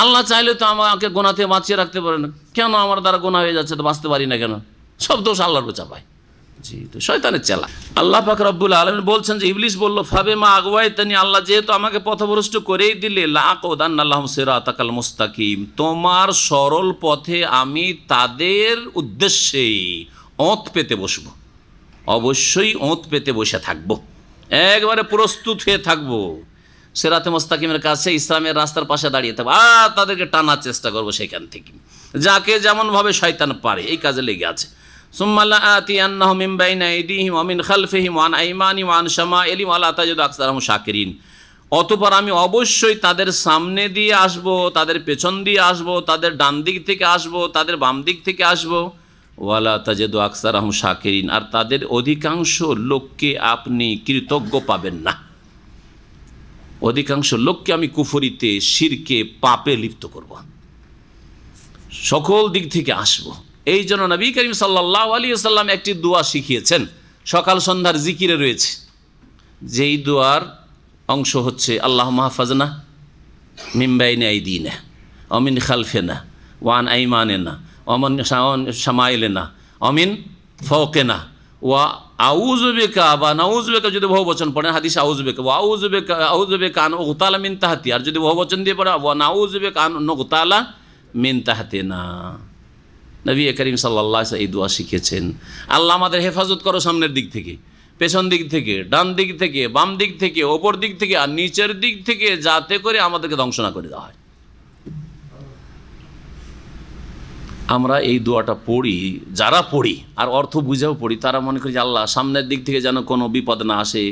আল্লাহ চাইলে তো আমাকে গোনা থেকে বাঁচিয়ে রাখতে পারে না, কেন আমার দ্বারা গোনা হয়ে যাচ্ছে তো বাঁচতে পারি না কেন? সব দোষ আল্লাহর উপর চাপায়। জি, তো শয়তানের চালা। আল্লাহ পাক রব্বুল আলামিন বলছেন যে ইবলিস বলল ফাবেমা আগওয়াইতানি, আল্লাহ যেহেতু আমাকে পথভ্রষ্ট করেই দিলে, লাআকুদান্না লাহুম সিরাতাকাল মুস্তাকিম, তোমার সরল পথে আমি তাদের উদ্দেশ্যে ওঁত পেতে বসবো, অবশ্যই ওঁত পেতে বসে থাকবো, একবারে প্রস্তুত হয়ে থাকবো। সিরাতে মুস্তাকিমের কাছে, ইসলামের রাস্তার পাশে দাঁড়িয়ে থাকবো, আর তাদেরকে টানার চেষ্টা করবো সেখান থেকে, যাকে যেমনভাবে শয়তান পারে এই কাজে লেগে আছে। সুম্মা লাআতিয়ান্নাহুম মিন বাইনি আইদিহিম ওয়া মিন খালফিহিম ওয়া আন আইমানিহিম ওয়া আন শামাইলিহিম ওয়া লা তাজিদু আকসারাহুম শাকিরিন, অতঃপর আমি অবশ্যই তাদের সামনে দিয়ে আসবো, তাদের পেছন দিয়ে আসবো, তাদের ডান দিক থেকে আসবো, তাদের বাম দিক থেকে আসবো। ওয়ালা তাজিদু আকসারাহুম শাকিরিন, আর তাদের অধিকাংশ লোককে আপনি কৃতজ্ঞ পাবেন না। অধিকাংশ লোককে আমি কুফরিতে, শিরকে, পাপে লিপ্ত করব, সকল দিক থেকে আসব। এই জন্য নবী করিম সাল্লাল্লাহু আলাইহি ওয়াসাল্লাম একটি দোয়া শিখিয়েছেন, সকাল সন্ধ্যার জিকিরে রয়েছে। যেই দোয়ার অংশ হচ্ছে আল্লাহুম্মা হাফাজনা মিন বাইনি আইদিনা ওয়া মিন খালফিনা ওয়া আন আইমানিনা ওয়া মিন শামাইলিনা ওয়া মিন ফাওকিনা ওয়া আউযু বিকা, বা নাউযু বিকা যদি বহুবচন পড়েন হাদিসে আউযু বিকা, ওয়া আউযু বিকা আন উগতালা মিন তাহতি, আর যদি বহুবচন দিয়ে পড়ে ওয়া নাউযু বিকা আন নুগতালা মিন তাহতিনা। নবী করিম সাল্লাল্লাহু আলাইহি ওয়াসাল্লাম এই দোয়া শিখিয়েছেন। আল্লাহ আমাদের হেফাজত করো সামনের দিক থেকে, পেছন দিক থেকে, ডান দিক থেকে, বাম দিক থেকে, ওপর দিক থেকে আর নিচের দিক থেকে, যাতে করে আমাদেরকে ধ্বংস না করে দেওয়া হয়। আমরা এই দোয়াটা পড়ি, যারা পড়ি আর অর্থ বুঝেও পড়ি, তারা মনে করি যে আল্লাহ সামনের দিক থেকে যেন কোনো বিপদ না আসে।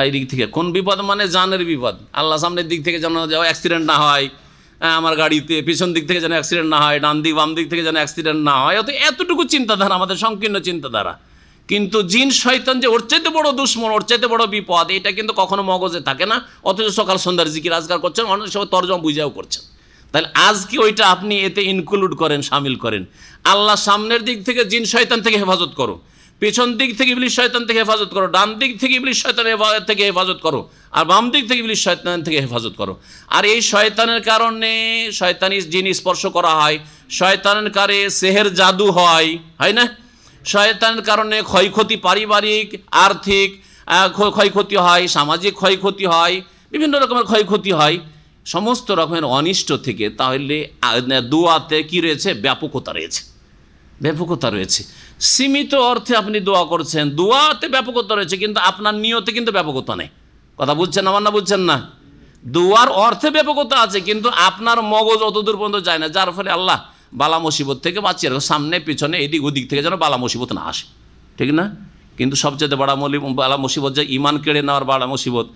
এই দিক থেকে কোন বিপদ? মানে জানের বিপদ। আল্লাহ সামনের দিক থেকে যেন অ্যাক্সিডেন্ট না হয় আমার গাড়িতে, পিছন দিক থেকে যেন অ্যাক্সিডেন্ট না হয়, ডান দিক বাম দিক থেকে যেন অ্যাক্সিডেন্ট না হয়। এতটুকু চিন্তাধারা আমাদের সংকীর্ণ চিন্তাধারা। কিন্তু জিন শয়তান যে ওর চাইতে বড় দুশ্মন, ওর চাইতে বড় বিপদ, এটা কিন্তু কখনো মগজে থাকে না। অথচ সকাল সন্ধ্যার জিকির আজকার করছেন, অনেক সময় তর্জমা বুঝাও করছেন। তাহলে আজকে ওইটা আপনি এতে ইনক্লুড করেন, শামিল করেন। আল্লাহ সামনের দিক থেকে জিন শয়তান থেকে হেফাজত করো, পেছন দিক থেকে ইবলিস শয়তান থেকে হেফাজত করো, ডান দিক থেকে ইবলিস শয়তানের থেকে হেফাজত করো, আর বাম দিক থেকে ইবলিস শয়তান থেকে হেফাজত করো। আর এই শয়তানের কারণে শয়তানি জিন স্পর্শ করা হয়, শয়তানের কারণে সেহের জাদু হয়, হয় না? শয়তানের কারণে ক্ষয়ক্ষতি, পারিবারিক আর্থিক ক্ষয়ক্ষতি হয়, সামাজিক ক্ষয়ক্ষতি হয়, বিভিন্ন রকমের ক্ষয়ক্ষতি হয়, সমস্ত রকমের অনিষ্ট থেকে। তাহলে দোয়াতে কি রয়েছে? ব্যাপকতা রয়েছে, ব্যাপকতা রয়েছে। সীমিত অর্থে আপনি দোয়া করছেন, দোয়াতে ব্যাপকতা রয়েছে, কিন্তু আপনার নিয়তে কিন্তু ব্যাপকতা নেই। কথা বুঝছেন আমার না? বুঝছেন না? দোয়ার অর্থে ব্যাপকতা আছে, কিন্তু আপনার মগজ অতদূর পর্যন্ত যায় না, যার ফলে আল্লাহ বালা মুসিবত থেকে বাঁচিয়ে রাখো, সামনে পিছনে এদিক ওদিক থেকে যেন বালা মুসিবত না আসে, ঠিক না? কিন্তু সবচেয়ে বালা মুসিবত যে ইমান কেড়ে নেওয়ার বালা মুসিবত।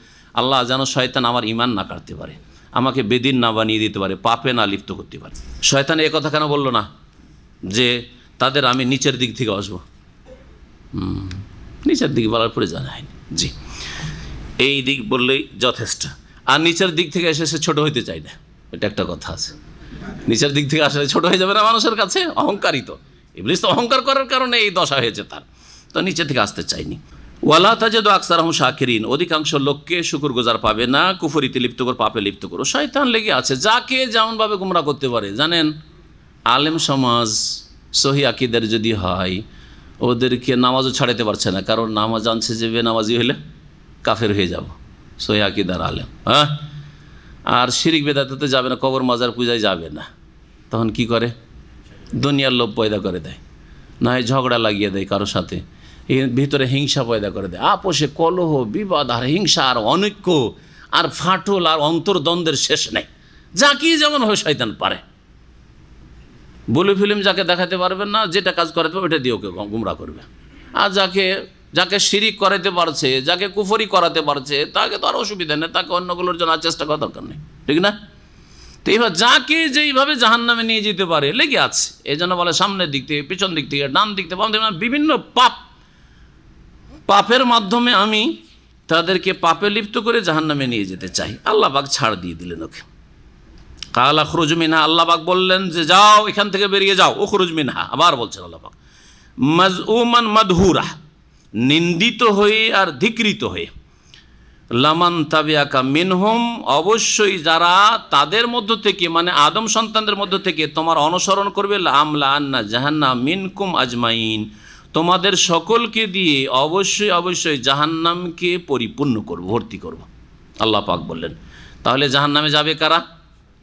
আল্লাহ যেন শয়তান আমার ইমান না কাটতে পারে, আমাকে বেদিন না বানিয়ে দিতে পারে, পাপে না লিপ্ত করতে পারে। শয়তান এ কথা কেন বললো না যে তাদের আমি নিচের দিক থেকে আসবো? নিচের দিক বলার পরে জানা হয়নি। জি, এই দিক বললেই যথেষ্ট। আর নিচের দিক থেকে এসে সে ছোটো হইতে চাই না, এটা একটা কথা আছে। নিচের দিক থেকে আসলে ছোটো হয়ে যাবে না মানুষের কাছে, অহংকারিত। ইবলিস তো অহংকার করার কারণে এই দশা হয়েছে তার, তো নিচে থেকে আসতে চাইনি। ওয়ালা তাজিদু আকসারাহুম শাকিরিন, অধিকাংশ লোককে শুকরগুজার পাবে না, কুফরিতে লিপ্ত করো, পাপে লিপ্ত করো। শয়তান লেগে আছে, যাকে যেমনভাবে গুমরা করতে পারে। জানেন, আলেম সমাজ সহি আকীদার যদি হয়, ওদেরকে নামাজও ছাড়াতে পারছে না, কারণ নামাজ জানছে যে বেনামাজি হলে কাফের হয়ে যাব, সহি আকীদার আলেম। হ্যাঁ, আর শিরিক বেদাতে যাবে না, কবর মাজার পূজায় যাবে না। তখন কি করে? দুনিয়ার লোভ পয়দা করে দেয়, না হয় ঝগড়া লাগিয়ে দেয় কারোর সাথে, এর ভিতরে হিংসা পয়দা করে দেয়, আপোষে কলহ, বিবাদ আর হিংসা আর অনৈক্য আর ফাটল আর অন্তর্দ্বন্দ্বের শেষ নেই। যাকে যেমন হয় শয়তান পারে। বলি ফিল্ম যাকে দেখাতে পারবেন না, যেটা কাজ করাতে পারবে ওটা দিয়ে ওকে গুমরা করবে। আর যাকে শিরিক করাতে পারছে, যাকে কুফরি করাতে পারছে, তাকে তো আর অসুবিধা নেই, তাকে অন্যগুলোর জন্য চেষ্টা করার দরকার নেই, ঠিক না? তো এইভাবে যাকে যেইভাবে জাহান্নামে নিয়ে যেতে পারে লেগে আছে। এই জন্য বলে সামনের দিক থেকে, পিছন দিক থেকে, ডান দিক থেকে, বাম দিক থেকে, বিভিন্ন পাপের মাধ্যমে আমি তাদেরকে পাপে লিপ্ত করে জাহান্নামে নিয়ে যেতে চাই। আল্লাহ পাক ছাড় দিয়ে দিলেন ওকে। কাল আখরুজ মিনহা, আল্লাহ পাক বললেন যে যাও এখান থেকে বেরিয়ে যাও। উখরুজ মিনহা, আবার বলছেন আল্লাহ পাক। মাজউমান মাদহুরা, নিন্দিত হয়ে আর ধিকৃত হয়ে। লামান তাবিয়াকা মিনহুম, অবশ্যই যারা তাদের মধ্য থেকে, মানে আদম সন্তানদের মধ্য থেকে তোমার অনুসরণ করবে, লামলা আন্না জাহান্নাম মিনকুম আজমাইন, তোমাদের সকলকে দিয়ে অবশ্যই জাহান্নামকে পরিপূর্ণ করব, ভর্তি করব। আল্লাহ পাক বললেন। তাহলে জাহান্নামে যাবে কারা?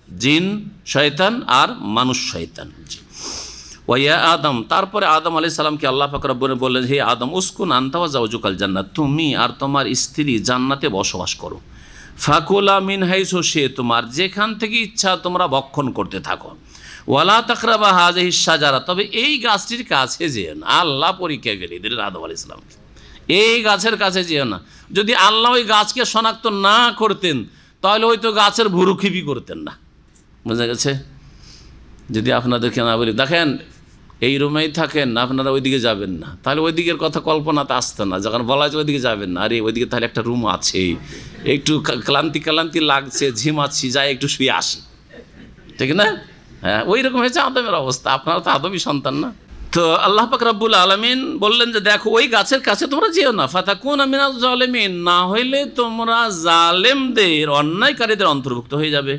জিন শয়তান আর মানুষ শয়তান। ওয়া আদম, তারপরে আদম আলাইহিস সালামকে আল্লাহ পাক রব্বুল বললেন, হে আদম উসকুন আনতা ওয়া যাওজুকাল জান্নাত, তুমি আর তোমার স্ত্রী জান্নাতে বসবাস করো। ফাকুলা মিন হাইসু শি'তুম, যেখান থেকে ইচ্ছা তোমরা ভক্ষণ করতে থাকো। ওয়ালা তাকরাবা হাযিহিশ শাজারা, তবে এই গাছটির কাছে যেও না। আল্লাহ পরীক্ষা করে দিলেন আদম আলাইহিস সালামকে, এই গাছের কাছে যেও না। যদি আল্লাহ ওই গাছকে শনাক্ত না করতেন তাহলে হয়তো গাছের ভুরুক্ষেপই করতেন না। বুঝা গেছে? যদি আপনাদেরকে না বলি, দেখেন এই রুমেই থাকেন, আপনারা ওইদিকে যাবেন না, তাহলে ওই দিকের কথা কল্পনাতে আসতো না। যখন বলা হয়েছে ওইদিকে যাবেন না, আরে ওইদিকে তাহলে একটা রুম আছে, একটু ক্লান্তি লাগছে, ঝিমাচ্ছি, যাই একটু শুয়ে আসি, ঠিক না? হ্যাঁ, ওই রকম হয়েছে আদমের অবস্থা। আপনারা তো আদমই সন্তান না? তো আল্লাহ পাক রব্বুল আলামিন বললেন যে দেখো ওই গাছের কাছে তোমরা যেও না, ফাতাকুনা মিনাজ জালিমিন, না হইলে তোমরা জালেমদের, অন্যায়কারীদের অন্তর্ভুক্ত হয়ে যাবে।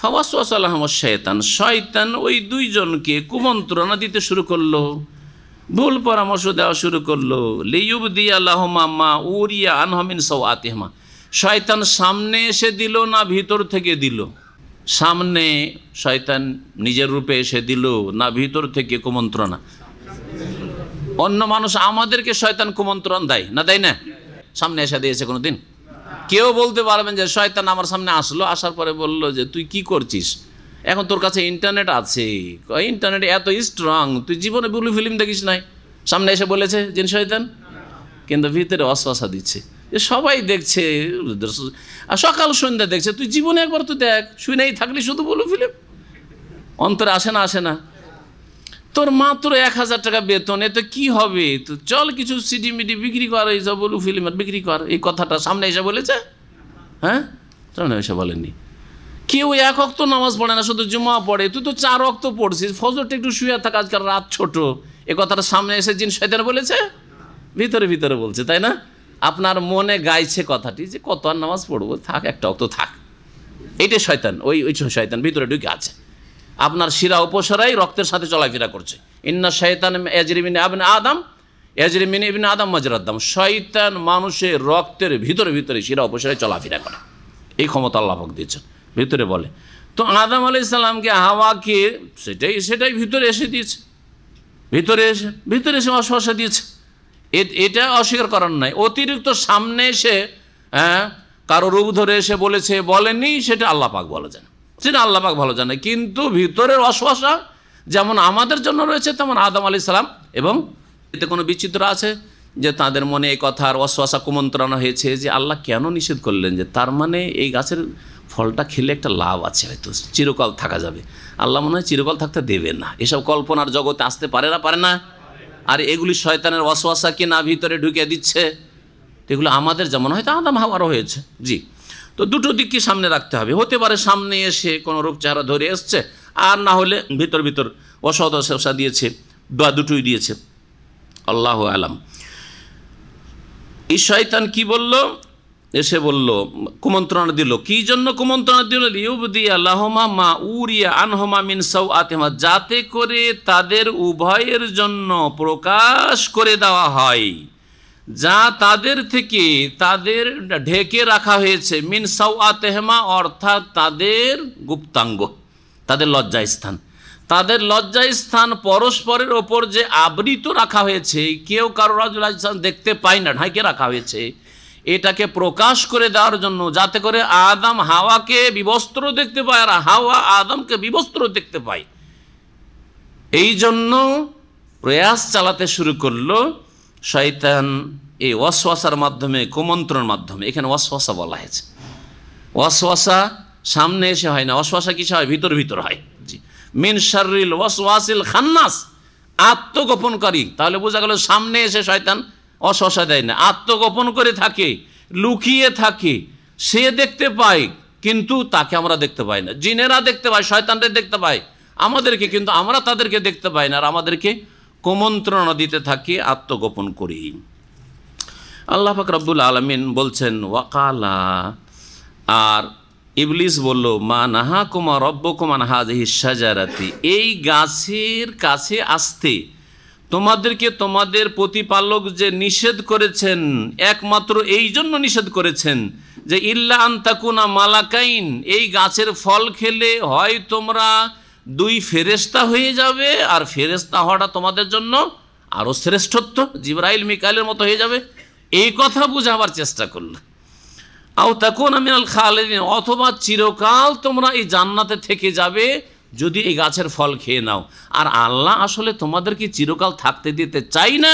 ফাওয়াসওয়াসা লাহুমুশ শাইতান, শয়তান ওই দুইজনকে কুমন্ত্রণা দিতে শুরু করলো, ভুল পরামর্শ দেওয়া শুরু করলো। লিইউবদিয়া লাহুমা মা উরিয়া আনহুম মিন সাওআতিহিমা, শয়তান সামনে এসে দিল না ভিতর থেকে দিল? সামনে শয়তান নিজের রূপে এসে দিল না ভিতর থেকে কুমন্ত্রণা? অন্য মানুষ আমাদেরকে শয়তান কুমন্ত্রণ দেয় না, দেয় না? সামনে এসে দিয়েছে কোনো দিন? কেউ বলতে পারবেন যে শয়তান আমার সামনে আসলো, আসার পরে বললো যে তুই কি করছিস, এখন তোর কাছে ইন্টারনেট আছে, ইন্টারনেট এত স্ট্রং, তুই জীবনে ব্লু ফিল্ম দেখিস নাই? সামনে এসে বলেছে জিন শয়তান? কিন্তু ভিতরে ওয়াসওয়াসা দিচ্ছে যে সবাই দেখছে, আর সকাল সন্ধ্যা দেখছে, তুই জীবনে একবার তুই দেখ, শুনেই থাকলি শুধু ব্লু ফিল্ম, অন্তরে আসে না? আসে না? তোর মাত্র 1000 টাকা বেতন, এতে কি হবে, তো চল কিছু সিডি মিডি বিক্রি কর, এই সব ব্লু ফিল্মের বিক্রি কর। এই কথাটা সামনে এসে বলেছে? হ্যাঁ, সামনে এসে বলেননি। কেউ 1 ওয়াক্ত নামাজ পড়ে না, শুধু জুমা পড়ে, তুই তো 4 ওয়াক্ত পড়ছিস, ফজরটা একটু শুয়ে থাক, আজকাল রাত ছোট, এ কথাটা সামনে এসে জিন শয়তান বলেছে? ভিতরে ভিতরে বলছে, তাই না? আপনার মনে গাইছে কথাটি যে কত আর নামাজ পড়বো, থাক, একটা ওয়াক্ত থাক। এইটাই শয়তান, ওই শয়তান ভিতরে ঢুকে আছে। আপনার শিরা উপসরাই রক্তের সাথে চলাফেরা করছে। ইন্না শয়তান ইয়াজরি মিন ইবনে আদম ইয়াজরি মিন ইবনে আদম মাজরাদ দাম, শয়তান মানুষের রক্তের ভিতরে ভিতরে শিরা উপসরাই চলাফেরা করে, এই ক্ষমতা আল্লাহ পাক দিয়েছেন। ভিতরে বলে তো আদম আলাইহিস সালামকে, হাওয়াকে সেটাই ভিতরে এসে দিয়েছে, ভিতরে এসে ওয়াসওয়াসা দিয়েছে। এটা অস্বীকার করার নাই। অতিরিক্ত সামনে এসে কারো রূপ ধরে এসে বলেছে বলেনি, সেটা আল্লাহ পাক বলে জানে, সেটা আল্লাহ পাক ভালো জানে। কিন্তু ভিতরের ওয়াসওয়াসা যেমন আমাদের জন্য রয়েছে, তেমন আদম আলাইহিস সালাম, এবং এতে কোনো বিচিত্র আছে যে তাদের মনে এই কথার ওয়াসওয়াসা কুমন্ত্রণা হয়েছে যে আল্লাহ কেন নিষেধ করলেন, যে তার মানে এই গাছের ফলটা খেলে একটা লাভ আছে, হয়তো চিরকাল থাকা যাবে। আল্লাহ মনে হয় চিরকাল থাকতে দেবেন না। এসব কল্পনার জগতে আসতে পারে না? আর এগুলি শয়তানের ওয়াসওয়াসা কি না ভিতরে ঢুকে দিচ্ছে? এগুলো আমাদের যেমন হয়তো আদম হাওয়ারও হয়েছে। জি, তো দুটো দিককে সামনে রাখতে হবে। হতে পারে সামনে এসে কোনো রূপ চেহারা ধরে এসছে, আর না হলে ভিতর ওয়াসওয়াসা দিয়েছে, বা দুটোই দিয়েছে, আল্লাহু আলাম। এই শয়তান কি বলল? এসে বলল, কুমন্ত্রণা দিল। কি জন্য কুমন্ত্রণা দিল? লিউবদিয়া লাহুমা মা উরিয়া আনহুমা মিন সাওআতিহিমা, যাতে করে তাদের উভয়ের জন্য প্রকাশ করে দেওয়া হয় যা তাদের থেকে তাদের ঢেকে রাখা হয়েছে, মিন সাওআতিহিমা অর্থাৎ তাদের গুপ্তাঙ্গ, তাদের লজ্জাস্থান। তাদের লজ্জাস্থান পরস্পরের ওপর যে আবৃত রাখা হয়েছে, কেউ কারো লজ্জাস্থান দেখতে পায় না, ঢাকে রাখা হয়েছে, এটাকে প্রকাশ করে দেওয়ার জন্য, যাতে করে আদম হাওয়াকে বিবস্ত্র দেখতে পায় আর হাওয়া আদমকে বিবস্ত্র দেখতে পায়। এই জন্য প্রয়াস চালাতে শুরু করলো শয়তান এই ওয়াসওয়াসার মাধ্যমে, কুমন্ত্রণের মাধ্যমে। এখানে ওয়াসওয়াসা বলা হয়েছে। ওয়াসওয়াসা সামনে এসে হয় না, ওয়াসওয়াসা কিসে হয়? ভিতর হয়। জি, মিন শাররিল ওয়াসওয়াসিল খান্নাস, আত্মগোপনকারী। তাহলে বোঝা গেল সামনে এসে শয়তান ওয়াসওয়াসা দেয় না, আত্মগোপন করে থাকে, লুকিয়ে থাকে। সে দেখতে পায় কিন্তু তাকে আমরা দেখতে পাই না। জিনেরা দেখতে পায়, শয়তানদের দেখতে পায় আমাদেরকে, কিন্তু আমরা তাদেরকে দেখতে পাই না, আর আমাদেরকে কুমন্ত্রণা দিতে থাকি আত্মগোপন করি। আল্লাহ পাক রব্বুল আলামিন বলছেন ওয়াকালা, আর ইবলিস বলল, মা নাহাকুমা রব্বুকুম আন হাযিহিশ শাজারাতি, এই গাছের কাছে আসতে তোমাদেরকে তোমাদের প্রতিপালক যে নিষেধ করেছেন, একমাত্র এই জন্য নিষেধ করেছেন যে ইল্লা আন তাকুনা মালাকাইন, এই গাছের ফল খেলে হয় তোমরা 2 ফেরেশতা হয়ে যাবে, আর ফেরেশতা হওয়াটা তোমাদের জন্য আরও শ্রেষ্ঠত্ব, জিবরাইল মিকাইলের মতো হয়ে যাবে, এই কথা বুঝাবার চেষ্টা করল। আও তাকুনা মিনাল খালিদিন, অথবা চিরকাল তোমরা এই জান্নাতে থেকে যাবে যদি এই গাছের ফল খেয়ে নাও। আর আল্লাহ আসলে তোমাদেরকে চিরকাল থাকতে দিতে চাই না,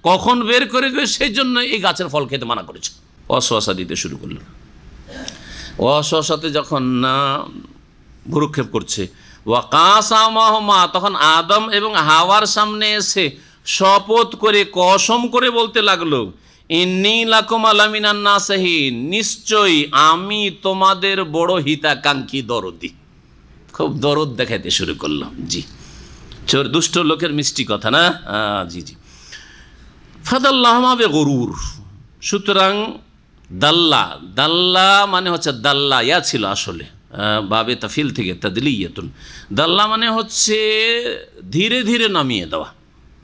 কখন বের করে দেবে সেই জন্য এই গাছের ফল খেতে মানা করেছে। ওয়াসওয়াসা দিতে শুরু করল। ওয়াসওয়াসাতে যখন না ভ্রুক্ষেপ করছে, ওয়াকাসামাহুমা, তখন আদম এবং হাওয়ার সামনে এসে শপথ করে কসম করে বলতে লাগলো, ইন্নী লাকুম আলামিনান নাসিহিন, নিশ্চয়ই আমি তোমাদের বড় হিতাকাঙ্ক্ষী দরদি। খুব দরদ দেখাইতে শুরু করলো। জি, চোর দুষ্ট লোকের মিষ্টি কথা না। জি জি। ফাদাল্লাহুমা বিগুরুর, সুতরাং দাল্লা, দাল্লা মানে হচ্ছে দাল্লা ইয়া ছিল আসলে বাবে তাফিল থেকে তাদলিয়াতুন। দাল্লা মানে হচ্ছে ধীরে ধীরে নামিয়ে দেওয়া,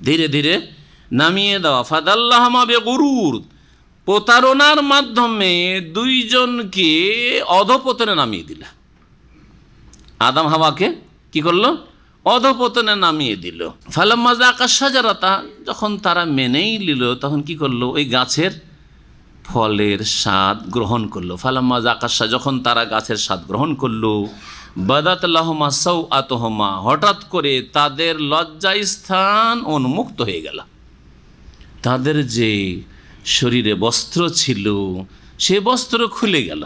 ধীরে ধীরে নামিয়ে দেওয়া। ফাদাল্লাহুমা বিগুরুর, প্রতারণার মাধ্যমে দুইজনকে অধপতনে নামিয়ে দিল। আদম হাওয়াকে কি করলো? অধপতনে নামিয়ে দিল। ফালাম্মা যাকা শাজারাতা, যখন তারা মেনেই নিল তখন কি করলো? ওই গাছের ফলের স্বাদ গ্রহণ করলো। ফালাম্মা যাকা, যখন তারা গাছের স্বাদ গ্রহণ করলো, বাদাত লাহুমা সাওআতুহুমা, হঠাৎ করে তাদের লজ্জাস্থান উন্মুক্ত হয়ে গেল। তাদের যে শরীরে বস্ত্র ছিল সে বস্ত্র খুলে গেল।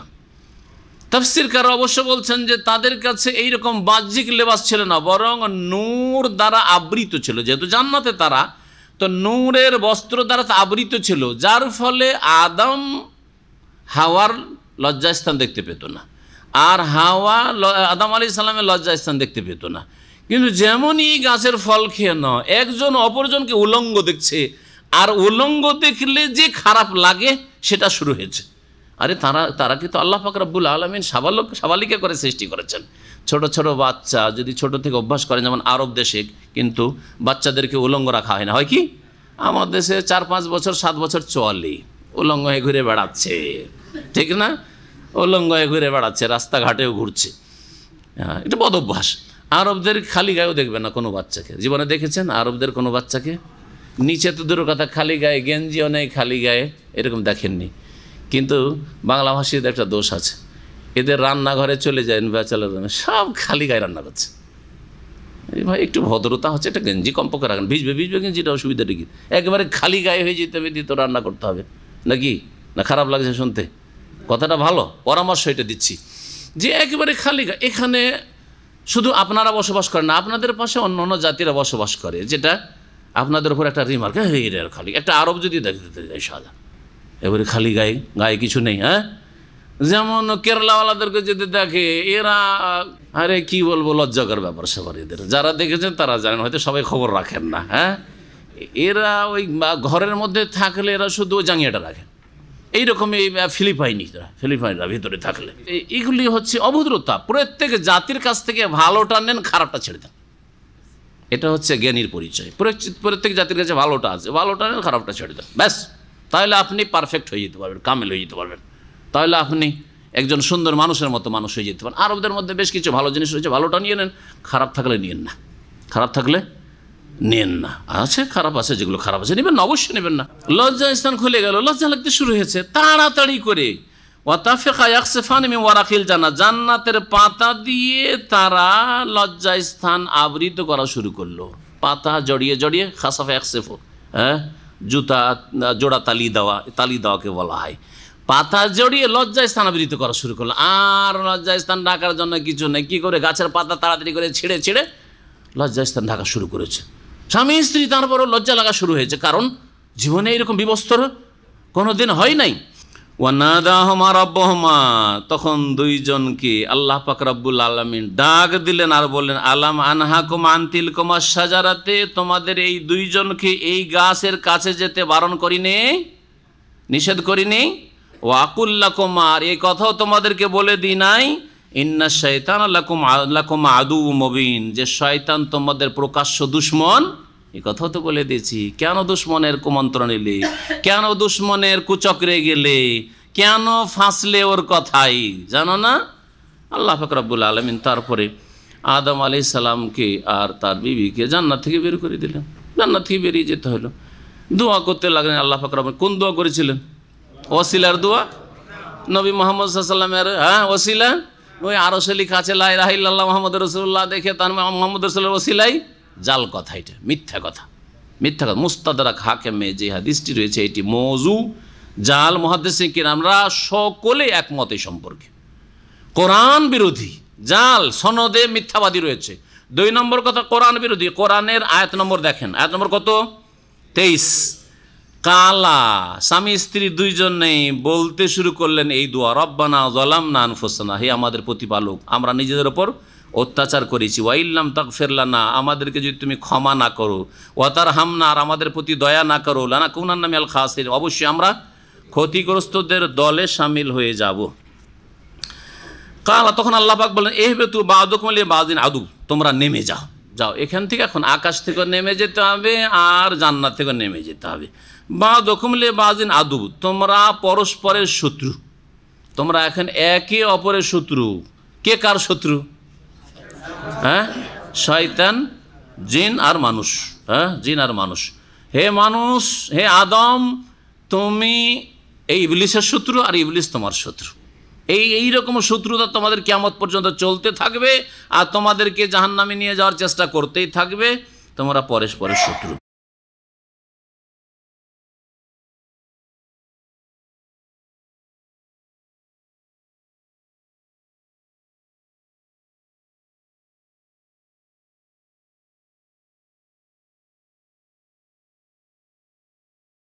তাফসীরকার অবশ্য বলছেন যে তাদের কাছে এইরকম বাহ্যিক লেবাস ছিল না, বরং নূর দ্বারা আবৃত ছিল। যেহেতু জান্নাতে তারা, তো নূরের বস্ত্র দ্বারা আবৃত ছিল, যার ফলে আদম হাওয়ার লজ্জাস্থান দেখতে পেত না, আর হাওয়া আদম আলাইহিস সালামের লজ্জাস্থান দেখতে পেত না। কিন্তু যেমনই গাছের ফল খেয়ে না, একজন অপরজনকে উলঙ্গ দেখছে, আর উলঙ্গ দেখলে যে খারাপ লাগে সেটা শুরু হয়েছে। আরে তারা কিন্তু আল্লাহ পাক রব্বুল আলামিন সাবালিকা করে সৃষ্টি করেছেন। ছোট ছোট বাচ্চা যদি ছোট থেকে অভ্যাস করেন, যেমন আরব দেশে কিন্তু বাচ্চাদেরকে উলঙ্গ রাখা হয় না, হয় কি? আমার দেশে 4-5 বছর 7 বছর চলে, উলঙ্গ হয়ে ঘুরে বেড়াচ্ছে, ঠিক না? উলঙ্গ হয়ে ঘুরে বেড়াচ্ছে, রাস্তাঘাটেও ঘুরছে। এটা বদ অভ্যাস। আরবদের খালি গায়েও দেখবেন না কোনো বাচ্চাকে। জীবনে দেখেছেন আরবদের কোনো বাচ্চাকে? নিচে তো দূরের কথা, খালি গায়ে, গেঞ্জিও নেই, খালি গায়ে, এরকম দেখেননি। কিন্তু বাংলা ভাষীদের একটা দোষ আছে, এদের রান্নাঘরে চলে যায় ব্যাচেলার, সব খালি গায়ে রান্না করছে। এই ভাই একটু ভদ্রতা হচ্ছে, একটা গেঞ্জি কমপক্ষে রাখেন, ভিজবে গেঞ্জিটা, অসুবিধাটা কি? একেবারে খালি গায়ে হয়ে যেতে হবে, দিয়ে তো রান্না করতে হবে নাকি? না খারাপ লাগছে শুনতে? কথাটা ভালো, পরামর্শ এটা দিচ্ছি যে একেবারে খালি গায়ে। এখানে শুধু আপনারা বসবাস করেন না, আপনাদের পাশে অন্য অন্য জাতিরা বসবাস করে, যেটা আপনাদের উপর একটা রিমার্ক, এর খালি। একটা আরব যদি দেখতে যায় সাদা, এবারে খালি গায়ে, গায়ে কিছু নেই। হ্যাঁ, যেমন কেরালাওয়ালাদেরকে যদি দেখে, এরা আরে কি বলবো, লজ্জাকর ব্যাপার সবার এদের। যারা দেখেছেন তারা জানেন, হয়তো সবাই খবর রাখেন না। হ্যাঁ, এরা ওই ঘরের মধ্যে থাকলে এরা শুধু জাঙ্গিয়াটা রাখেন, এইরকম। এই ফিলিপাইনরা ভিতরে থাকলে, এগুলি হচ্ছে অভদ্রতা। প্রত্যেক জাতির কাছ থেকে ভালোটা নেন, খারাপটা ছেড়ে দেন। এটা হচ্ছে জ্ঞানীর পরিচয়। প্রত্যেক জাতির কাছে ভালোটা আছে, ভালোটা নেন, খারাপটা ছেড়ে দেন, ব্যাস। তাহলে আপনি পারফেক্ট হয়ে যেতে পারবেন, কামেল হয়ে যেতে পারবেন। তাহলে আপনি একজন সুন্দর মানুষের মতো মানুষ হয়ে যেতে পারেন। আরবদের মধ্যে বেশ কিছু ভালো জিনিস রয়েছে, ভালোটা নিয়ে নেন, খারাপ থাকলে নিয়েন না, খারাপ থাকলে নেন না। আছে খারাপ আছে, যেগুলো খারাপ আছে নেবেন না, অবশ্যই নেবেন না। লজ্জা স্থান খুলে গেল, লজ্জা লাগতে শুরু হয়েছে, তাড়াতাড়ি করে ওয়াতাফিকা ইয়াকসিফান মিন ওয়ারাকিল জান্নাত, জান্নাতের পাতা দিয়ে তারা লজ্জা স্থান আবৃত করা শুরু করলো। পাতা জড়িয়ে জড়িয়ে, খাসাফা ইয়াকসিফু, হ্যাঁ, জুতা জোড়া তালি দেওয়াকে বলা হয়। পাতা জড়িয়ে লজ্জা স্থান আবৃত করা শুরু করলো। আর লজ্জা স্থান ঢাকার জন্য কিছু নেই, কি করে? গাছের পাতা তাড়াতাড়ি করে ছিঁড়ে ছিঁড়ে লজ্জা স্থান ঢাকা শুরু করেছে। স্বামী স্ত্রী তারপরও লজ্জা লাগা শুরু হয়েছে, কারণ জীবনে এরকম বিবস্ত্র কোনোদিন হয় নাই। ওয়ানাদাহুমা রাব্বুহুমা, তখন দুইজনকে আল্লাহ পাক রব্বুল আলামিন ডাক দিলেন আর বললেন, আলাম আনহাকুম আন তিলকুমা শাজারাতে, তোমাদের এই দুইজনকে এই গাছের কাছে যেতে বারণ করিনি, নিষেধ করিনি? ওয়াকুল লাকুম, আর এই কথাও তোমাদেরকে বলে দিই নাই, ইন্না শাইতানা লাকুম আদুউম মুবিন, যে শয়তান তোমাদের প্রকাশ্য দুশমন। এই কথাও তো বলে দিয়েছি। কেন দুশ্মনের কুমন্ত্রণ নিলে? কেন দুশ্মনের কুচক্রে গেলে? কেন ফাঁসলে ওর কথাই? জানো না? আল্লাহ পাক রব্বুল আলামিন তারপরে আদম আলাইহিস সালামকে আর তার বিবিকে জান্নাত থেকে বের করে দিলেন। জান্নাত থেকে বেরিয়ে যেতে হলো। দোয়া করতে লাগলেন আল্লাহ পাক রব্বুল। কোন দোয়া করেছিলেন? ওসিলার দোয়া, নবী মুহাম্মদ সাল্লাল্লাহু আলাইহি ওয়াসাল্লামের ওসিলা। ওই আরশে লেখা আছে লা ইলাহা ইল্লাল্লাহ মুহাম্মাদুর রাসূলুল্লাহ, দেখে তার মুহাম্মদ রাসূলের ওসিলাই। জাল কথা, এটা মিথ্যা কথা, মিথ্যা কথা। মুস্তাদরাক হাকিমে যে হাদিসটি রয়েছে এটি মওযু, জাল। মুহাদ্দিসিন কিরামরা সকলে একমত এই সম্পর্কে। কোরআন বিরোধী জাল, সনদে মিথ্যাবাদী রয়েছে। 2 নম্বর কথা কোরআন বিরোধী। কোরআনের আয়াত নম্বর দেখেন, আয়াত নম্বর কত? 23। কালা, স্বামী স্ত্রী দুইজনেই বলতে শুরু করলেন এই দোয়া, রব্বানা যালামনা আনফুসানা, হে আমাদের প্রতিপালক, আমরা নিজেদের ওপর অত্যাচার করেছি, ওয়াইল্লাম তাগফির লানা, আমাদেরকে যদি তুমি ক্ষমা না করো, ওয়া তারহামনা, আর আমাদের প্রতি দয়া না করো, লানাকুনান্না মিনাল খাসিরিন, অবশ্যই আমরা ক্ষতিগ্রস্তদের দলে শামিল হয়ে যাব। কালা, তখন আল্লাহ পাক বলেন ইহবিতু বা'দুকুম লিবা'দিন আদু, তোমরা নেমে যাও, যাও এখান থেকে। এখন আকাশ থেকে নেমে যেতে হবে আর জান্নাত থেকে নেমে যেতে হবে। বা'দুকুম লিবা'দিন আদু, তোমরা পরস্পরের শত্রু, তোমরা এখন একে অপরের শত্রু। কে কার শত্রু? হ্যাঁ, শয়তান, জিন আর মানুষ। হ্যাঁ, জিন আর মানুষ। হে মানুষ, হে আদম, তুমি এই ইবলিসের শত্রু আর ইবলিস তোমার শত্রু। এই রকম শত্রুতা তোমাদের কিয়ামত পর্যন্ত চলতে থাকবে আর তোমাদেরকে জাহান্নামে নিয়ে যাওয়ার চেষ্টা করতেই থাকবে। তোমরা পরস্পরের শত্রু।